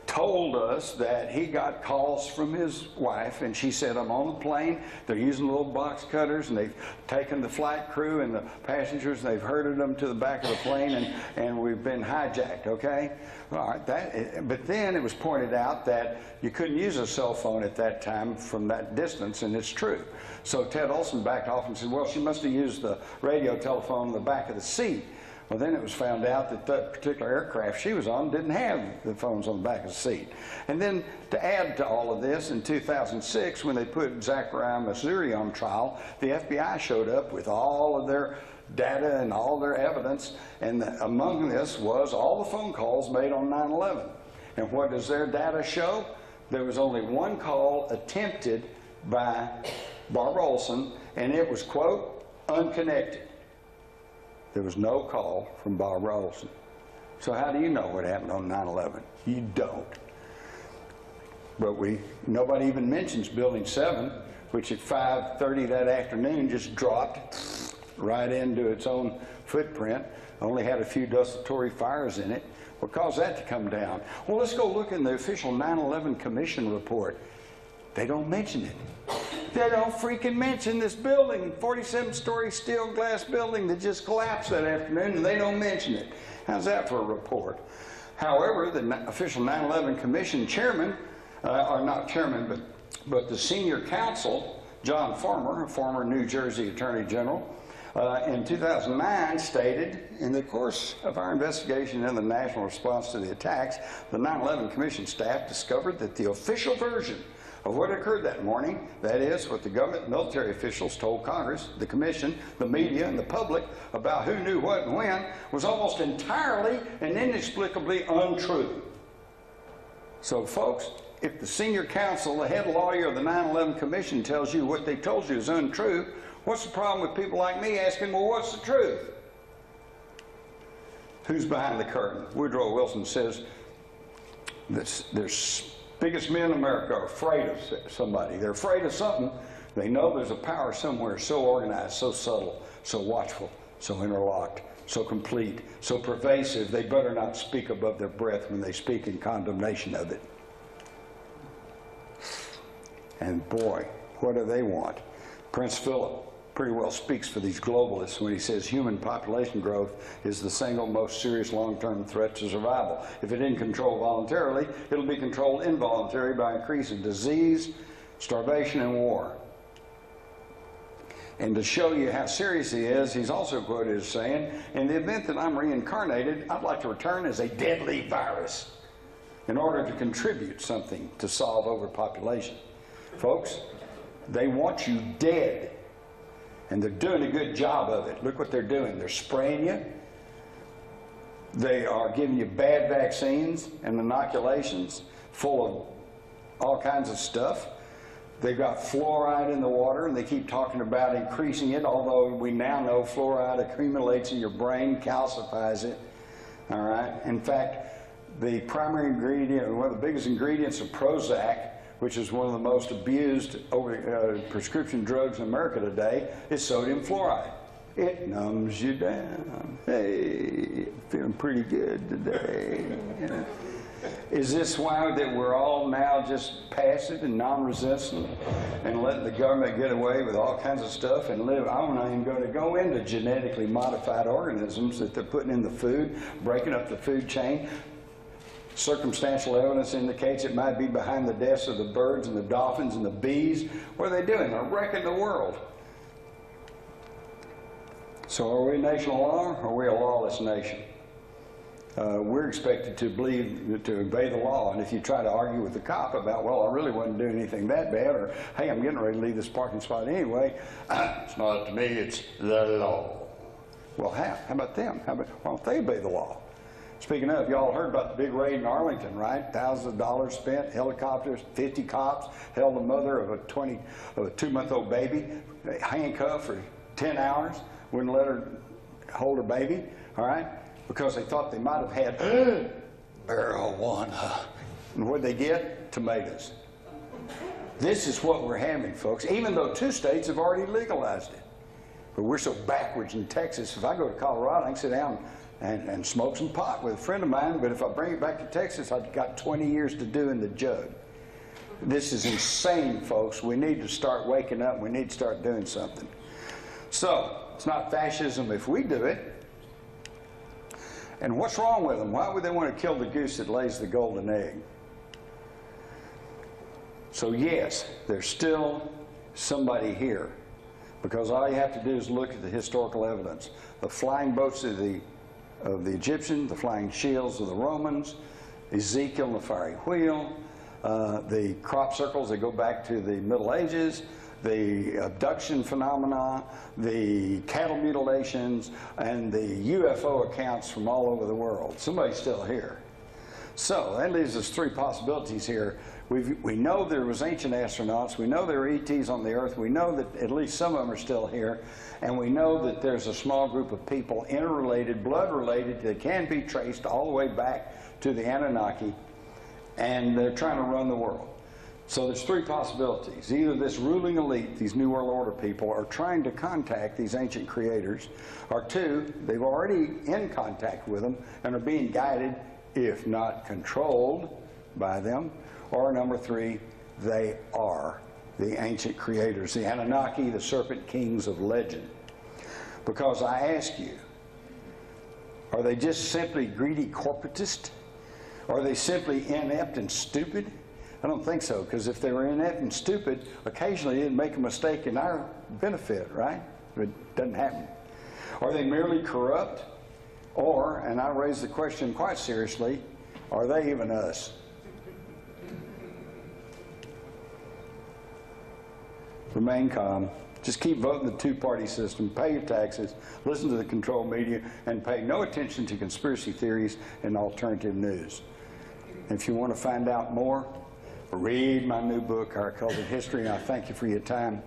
[SPEAKER 13] told us that he got calls from his wife, and she said, I'm on the plane, they're using little box cutters, and they've taken the flight crew and the passengers, and they've herded them to the back of the plane, and we've been hijacked, okay? All right, but then it was pointed out that you couldn't use a cell phone at that time from that distance, and it's true. So Ted Olson backed off and said, well, she must have used the radio telephone in the back of the seat. Well, then it was found out that that particular aircraft she was on didn't have the phones on the back of the seat. And then to add to all of this, in 2006, when they put Zachariah Missouri on trial, the FBI showed up with all of their data and all their evidence, and among this was all the phone calls made on 9/11. And what does their data show? There was only one call attempted by Barbara Olson, and it was, quote, unconnected. There was no call from Barbara Olson. So how do you know what happened on 9/11? You don't. But nobody even mentions Building 7, which at 5:30 that afternoon just dropped right into its own footprint, only had a few desultory fires in it. What caused that to come down? Well, let's go look in the official 9/11 Commission report. They don't mention it. They don't freaking mention this building, 47-story steel glass building that just collapsed that afternoon, and they don't mention it. How's that for a report? However, the official 9/11 Commission chairman, or not chairman, but the senior counsel, John Farmer, a former New Jersey Attorney General, in 2009 stated, in the course of our investigation into the national response to the attacks, the 9/11 Commission staff discovered that the official version of what occurred that morning, that is, what the government military officials told Congress, the Commission, the media, and the public about who knew what and when, was almost entirely and inexplicably untrue. So, folks, if the senior counsel, the head lawyer of the 9/11 Commission tells you what they told you is untrue, what's the problem with people like me asking, well, what's the truth? Who's behind the curtain? Woodrow Wilson says there's biggest men in America are afraid of somebody. They're afraid of something. They know there's a power somewhere so organized, so subtle, so watchful, so interlocked, so complete, so pervasive, they better not speak above their breath when they speak in condemnation of it. And boy, what do they want? Prince Philip pretty well speaks for these globalists when he says human population growth is the single most serious long-term threat to survival. If it isn't controlled voluntarily, it'll be controlled involuntarily by increasing disease, starvation, and war. And to show you how serious he is, he's also quoted as saying, in the event that I'm reincarnated, I'd like to return as a deadly virus in order to contribute something to solve overpopulation. Folks, they want you dead. And they're doing a good job of it. Look what they're doing. They're spraying you. They are giving you bad vaccines and inoculations full of all kinds of stuff. They've got fluoride in the water, and they keep talking about increasing it, although we now know fluoride accumulates in your brain, calcifies it. All right? In fact, the primary ingredient, one of the biggest ingredients of Prozac, which is one of the most abused prescription drugs in America today, is sodium fluoride. It numbs you down. Hey, feeling pretty good today. You know? Is this why that we're all now just passive and non-resistant and letting the government get away with all kinds of stuff and live? I'm not even going to go into genetically modified organisms that they're putting in the food, breaking up the food chain. Circumstantial evidence indicates it might be behind the deaths of the birds and the dolphins and the bees. What are they doing? They're wrecking the world. So are we a nation of law, or are we a lawless nation? We're expected to obey the law, and if you try to argue with the cop about, well, I really wasn't doing anything that bad, or hey, I'm getting ready to leave this parking spot anyway, it's not up to me, it's the law. Well, how about them? Why don't they obey the law? Speaking of, y'all heard about the big raid in Arlington, right? Thousands of dollars spent, helicopters, 50 cops, held the mother of a 2-month-old baby, handcuffed for 10 hours, wouldn't let her hold her baby, all right? Because they thought they might have had marijuana. And what'd they get? Tomatoes. This is what we're having, folks, even though 2 states have already legalized it. But we're so backwards in Texas. If I go to Colorado, I can sit down and smoke some pot with a friend of mine, but if I bring it back to Texas, I've got 20 years to do in the jug. This is insane, folks. We need to start waking up. We need to start doing something. So, it's not fascism if we do it. And what's wrong with them? Why would they want to kill the goose that lays the golden egg? So yes, there's still somebody here, because all you have to do is look at the historical evidence. The flying boats of the Egyptians, the flying shields of the Romans, Ezekiel and the fiery wheel, the crop circles that go back to the Middle Ages, the abduction phenomena, the cattle mutilations, and the UFO accounts from all over the world. Somebody's still here. So that leaves us 3 possibilities here. We know there was ancient astronauts. We know there are ETs on the Earth. We know that at least some of them are still here. And we know that there's a small group of people, interrelated, blood-related, that can be traced all the way back to the Anunnaki. And they're trying to run the world. So there's 3 possibilities. Either this ruling elite, these New World Order people, are trying to contact these ancient creators, or 2, they've already in contact with them and are being guided, if not controlled by them, or number 3, they are the ancient creators, the Anunnaki, the serpent kings of legend. Because I ask you, are they just simply greedy corporatists? Are they simply inept and stupid? I don't think so, because if they were inept and stupid, occasionally they'd make a mistake in our benefit, right? But it doesn't happen. Are they merely corrupt? Or, and I raise the question quite seriously, are they even us? Remain calm. Just keep voting the 2-party system, pay your taxes, listen to the control media, and pay no attention to conspiracy theories and alternative news. And if you want to find out more, read my new book, Our Occulted History, and I thank you for your time.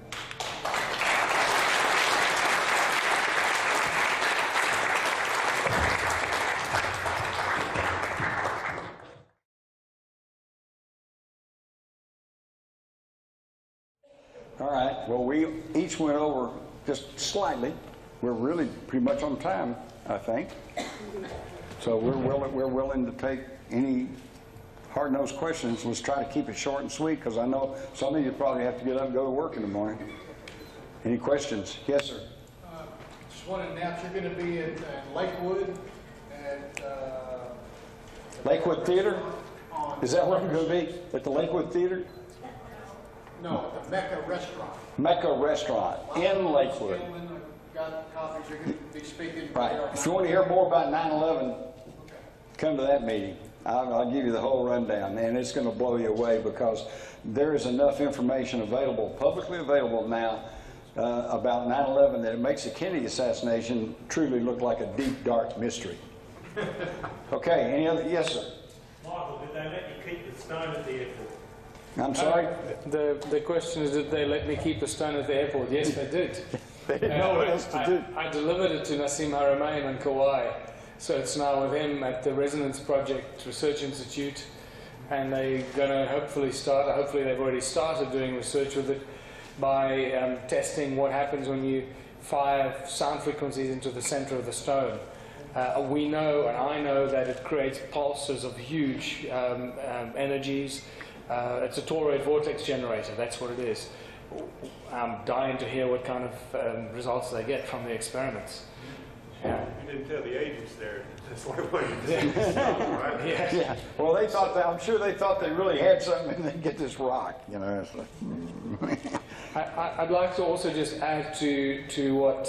[SPEAKER 13] All right, well, we each went over just slightly. We're really pretty much on time, I think. So we're willing to take any hard-nosed questions. Let's try to keep it short and sweet, because I know some of you probably have to get up and go to work in the morning. Any questions? Yes, sir.
[SPEAKER 14] Just want to announce you're going to be at Lakewood at
[SPEAKER 13] Lakewood Theater? Is that where you're going to be? At the Lakewood Theater?
[SPEAKER 14] No, the Mecca Restaurant.
[SPEAKER 13] Mecca Restaurant in Lakewood.
[SPEAKER 14] Got copies. You're going to be speaking.
[SPEAKER 13] Right. If you want to hear more about 9/11, come to that meeting. I'll give you the whole rundown, and it's going to blow you away, because there is enough information available, publicly available now, about 9/11 that it makes the Kennedy assassination truly look like a deep, dark mystery. Okay, any other? Yes, sir.
[SPEAKER 15] Michael, did they let you keep the stone at the airport?
[SPEAKER 13] I'm sorry?
[SPEAKER 16] The question is, did they let me keep the stone at the airport? Yes, they did.
[SPEAKER 13] They didn't know what else to do.
[SPEAKER 16] I delivered it to Nassim Haramein on Kauai. So it's now with him at the Resonance Project Research Institute, and they're going to hopefully they've already started doing research with it by testing what happens when you fire sound frequencies into the center of the stone. We know, and I know, that it creates pulses of huge energies. It's a toroid vortex generator, that's what it is. I'm dying to hear what kind of results they get from the experiments.
[SPEAKER 15] Yeah. You didn't tell the agents there. That's why I wanted to see the stone, right?
[SPEAKER 16] Yeah.
[SPEAKER 13] Yeah. Well, they thought that, I'm sure they thought they really had something, and they get this rock, you know. It's like,
[SPEAKER 16] I'd like to also just add to what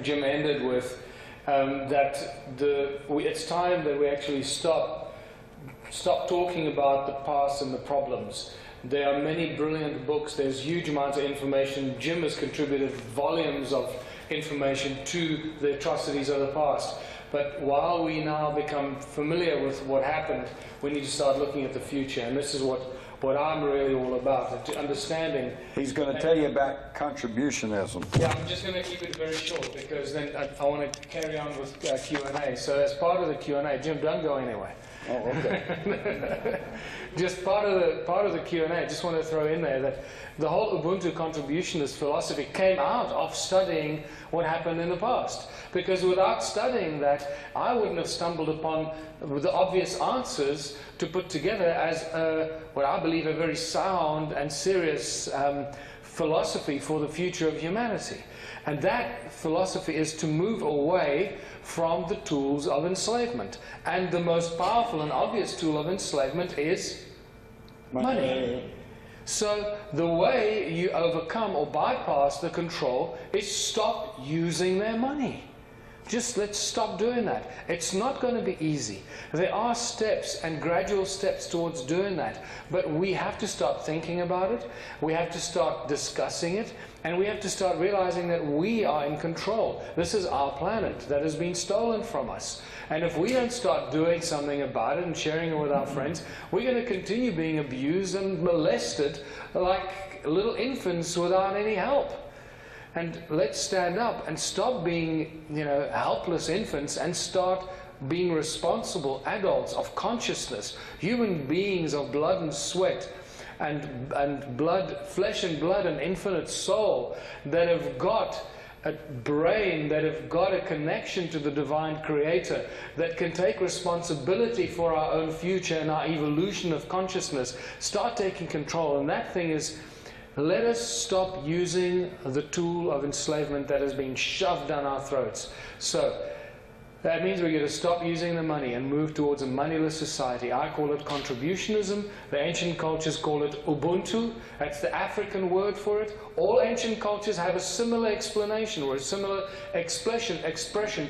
[SPEAKER 16] Jim ended with, that it's time that we actually stop talking about the past and the problems. There are many brilliant books. There's huge amounts of information. Jim has contributed volumes of information to the atrocities of the past. But while we now become familiar with what happened, we need to start looking at the future. And this is what what I'm really all about, understanding.
[SPEAKER 13] He's going to tell you about contributionism.
[SPEAKER 16] Yeah, I'm just going to keep it very short because then I want to carry on with Q&A. So as part of the Q&A, Jim, don't go anywhere.
[SPEAKER 13] Oh, okay.
[SPEAKER 16] Just part of the Q&A, I just want to throw in there that the whole Ubuntu contributionist philosophy came out of studying what happened in the past. Because without studying that, I wouldn't have stumbled upon the obvious answers to put together as what I believe a very sound and serious philosophy for the future of humanity. And that philosophy is to move away from the tools of enslavement. And the most powerful and obvious tool of enslavement is money. So the way you overcome or bypass the control is stop using their money. Just let's stop doing that. It's not going to be easy. There are steps and gradual steps towards doing that. But we have to start thinking about it. We have to start discussing it. And we have to start realizing that we are in control. This is our planet that has been stolen from us. And if we don't start doing something about it and sharing it with our friends, we're going to continue being abused and molested like little infants without any help. And let's stand up and stop being, helpless infants and start being responsible adults of consciousness, human beings of blood and sweat and blood, flesh and blood and infinite soul that have got a brain, that have got a connection to the divine creator, that can take responsibility for our own future and our evolution of consciousness. Start taking control. And that thing is, let us stop using the tool of enslavement that has been shoved down our throats. So that means we're going to stop using the money and move towards a moneyless society. I call it contributionism. The ancient cultures call it Ubuntu. That's the African word for it. All ancient cultures have a similar explanation or a similar expression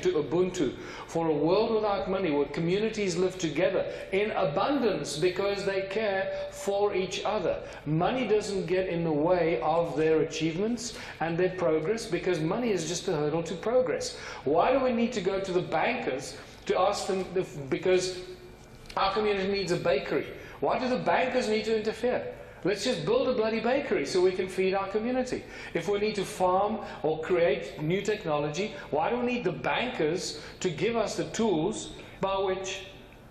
[SPEAKER 16] to Ubuntu. For a world without money, where communities live together in abundance because they care for each other. Money doesn't get in the way of their achievements and their progress because money is just a hurdle to progress. Why do we need to go to the bankers to ask them, because our community needs a bakery? Why do the bankers need to interfere? Let's just build a bloody bakery so we can feed our community. If we need to farm or create new technology, why do we need the bankers to give us the tools by which...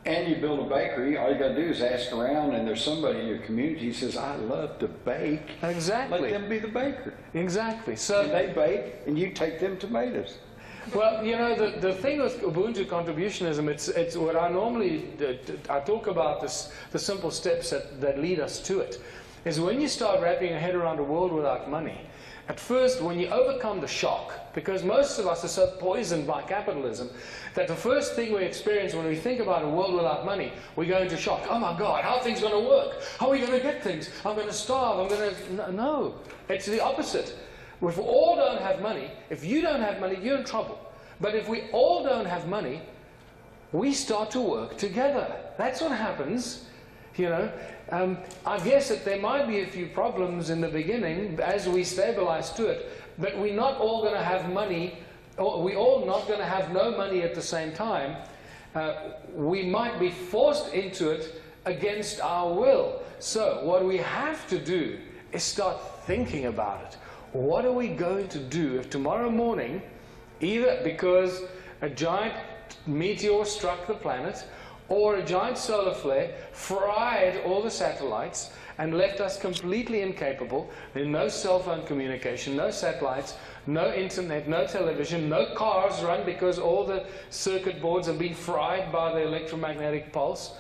[SPEAKER 13] And you build a bakery, all you got to do is ask around, and there's somebody in your community who says, I love to bake.
[SPEAKER 16] Exactly.
[SPEAKER 13] Let them be the baker.
[SPEAKER 16] Exactly. So
[SPEAKER 13] and they bake, and you take them tomatoes.
[SPEAKER 16] Well, the thing with Ubuntu contributionism, it's what I normally I talk about the simple steps that lead us to it, is when you start wrapping your head around a world without money. At first, when you overcome the shock, because most of us are so poisoned by capitalism, that the first thing we experience when we think about a world without money, we go into shock. Oh my God, how are things going to work? How are we going to get things? I'm going to starve. I'm going to... No, it's the opposite. If we all don't have money, if you don't have money, you're in trouble. But if we all don't have money, we start to work together. That's what happens, I guess that there might be a few problems in the beginning as we stabilize to it, but we're not all going to have money, or we're all not going to have no money at the same time. We might be forced into it against our will. So what we have to do is start thinking about it. What are we going to do if tomorrow morning, either because a giant meteor struck the planet, or a giant solar flare fried all the satellites and left us completely incapable? There's no cell phone communication, no satellites, no internet, no television, no cars run because all the circuit boards have been fried by the electromagnetic pulse.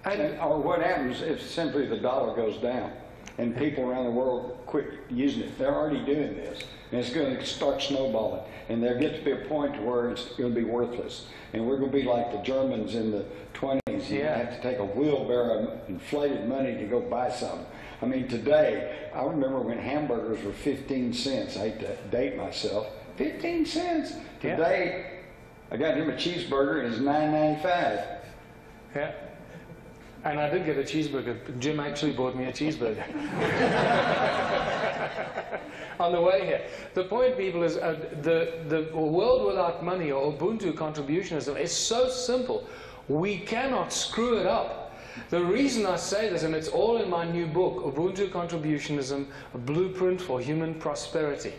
[SPEAKER 13] Or what happens if simply the dollar goes down and people around the world quit using it? They're already doing this, and it's going to start snowballing, and there gets to be a point where it's going to be worthless, and we're going to be like the Germans in the 20s. You have to take a wheelbarrow of inflated money to go buy something. I mean, today, I remember when hamburgers were 15 cents. I hate to date myself. 15 cents. Today, I got him a cheeseburger and it's $9.95.
[SPEAKER 16] Yeah. And I did get a cheeseburger. Jim actually bought me a cheeseburger on the way here. The point, people, is the world without money, or Ubuntu contributionism, is so simple. We cannot screw it up. The reason I say this, and it's all in my new book, Ubuntu Contributionism, A Blueprint for Human Prosperity.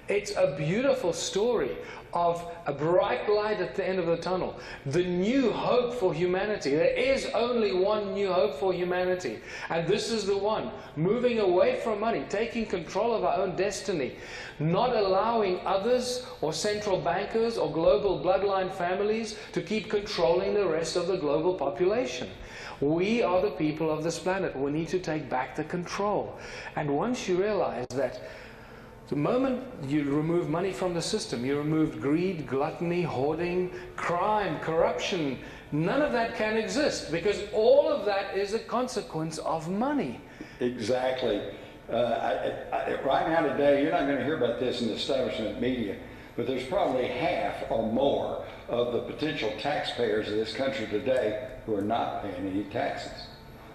[SPEAKER 16] It's a beautiful story of a bright light at the end of the tunnel. The new hope for humanity. There is only one new hope for humanity. And this is the one. Moving away from money, taking control of our own destiny, not allowing others or central bankers or global bloodline families to keep controlling the rest of the global population. We are the people of this planet. We need to take back the control. And once you realize that the moment you remove money from the system, you remove greed, gluttony, hoarding, crime, corruption. None of that can exist because all of that is a consequence of money.
[SPEAKER 13] Exactly. Right now today, you're not going to hear about this in the establishment media, but there's probably half or more of the potential taxpayers of this country today who are not paying any taxes.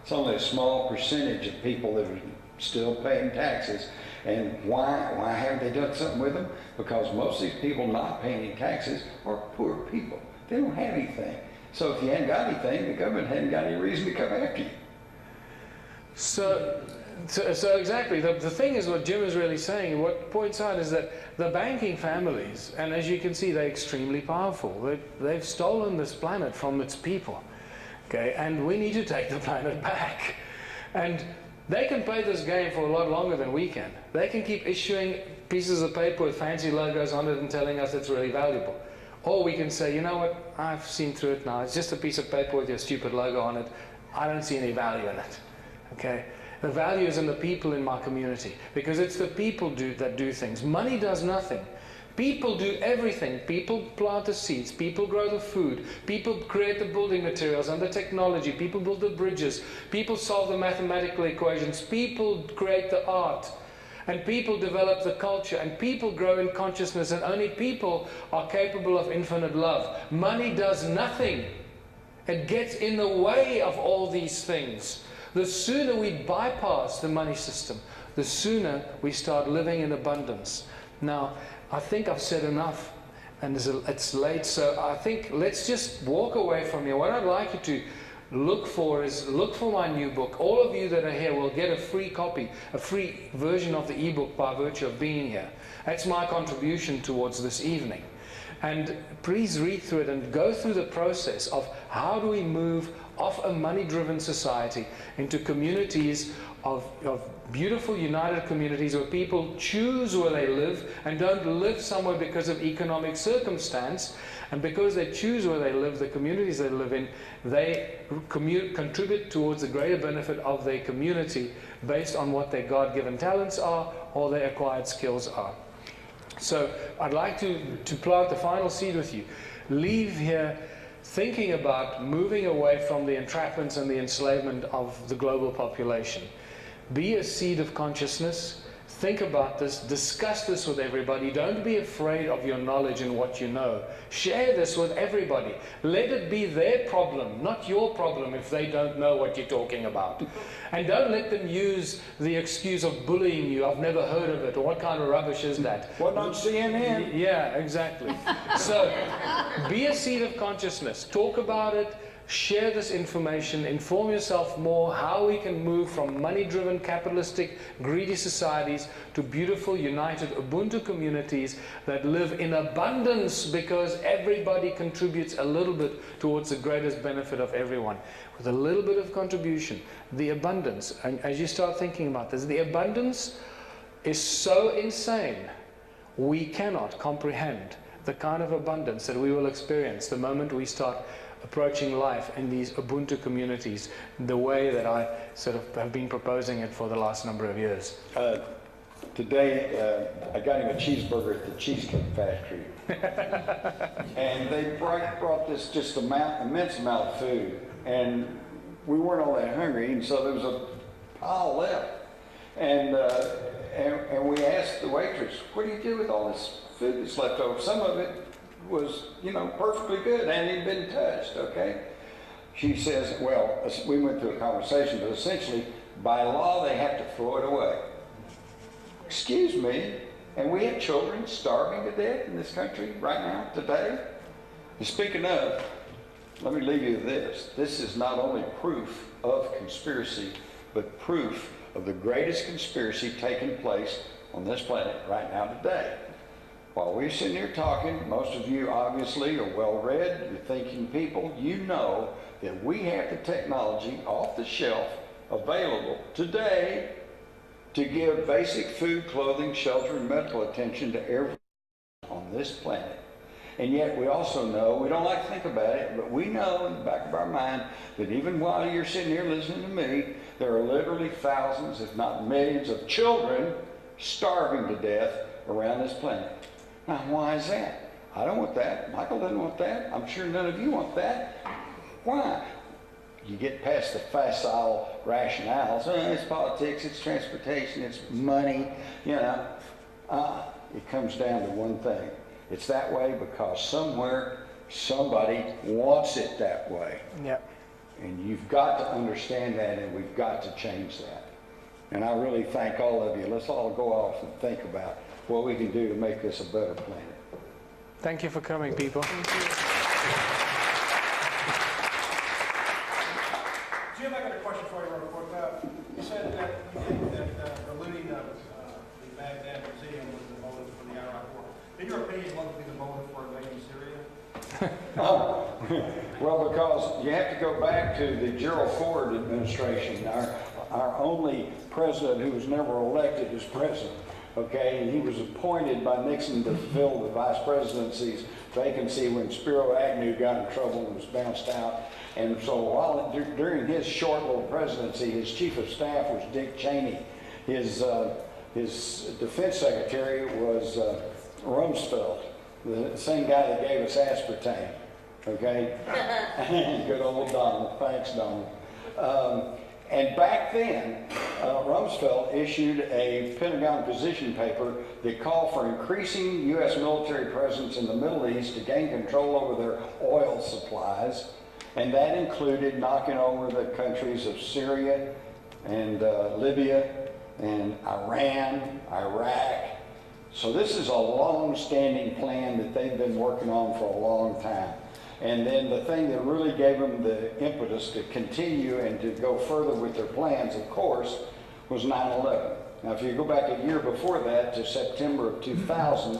[SPEAKER 13] It's only a small percentage of people that are still paying taxes. And why haven't they done something with them? Because most of these people not paying any taxes are poor people. They don't have anything. So if you hadn't got anything, the government hadn't got any reason to come after you.
[SPEAKER 16] So exactly, the thing is what Jim is really saying, what points out is that the banking families, and as you can see, they're extremely powerful. They've stolen this planet from its people, okay? And we need to take the planet back. And they can play this game for a lot longer than we can. They can keep issuing pieces of paper with fancy logos on it and telling us it's really valuable. Or we can say, you know what, I've seen through it now. It's just a piece of paper with your stupid logo on it. I don't see any value in it. Okay? The value is in the people in my community. Because it's the people that do things. Money does nothing. People do everything. People plant the seeds. People grow the food. People create the building materials and the technology. People build the bridges. People solve the mathematical equations. People create the art. And people develop the culture. And people grow in consciousness. And only people are capable of infinite love. Money does nothing. It gets in the way of all these things. The sooner we bypass the money system, the sooner we start living in abundance. Now, I think I've said enough, and it's late, so I think let's just walk away from here. What I'd like you to look for is, look for my new book. All of you that are here will get a free copy, a free version of the ebook by virtue of being here. That's my contribution towards this evening. And please read through it and go through the process of how do we move off a money-driven society into communities of beautiful united communities where people choose where they live and don't live somewhere because of economic circumstance. And because they choose where they live, the communities they live in, they contribute towards the greater benefit of their community based on what their God-given talents are or their acquired skills are. So I'd like to plant the final seed with you. Leave here thinking about moving away from the entrapments and the enslavement of the global population. Be a seed of consciousness. Think about this. Discuss this with everybody. Don't be afraid of your knowledge and what you know. Share this with everybody. Let it be their problem, not your problem if they don't know what you're talking about. And don't let them use the excuse of bullying you. I've never heard of it. Or what kind of rubbish is that?
[SPEAKER 13] What on CNN?
[SPEAKER 16] Yeah, exactly. So be a seed of consciousness. Talk about it. Share this information, inform yourself more how we can move from money-driven, capitalistic, greedy societies to beautiful, united Ubuntu communities that live in abundance because everybody contributes a little bit towards the greatest benefit of everyone. With a little bit of contribution, the abundance, and as you start thinking about this, the abundance is so insane, we cannot comprehend the kind of abundance that we will experience the moment we start approaching life in these Ubuntu communities the way that I sort of have been proposing it for the last number of years.
[SPEAKER 13] Today, I got him a cheeseburger at the Cheesecake Factory. And they brought this just immense amount of food. And we weren't all that hungry, and so there was a pile left. And we asked the waitress, what do you do with all this food that's left over? Some of it was, you know, perfectly good, hadn't even been touched, okay? She says, well, we went through a conversation, but essentially, by law, they have to throw it away. Excuse me, and we have children starving to death in this country right now, today? And speaking of, let me leave you with this. This is not only proof of conspiracy, but proof of the greatest conspiracy taking place on this planet right now today. While we're sitting here talking, most of you obviously are well-read, you're thinking people, you know that we have the technology off the shelf available today to give basic food, clothing, shelter, and medical attention to everyone on this planet. And yet we also know, we don't like to think about it, but we know in the back of our mind that even while you're sitting here listening to me, there are literally thousands, if not millions, of children starving to death around this planet. Now, why is that? I don't want that. Michael doesn't want that. I'm sure none of you want that. Why? You get past the facile rationales. It's politics, it's transportation, it's money, you know. It comes down to one thing. It's that way because somewhere, somebody wants it that way.
[SPEAKER 1] Yep.
[SPEAKER 13] And you've got to understand that, and we've got to change that. And I really thank all of you. Let's all go off and think about what we can do to make this a better planet.
[SPEAKER 16] Thank you for coming, people.
[SPEAKER 14] Jim, I got a question for you real quick. You said that you think that the looting of the Baghdad Museum was the motive for the Iraq War. In your opinion, what would be the motive for invading Syria?
[SPEAKER 13] Well, because you have to go back to the Gerald Ford administration, our only president who was never elected as president. Okay, and he was appointed by Nixon to fill the vice presidency's vacancy when Spiro Agnew got in trouble and was bounced out. And so during his short little presidency, his chief of staff was Dick Cheney. His defense secretary was Rumsfeld, the same guy that gave us aspartame. Okay, good old Donald. Thanks, Donald. And back then, Rumsfeld issued a Pentagon position paper that called for increasing U.S. military presence in the Middle East to gain control over their oil supplies. And that included knocking over the countries of Syria and Libya and Iran, Iraq. So this is a long-standing plan that they've been working on for a long time. And then the thing that really gave them the impetus to continue and to go further with their plans, of course, was 9/11. Now, if you go back a year before that to September of 2000,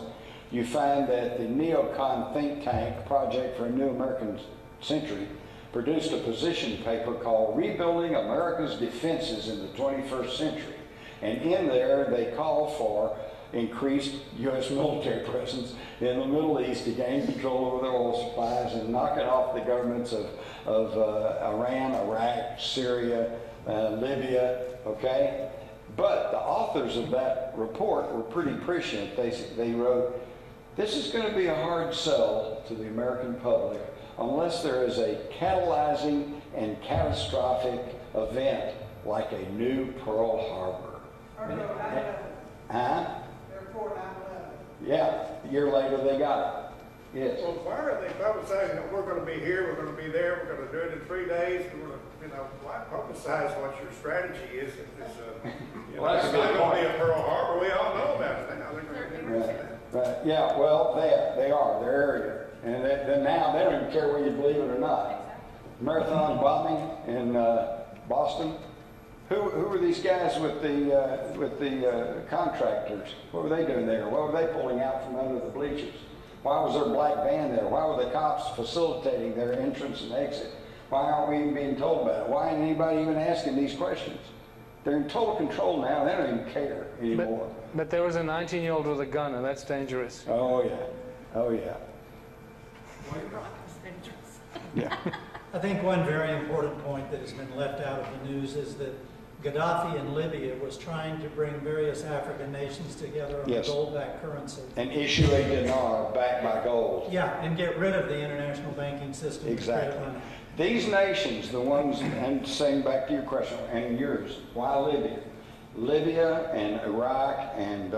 [SPEAKER 13] you find that the neocon think tank Project for a New American Century produced a position paper called Rebuilding America's Defenses in the 21st Century. And in there, they call for increased U.S. military presence in the Middle East to gain control over their oil supplies and knocking off the governments of Iran, Iraq, Syria, Libya, okay? But the authors of that report were pretty prescient. They wrote, this is going to be a hard sell to the American public unless there is a catalyzing and catastrophic event like a new Pearl Harbor. Yeah, a year later they got it. Yes.
[SPEAKER 14] Well, why are they publicizing that we're going to be here, we're going to be there, we're going to do it in 3 days? We're going to, you know, why publicize what your strategy is if it's
[SPEAKER 13] well,
[SPEAKER 14] it's not going to be a Pearl Harbor? We all know about it now. They're going to be interested in that.
[SPEAKER 13] Right. Yeah. Well, they are. They're area, and then now they don't even care whether you believe it or not. Marathon bombing in Boston. Who were these guys with the contractors? What were they doing there? What were they pulling out from under the bleachers? Why was there a black van there? Why were the cops facilitating their entrance and exit? Why aren't we even being told about it? Why ain't anybody even asking these questions? They're in total control now. They don't even care anymore.
[SPEAKER 16] But there was a 19-year-old with a gun, and that's dangerous.
[SPEAKER 13] Oh, yeah. Oh, yeah.
[SPEAKER 17] Yeah. I think one very important point that has been left out of the news is that Gaddafi in Libya was trying to bring various African nations together on
[SPEAKER 13] Yes.
[SPEAKER 17] a gold-backed currency.
[SPEAKER 13] And issue a dinar backed by gold.
[SPEAKER 17] Yeah, and get rid of the international banking system.
[SPEAKER 13] Exactly. These nations, the ones, and saying back to your question and yours, why Libya? Libya and Iraq and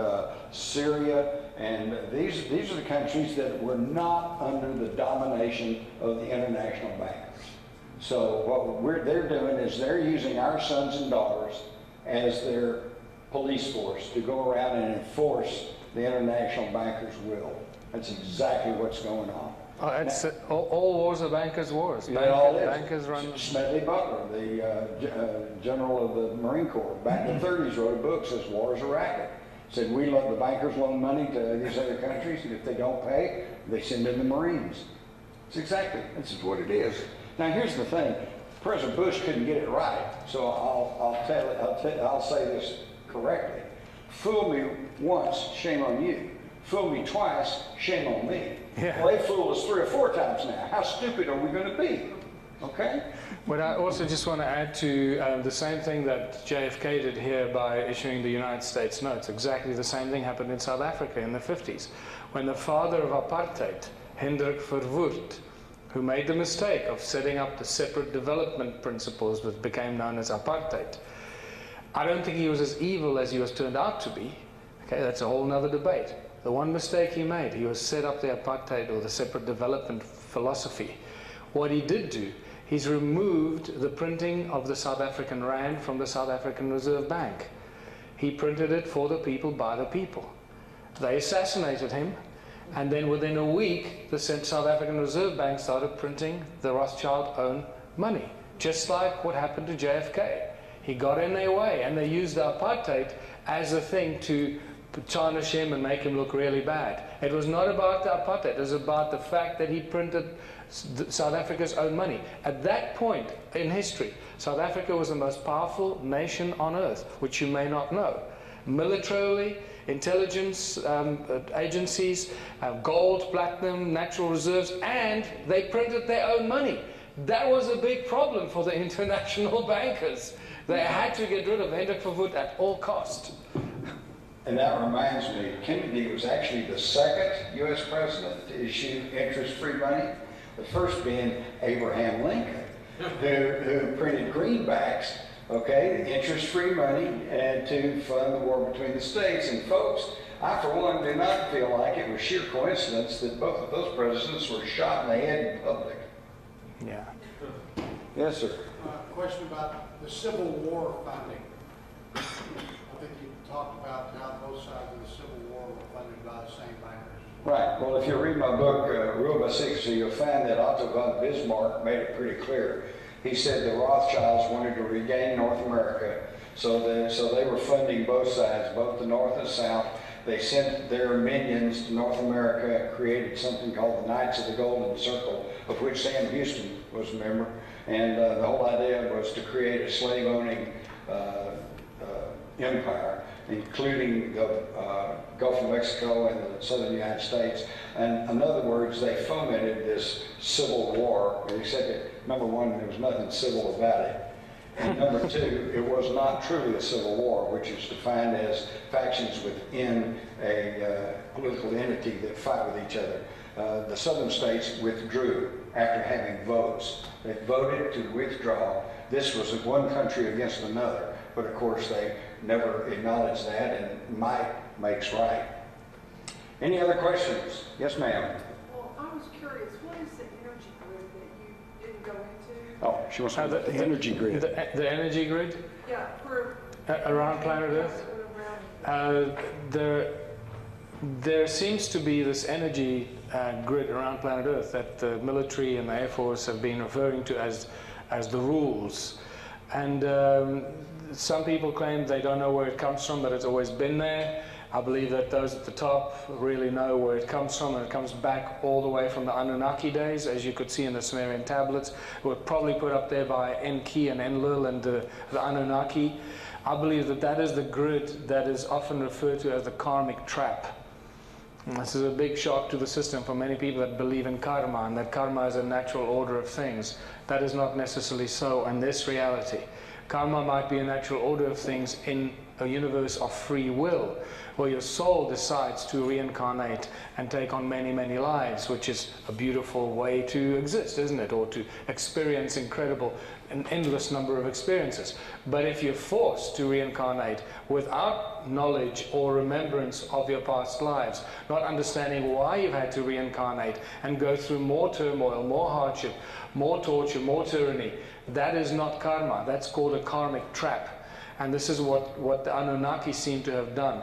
[SPEAKER 13] Syria, and these are the countries that were not under the domination of the international bankers. So what they're doing is they're using our sons and daughters as their police force to go around and enforce the international bankers' will. That's exactly what's going on.
[SPEAKER 16] Oh, it's, all wars are bankers' wars. Bankers run.
[SPEAKER 13] Smedley Butler, the general of the Marine Corps, back in the 30s, wrote a book, says war is a racket. Said the bankers loan money to these other countries, and if they don't pay, they send in the Marines. It's exactly, this is what it is. Now here's the thing, President Bush couldn't get it right, so I'll say this correctly. Fool me once, shame on you. Fool me twice, shame on me.
[SPEAKER 16] Yeah.
[SPEAKER 13] Well, they fooled us 3 or 4 times now. How stupid are we going to be? Okay?
[SPEAKER 16] But I also just want to add to the same thing that JFK did here by issuing the United States notes. Exactly the same thing happened in South Africa in the 50s, when the father of apartheid, Hendrik Verwoerd, who made the mistake of setting up the separate development principles that became known as apartheid. I don't think he was as evil as he was turned out to be. Okay, that's a whole other debate. The one mistake he made, he was set up the apartheid or the separate development philosophy. What he did do, he's removed the printing of the South African Rand from the South African Reserve Bank. He printed it for the people, by the people. They assassinated him, and then within a week, the South African Reserve Bank started printing the Rothschild-owned money, just like what happened to JFK. He got in their way, and they used the apartheid as a thing to tarnish him and make him look really bad. It was not about the apartheid, it was about the fact that he printed South Africa's own money. At that point in history, South Africa was the most powerful nation on earth, which you may not know. Militarily, intelligence agencies, gold, platinum, natural reserves, and they printed their own money. That was a big problem for the international bankers. They had to get rid of Hendrik Verwoerd at all cost.
[SPEAKER 13] And that reminds me, Kennedy was actually the second U.S. president to issue interest-free money. The first being Abraham Lincoln, who printed greenbacks, okay, interest-free money, and to fund the war between the states. And folks, I for one do not feel like it was sheer coincidence that both of those presidents were shot in the head in public.
[SPEAKER 16] Yeah.
[SPEAKER 13] Yes, sir.
[SPEAKER 14] Question about the Civil War funding. I think you talked about how both sides of the Civil War were funded by the same bankers.
[SPEAKER 13] Right. Well, if you read my book, Rule by 60, you'll find that Otto von Bismarck made it pretty clear. He said the Rothschilds wanted to regain North America, so they were funding both sides, both the North and South. They sent their minions to North America, created something called the Knights of the Golden Circle, of which Sam Houston was a member. And the whole idea was to create a slave-owning empire, including the Gulf of Mexico and the southern United States. And in other words, they fomented this civil war. They said that, number one, there was nothing civil about it. And number two, it was not truly a civil war, which is defined as factions within a political entity that fight with each other. The southern states withdrew after having votes. They voted to withdraw. This was one country against another, but of course they never acknowledged that, and might makes right. Any other questions? Yes, ma'am.
[SPEAKER 18] Well, I was curious, what is the energy grid that you didn't go into?
[SPEAKER 13] Oh, she wants to know the energy grid.
[SPEAKER 16] The energy grid?
[SPEAKER 18] Yeah, for
[SPEAKER 16] around planet Earth? There seems to be this energy grid around planet Earth that the military and the Air Force have been referring to as the rules. And some people claim they don't know where it comes from, but it's always been there. I believe that those at the top really know where it comes from, and it comes back all the way from the Anunnaki days, as you could see in the Sumerian tablets. It were probably put up there by Enki and Enlil and the Anunnaki. I believe that that is the grid that is often referred to as the karmic trap. And this is a big shock to the system for many people that believe in karma, and that karma is a natural order of things. That is not necessarily so in this reality. Karma might be a natural order of things in a universe of free will, where your soul decides to reincarnate and take on many, many lives, which is a beautiful way to exist, isn't it? Or to experience an endless number of experiences. But if you're forced to reincarnate without knowledge or remembrance of your past lives, not understanding why you've had to reincarnate and go through more turmoil, more hardship, more torture, more tyranny, that is not karma. That's called a karmic trap. And this is what the Anunnaki seem to have done.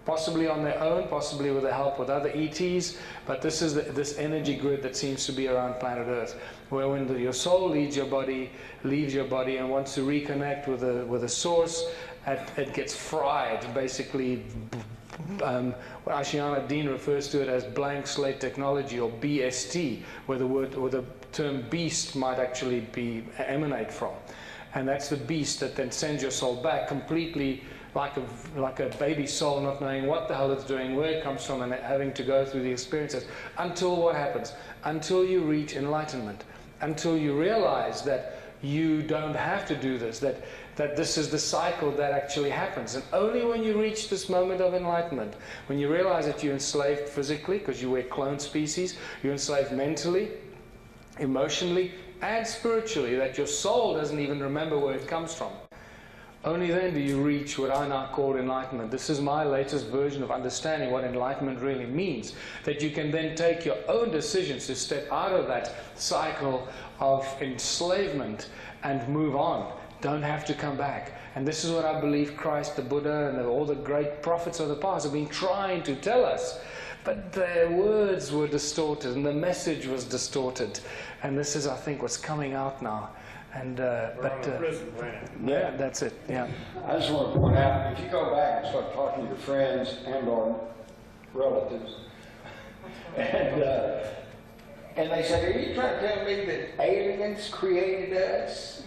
[SPEAKER 16] possibly on their own, possibly with the help with other ETs, but this is this energy grid that seems to be around planet Earth, where when your soul leaves your body and wants to reconnect with a source, it gets fried, basically. Ashiana Dean refers to it as blank slate technology, or BST, where the term beast might actually emanate from. And that's the beast that then sends your soul back completely like a baby soul, not knowing what the hell it's doing, where it comes from, and having to go through the experiences until what happens? Until you reach enlightenment, until you realize that you don't have to do this, that this is the cycle that actually happens. And only when you reach this moment of enlightenment, when you realize that you're enslaved physically, because you were cloned species, you're enslaved mentally, emotionally, and spiritually, that your soul doesn't even remember where it comes from. Only then do you reach what I now call enlightenment. This is my latest version of understanding what enlightenment really means. That you can then take your own decisions to step out of that cycle of enslavement and move on. Don't have to come back. And this is what I believe Christ, the Buddha, and all the great prophets of the past have been trying to tell us. But their words were distorted and the message was distorted. And this is, I think, what's coming out now. And yeah, that's it. Yeah.
[SPEAKER 13] I just want to point out, if you go back and start talking to your friends and or relatives, and they say, "Are you trying to tell me that aliens created us?"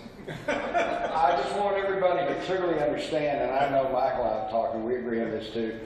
[SPEAKER 13] I just want everybody to clearly understand, and I know Michael and I are talking, we agree on this too.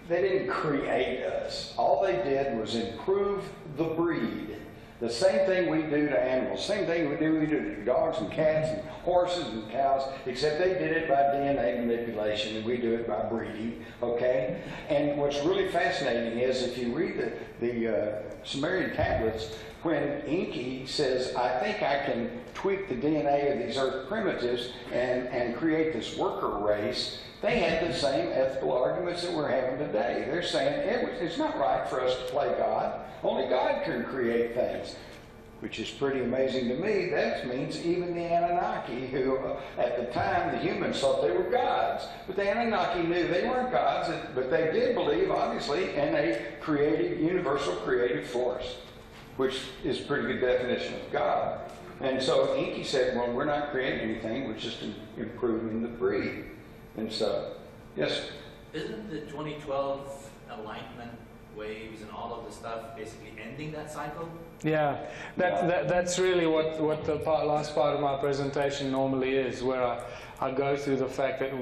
[SPEAKER 13] They didn't create us. All they did was improve the breed. The same thing we do to animals, same thing we do to dogs and cats and horses and cows, except they did it by DNA manipulation and we do it by breeding, okay? And what's really fascinating is if you read the Sumerian tablets, when Enki says, I think I can tweak the DNA of these earth primitives and create this worker race, they had the same ethical arguments that we're having today. They're saying it's not right for us to play God. Only God can create things, which is pretty amazing to me. That means even the Anunnaki, who at the time the humans thought they were gods. But the Anunnaki knew they weren't gods, but they did believe, obviously, in a creative, universal creative force, which is a pretty good definition of God. And so Enki said, well, we're not creating anything, we're just improving the breed. And so, yes?
[SPEAKER 19] Isn't the 2012 alignment waves and all of the stuff basically ending that cycle?
[SPEAKER 16] Yeah, that's really what the last part of my presentation normally is, where I go through the fact that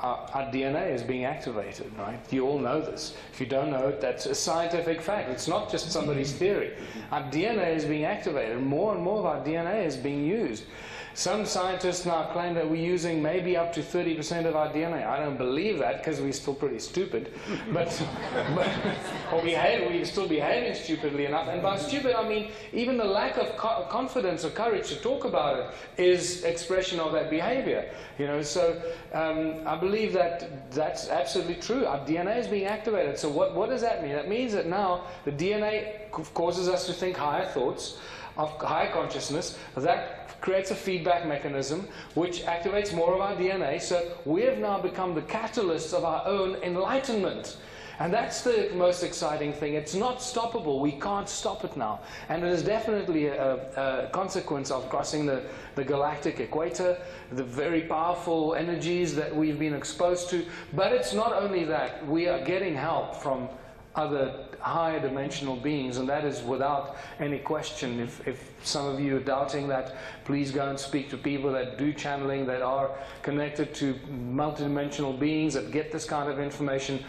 [SPEAKER 16] our DNA is being activated, right? You all know this. If you don't know it, that's a scientific fact. It's not just somebody's theory. Our DNA is being activated. More and more of our DNA is being used. Some scientists now claim that we're using maybe up to 30% of our DNA. I don't believe that because we're still pretty stupid. But we're still behaving stupidly enough. And by stupid, I mean even the lack of confidence or courage to talk about it is expression of that behavior. You know, so I believe that that's absolutely true. Our DNA is being activated. So what does that mean? That means that now the DNA causes us to think higher thoughts, of higher consciousness. That creates a feedback mechanism which activates more of our DNA. So we have now become the catalysts of our own enlightenment. And that's the most exciting thing. It's not stoppable. We can't stop it now. And it is definitely a consequence of crossing the galactic equator, the very powerful energies that we've been exposed to. But it's not only that. We are getting help from other higher dimensional beings, and that is without any question. If some of you are doubting that, please go and speak to people that do channeling, that are connected to multidimensional beings, that get this kind of information.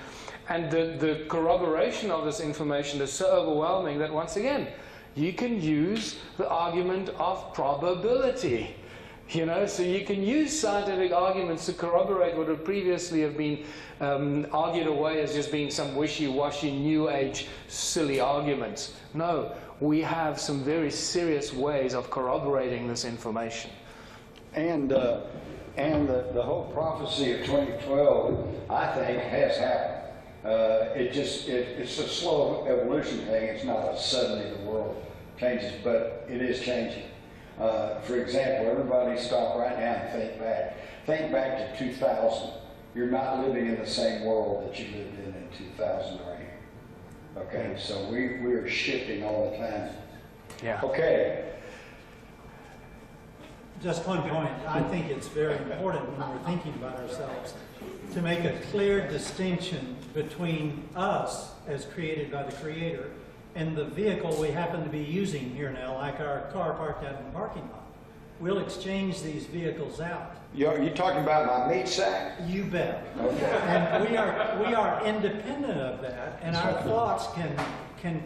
[SPEAKER 16] And the corroboration of this information is so overwhelming that, once again, you can use the argument of probability. You know, so you can use scientific arguments to corroborate what would previously have been argued away as just being some wishy-washy, new age, silly arguments. No, we have some very serious ways of corroborating this information.
[SPEAKER 13] And the whole prophecy of 2012, I think, has happened. It's a slow evolution thing. It's not suddenly the world changes, but it is changing. For example, everybody stop right now and think back. Think back to 2000 you're not living in the same world that you lived in 2003. Okay, so we are shifting all the time.
[SPEAKER 16] Yeah.
[SPEAKER 13] Okay.
[SPEAKER 17] Just one point. I think it's very important when we're thinking about ourselves to make a clear distinction between us as created by the Creator and the vehicle we happen to be using here now, like our car parked out in the parking lot. We'll exchange these vehicles out.
[SPEAKER 13] You're talking about my meat sack?
[SPEAKER 17] You bet.
[SPEAKER 13] Okay.
[SPEAKER 17] And we are independent of that, and our thoughts can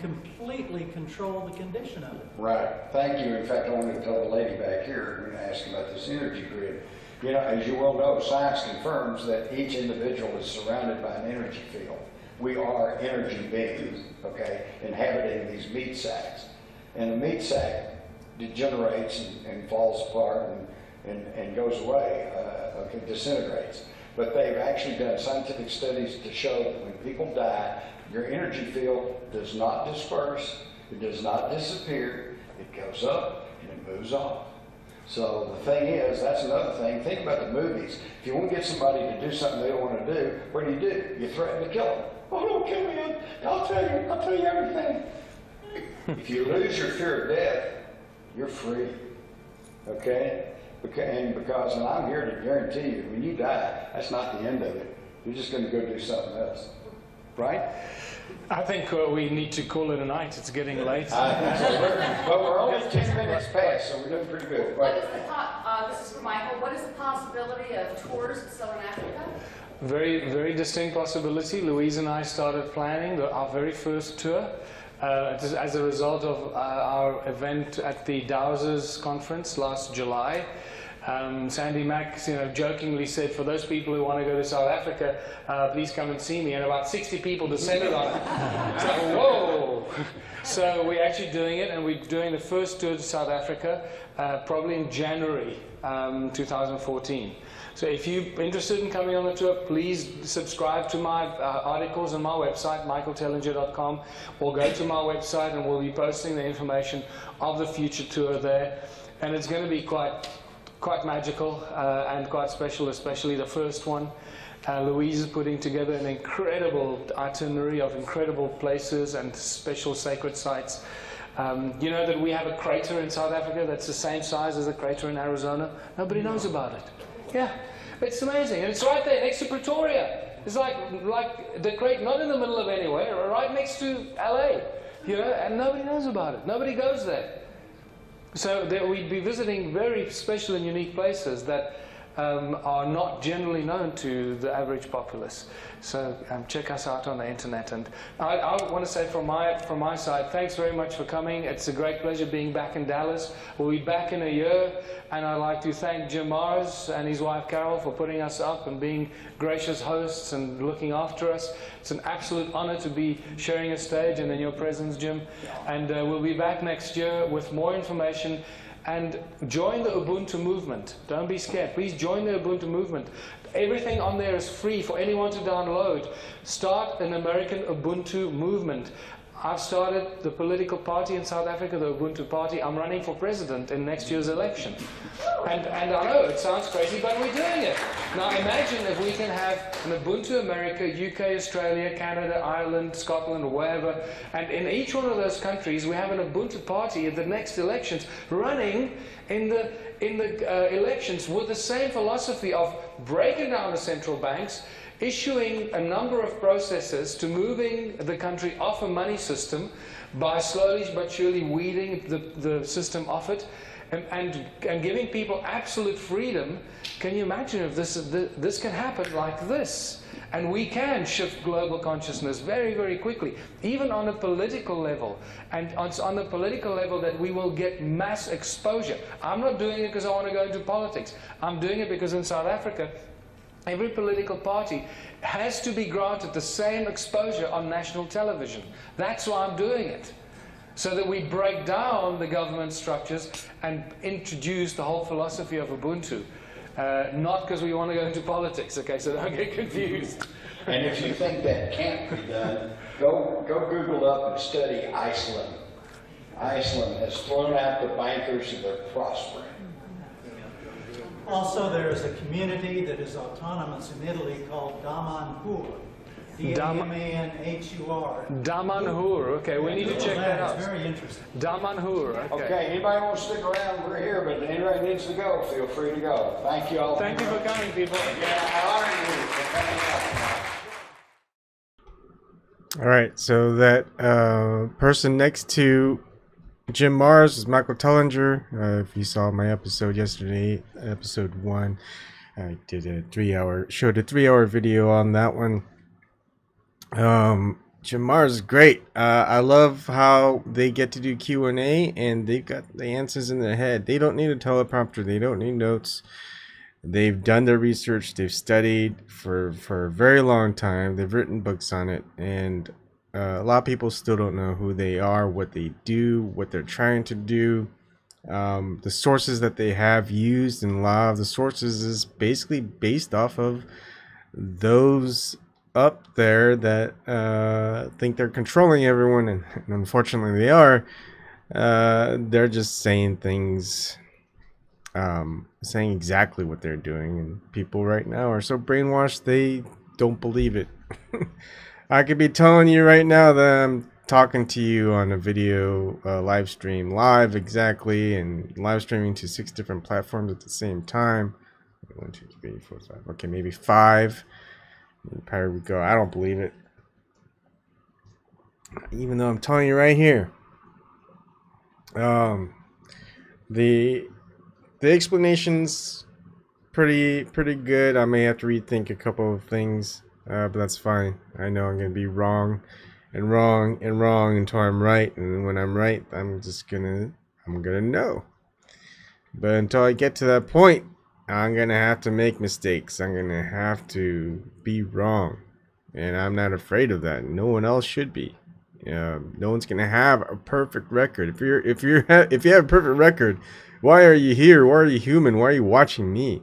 [SPEAKER 17] completely control the condition of it.
[SPEAKER 13] Right. Thank you. In fact, I wanted to tell the lady back here, I'm going to ask about this energy grid. You know, as you well know, science confirms that each individual is surrounded by an energy field. We are energy beings, okay, inhabiting these meat sacks. And the meat sack degenerates and falls apart and goes away, okay, disintegrates. But they've actually done scientific studies to show that when people die, your energy field does not disperse, it does not disappear, it goes up and it moves on. So the thing is, that's another thing. Think about the movies. If you want to get somebody to do something they don't want to do, what do? You threaten to kill them. Oh, don't kill me. I'll tell you everything. If you lose your fear of death, you're free. Okay? And I'm here to guarantee you, when you die, that's not the end of it. You're just going to go do something else. Right?
[SPEAKER 16] I think we need to call it a night. It's getting late.
[SPEAKER 13] But we're only 10 minutes past, so we're doing pretty good.
[SPEAKER 20] What is this is for Michael. What is the possibility of tours in Southern Africa?
[SPEAKER 16] Very, very distinct possibility. Louise and I started planning our very first tour as a result of our event at the Dowsers conference last July. Sandy Mack, jokingly said, for those people who want to go to South Africa, please come and see me. And about 60 people descended on it. It's like, whoa! So we're actually doing it, and we're doing the first tour to South Africa probably in January 2014. So if you're interested in coming on the tour, please subscribe to my articles on my website, michaeltellinger.com, or go to my website and we'll be posting the information of the future tour there. And it's going to be quite magical and quite special, especially the first one. Louise is putting together an incredible itinerary of incredible places and special sacred sites. You know that we have a crater in South Africa that's the same size as a crater in Arizona? Nobody knows about it. Yeah, it's amazing. And it's right there next to Pretoria. It's like the crater, not in the middle of anywhere, right next to LA. And nobody knows about it. Nobody goes there. So we'd be visiting very special and unique places that are not generally known to the average populace. So check us out on the internet. And I want to say from my side, thanks very much for coming. It's a great pleasure being back in Dallas. We'll be back in a year. And I'd like to thank Jim Mars and his wife Carol for putting us up and being gracious hosts and looking after us. It's an absolute honor to be sharing a stage and in your presence, Jim. And we'll be back next year with more information. And join the Ubuntu movement. Don't be scared. Please join the Ubuntu movement. Everything on there is free for anyone to download. Start an American Ubuntu movement. I've started the political party in South Africa, the Ubuntu Party. I'm running for president in next year's election. And I know it sounds crazy, but we're doing it. Now imagine if we can have an Ubuntu America, UK, Australia, Canada, Ireland, Scotland, or wherever, and in each one of those countries we have an Ubuntu Party at the next elections running in the elections with the same philosophy of breaking down the central banks, issuing a number of processes to moving the country off a money system by slowly but surely weeding the system off it and giving people absolute freedom. Can you imagine if this can happen like this? And we can shift global consciousness very, very quickly, even on a political level. And on the political level that we will get mass exposure. I'm not doing it because I want to go into politics. I'm doing it because in South Africa, every political party has to be granted the same exposure on national television. That's why I'm doing it. So that we break down the government structures and introduce the whole philosophy of Ubuntu. Not because we want to go into politics, okay, so don't get confused.
[SPEAKER 13] And if you think that can't be done, go Google up and study Iceland. Iceland has thrown out the bankers and they're prospering.
[SPEAKER 17] Also, there is a community that is autonomous in Italy called Damanhur. D-A-M-A-N-H-U-R.
[SPEAKER 16] Damanhur. Okay, we need to check that out.
[SPEAKER 17] It's very interesting.
[SPEAKER 16] Damanhur.
[SPEAKER 13] Okay, anybody want to stick around? We're here, but anybody needs to go, feel free to go. Thank you all.
[SPEAKER 16] Thank you for coming, people.
[SPEAKER 13] Yeah, I honor you for coming out.
[SPEAKER 1] All right, so that person next to Jim Mars is Michael Tellinger. If you saw my episode yesterday, episode 1, I did a 3-hour video on that one. Jim Mars is great. I love how they get to do Q&A and they've got the answers in their head. They don't need a teleprompter. They don't need notes. They've done their research. They've studied for a very long time. They've written books on it, and a lot of people still don't know who they are, what they do, what they're trying to do. The sources that they have used, and a lot of the sources is basically based off of those up there that think they're controlling everyone, and unfortunately they are. They're just saying things, saying exactly what they're doing, and people right now are so brainwashed they don't believe it. I could be telling you right now that I'm talking to you on a video live stream, live exactly, and live streaming to 6 different platforms at the same time. 1, 2, 3, 4, 5. Okay, maybe 5. Here we go. I don't believe it, even though I'm telling you right here. The explanation's pretty good. I may have to rethink a couple of things, but that's fine. I know I'm gonna be wrong and wrong and wrong until I'm right, and when I'm right, I'm gonna know. But until I get to that point, I'm gonna have to make mistakes. I'm gonna have to be wrong, and I'm not afraid of that. No one else should be. No one's gonna have a perfect record. If you have a perfect record, why are you here? Why are you human? Why are you watching me?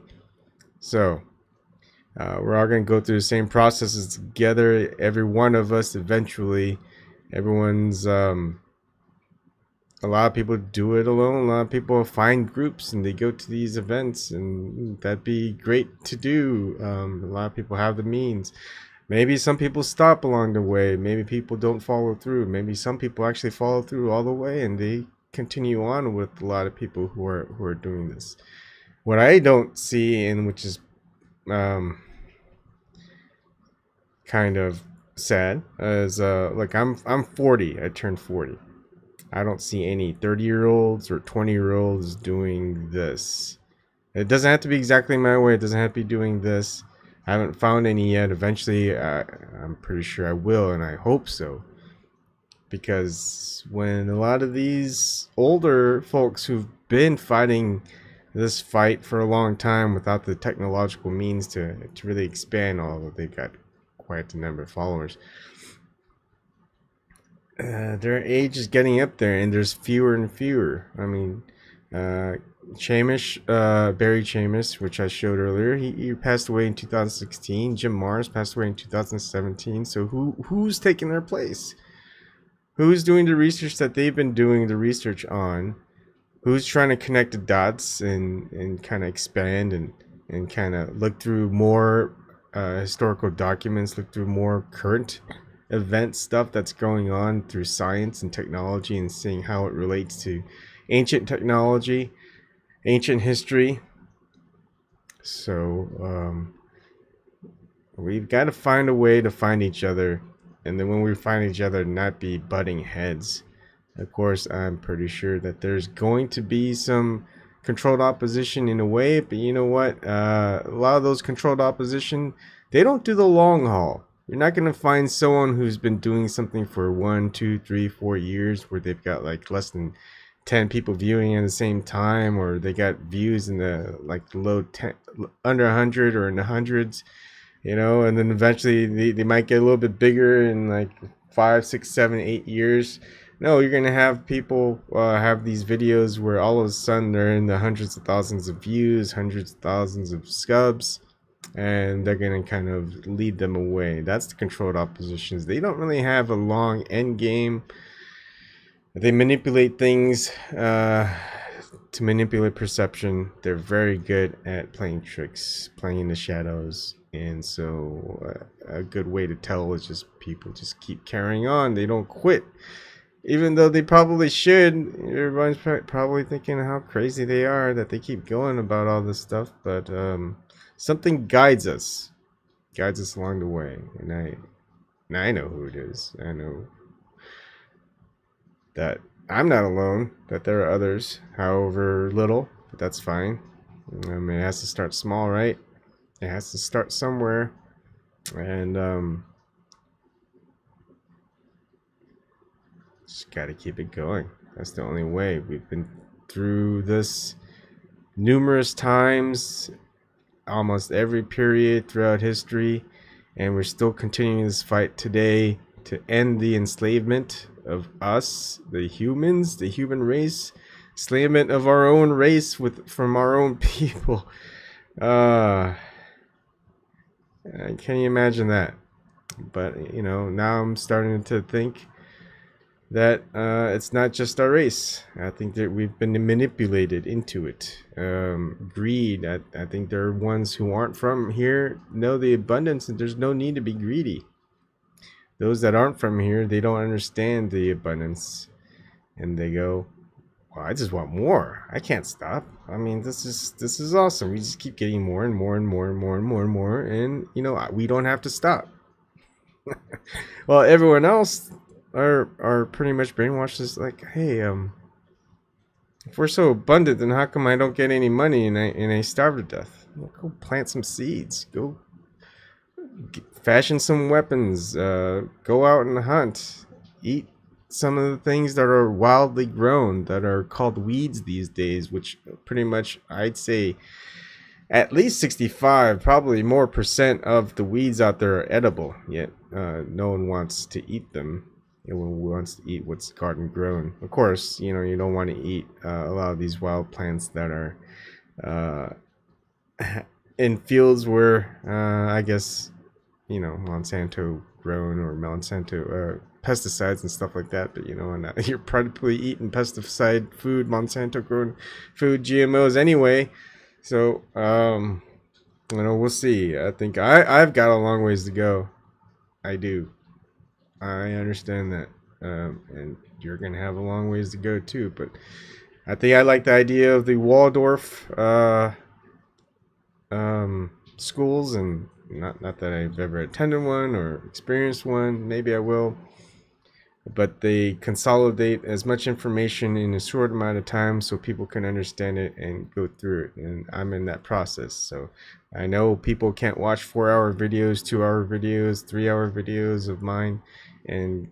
[SPEAKER 1] So we're all gonna go through the same processes together. Every one of us eventually. Everyone's a lot of people do it alone. A lot of people find groups and they go to these events, and that'd be great to do. A lot of people have the means. Maybe some people stop along the way. Maybe people don't follow through. Maybe some people actually follow through all the way and they continue on with a lot of people who are doing this. What I don't see, and which is kind of sad, is like I'm 40. I turned 40. I don't see any 30-year-olds or 20-year-olds doing this. It doesn't have to be exactly my way. It doesn't have to be doing this. I haven't found any yet. Eventually, I'm pretty sure I will, and I hope so. Because when a lot of these older folks who've been fighting this fight for a long time without the technological means to really expand, although they've got quite a number of followers, their age is getting up there, and there's fewer and fewer. I mean, Chamish, Barry Chamish, which I showed earlier, he passed away in 2016. Jim Mars passed away in 2017. So who's taking their place? Who's doing the research that they've been doing the research on? Who's trying to connect the dots and kind of expand and kind of look through more historical documents, look through more current event stuff that's going on through science and technology, and seeing how it relates to ancient technology, ancient history. So we've got to find a way to find each other, and then when we find each other, not be butting heads. Of course, I'm pretty sure that there's going to be some controlled opposition in a way, but you know what, a lot of those controlled opposition, they don't do the long haul. You're not going to find someone who's been doing something for 1, 2, 3, 4 years where they've got like less than 10 people viewing at the same time, or they got views in the like the low 10, under 100 or in the hundreds, you know, and then eventually they might get a little bit bigger in like 5, 6, 7, 8 years. No, you're going to have people have these videos where all of a sudden they're in the hundreds of thousands of views, hundreds of thousands of subs, and they're going to kind of lead them away. That's the controlled oppositions. They don't really have a long end game. They manipulate things to manipulate perception. They're very good at playing tricks, playing in the shadows. And so a good way to tell is just people just keep carrying on. They don't quit. Even though they probably should. Everyone's probably thinking how crazy they are that they keep going about all this stuff. But something guides us along the way. And I know who it is. I know that I'm not alone, that there are others, however little, but that's fine. I mean, it has to start small, right? It has to start somewhere. And just gotta keep it going. That's the only way. We've been through this numerous times, almost every period throughout history, and we're still continuing this fight today to end the enslavement of us, the humans, the human race, enslavement of our own race from our own people. Can you imagine that? But you know, now I'm starting to think that it's not just our race. I think that we've been manipulated into it. Greed. I think there are ones who aren't from here know the abundance, and there's no need to be greedy. Those that aren't from here, they don't understand the abundance, and they go, well, I just want more. I can't stop. I mean, this is awesome. We just keep getting more and more and more and more and more and more, and you know, we don't have to stop. Well, everyone else are pretty much brainwashed as like, hey, if we're so abundant, then how come I don't get any money and I starve to death? Well, go plant some seeds. Go fashion some weapons. Go out and hunt. Eat some of the things that are wildly grown, that are called weeds these days, which pretty much, I'd say, at least 65, probably more % of the weeds out there are edible, yet no one wants to eat them. Everyone wants to eat what's garden grown. Of course, you know, you don't want to eat a lot of these wild plants that are in fields where, I guess, you know, Monsanto grown or Monsanto pesticides and stuff like that. But you know, and you're probably eating pesticide food, Monsanto grown food, GMOs anyway. So, you know, we'll see. I think I've got a long ways to go. I do. I understand that. And you're going to have a long ways to go too. But I think I like the idea of the Waldorf schools, and not that I've ever attended one or experienced one. Maybe I will. But they consolidate as much information in a short amount of time so people can understand it and go through it. And I'm in that process. So I know people can't watch 4-hour videos, 2-hour videos, 3-hour videos of mine and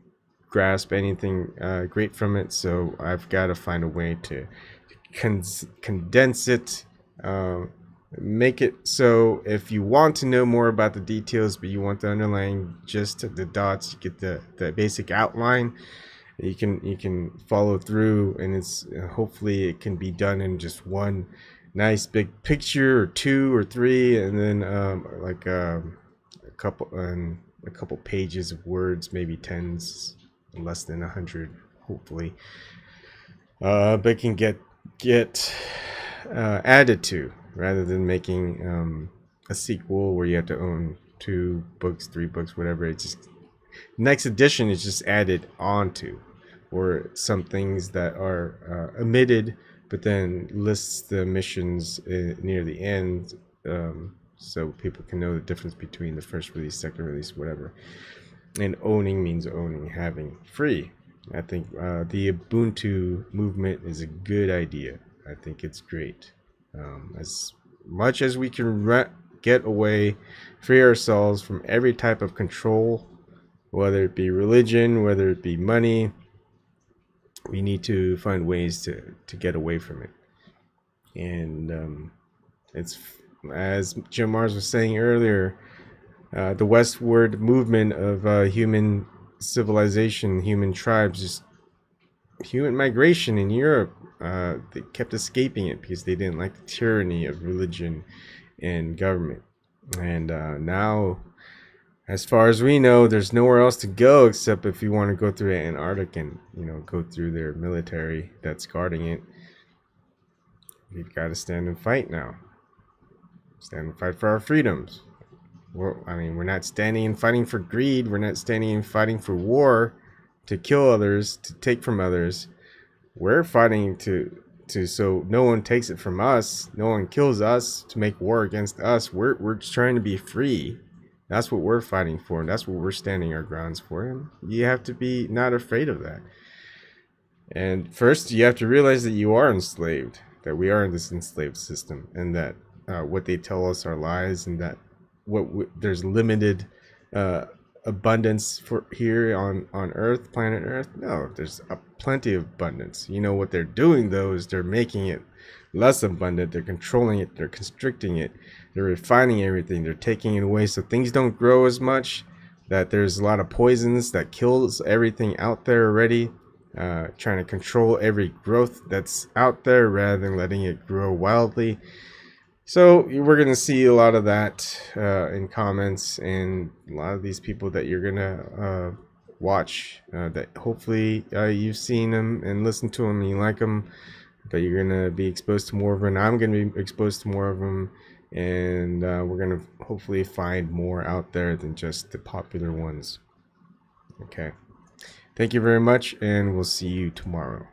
[SPEAKER 1] grasp anything great from it. So I've got to find a way to condense it, make it so if you want to know more about the details, but you want the underlying gist of the dots, you get the basic outline, you can follow through, and it's hopefully it can be done in just one nice big picture or 2 or 3, and then like a couple pages of words, maybe 10s, less than 100, hopefully, but it can get added to, rather than making a sequel where you have to own 2 books, 3 books, whatever. It's just next edition is just added onto, or some things that are omitted, but then lists the missions near the end, so people can know the difference between the first release, second release, whatever. And owning means owning, having, free. I think the Ubuntu movement is a good idea. I think it's great. As much as we can get away, free ourselves from every type of control, whether it be religion, whether it be money, we need to find ways to get away from it. And it's, as Jim Mars was saying earlier, the westward movement of human civilization, human tribes, just human migration in Europe, they kept escaping it because they didn't like the tyranny of religion and government. And now, as far as we know, there's nowhere else to go except if you want to go through Antarctica and, you know, go through their military that's guarding it. we've got to stand and fight now. Stand and fight for our freedoms. Well, I mean, we're not standing and fighting for greed. We're not standing and fighting for war, to kill others, to take from others. We're fighting to so no one takes it from us, no one kills us, to make war against us. We're just trying to be free. That's what we're fighting for, and that's what we're standing our grounds for. And you have to be not afraid of that. And first, you have to realize that you are enslaved, that we are in this enslaved system, and that what they tell us are lies, and that there's limited abundance for here on Earth, planet Earth. No, there's plenty of abundance. You know what they're doing though is they're making it less abundant. They're controlling it. They're constricting it. They're refining everything. They're taking it away so things don't grow as much. That there's a lot of poisons that kills everything out there already. Trying to control every growth that's out there rather than letting it grow wildly. So we're going to see a lot of that in comments, and a lot of these people that you're going to watch, that hopefully you've seen them and listened to them and you like them, that you're going to be exposed to more of them. I'm going to be exposed to more of them, and we're going to hopefully find more out there than just the popular ones. Okay. Thank you very much, and we'll see you tomorrow.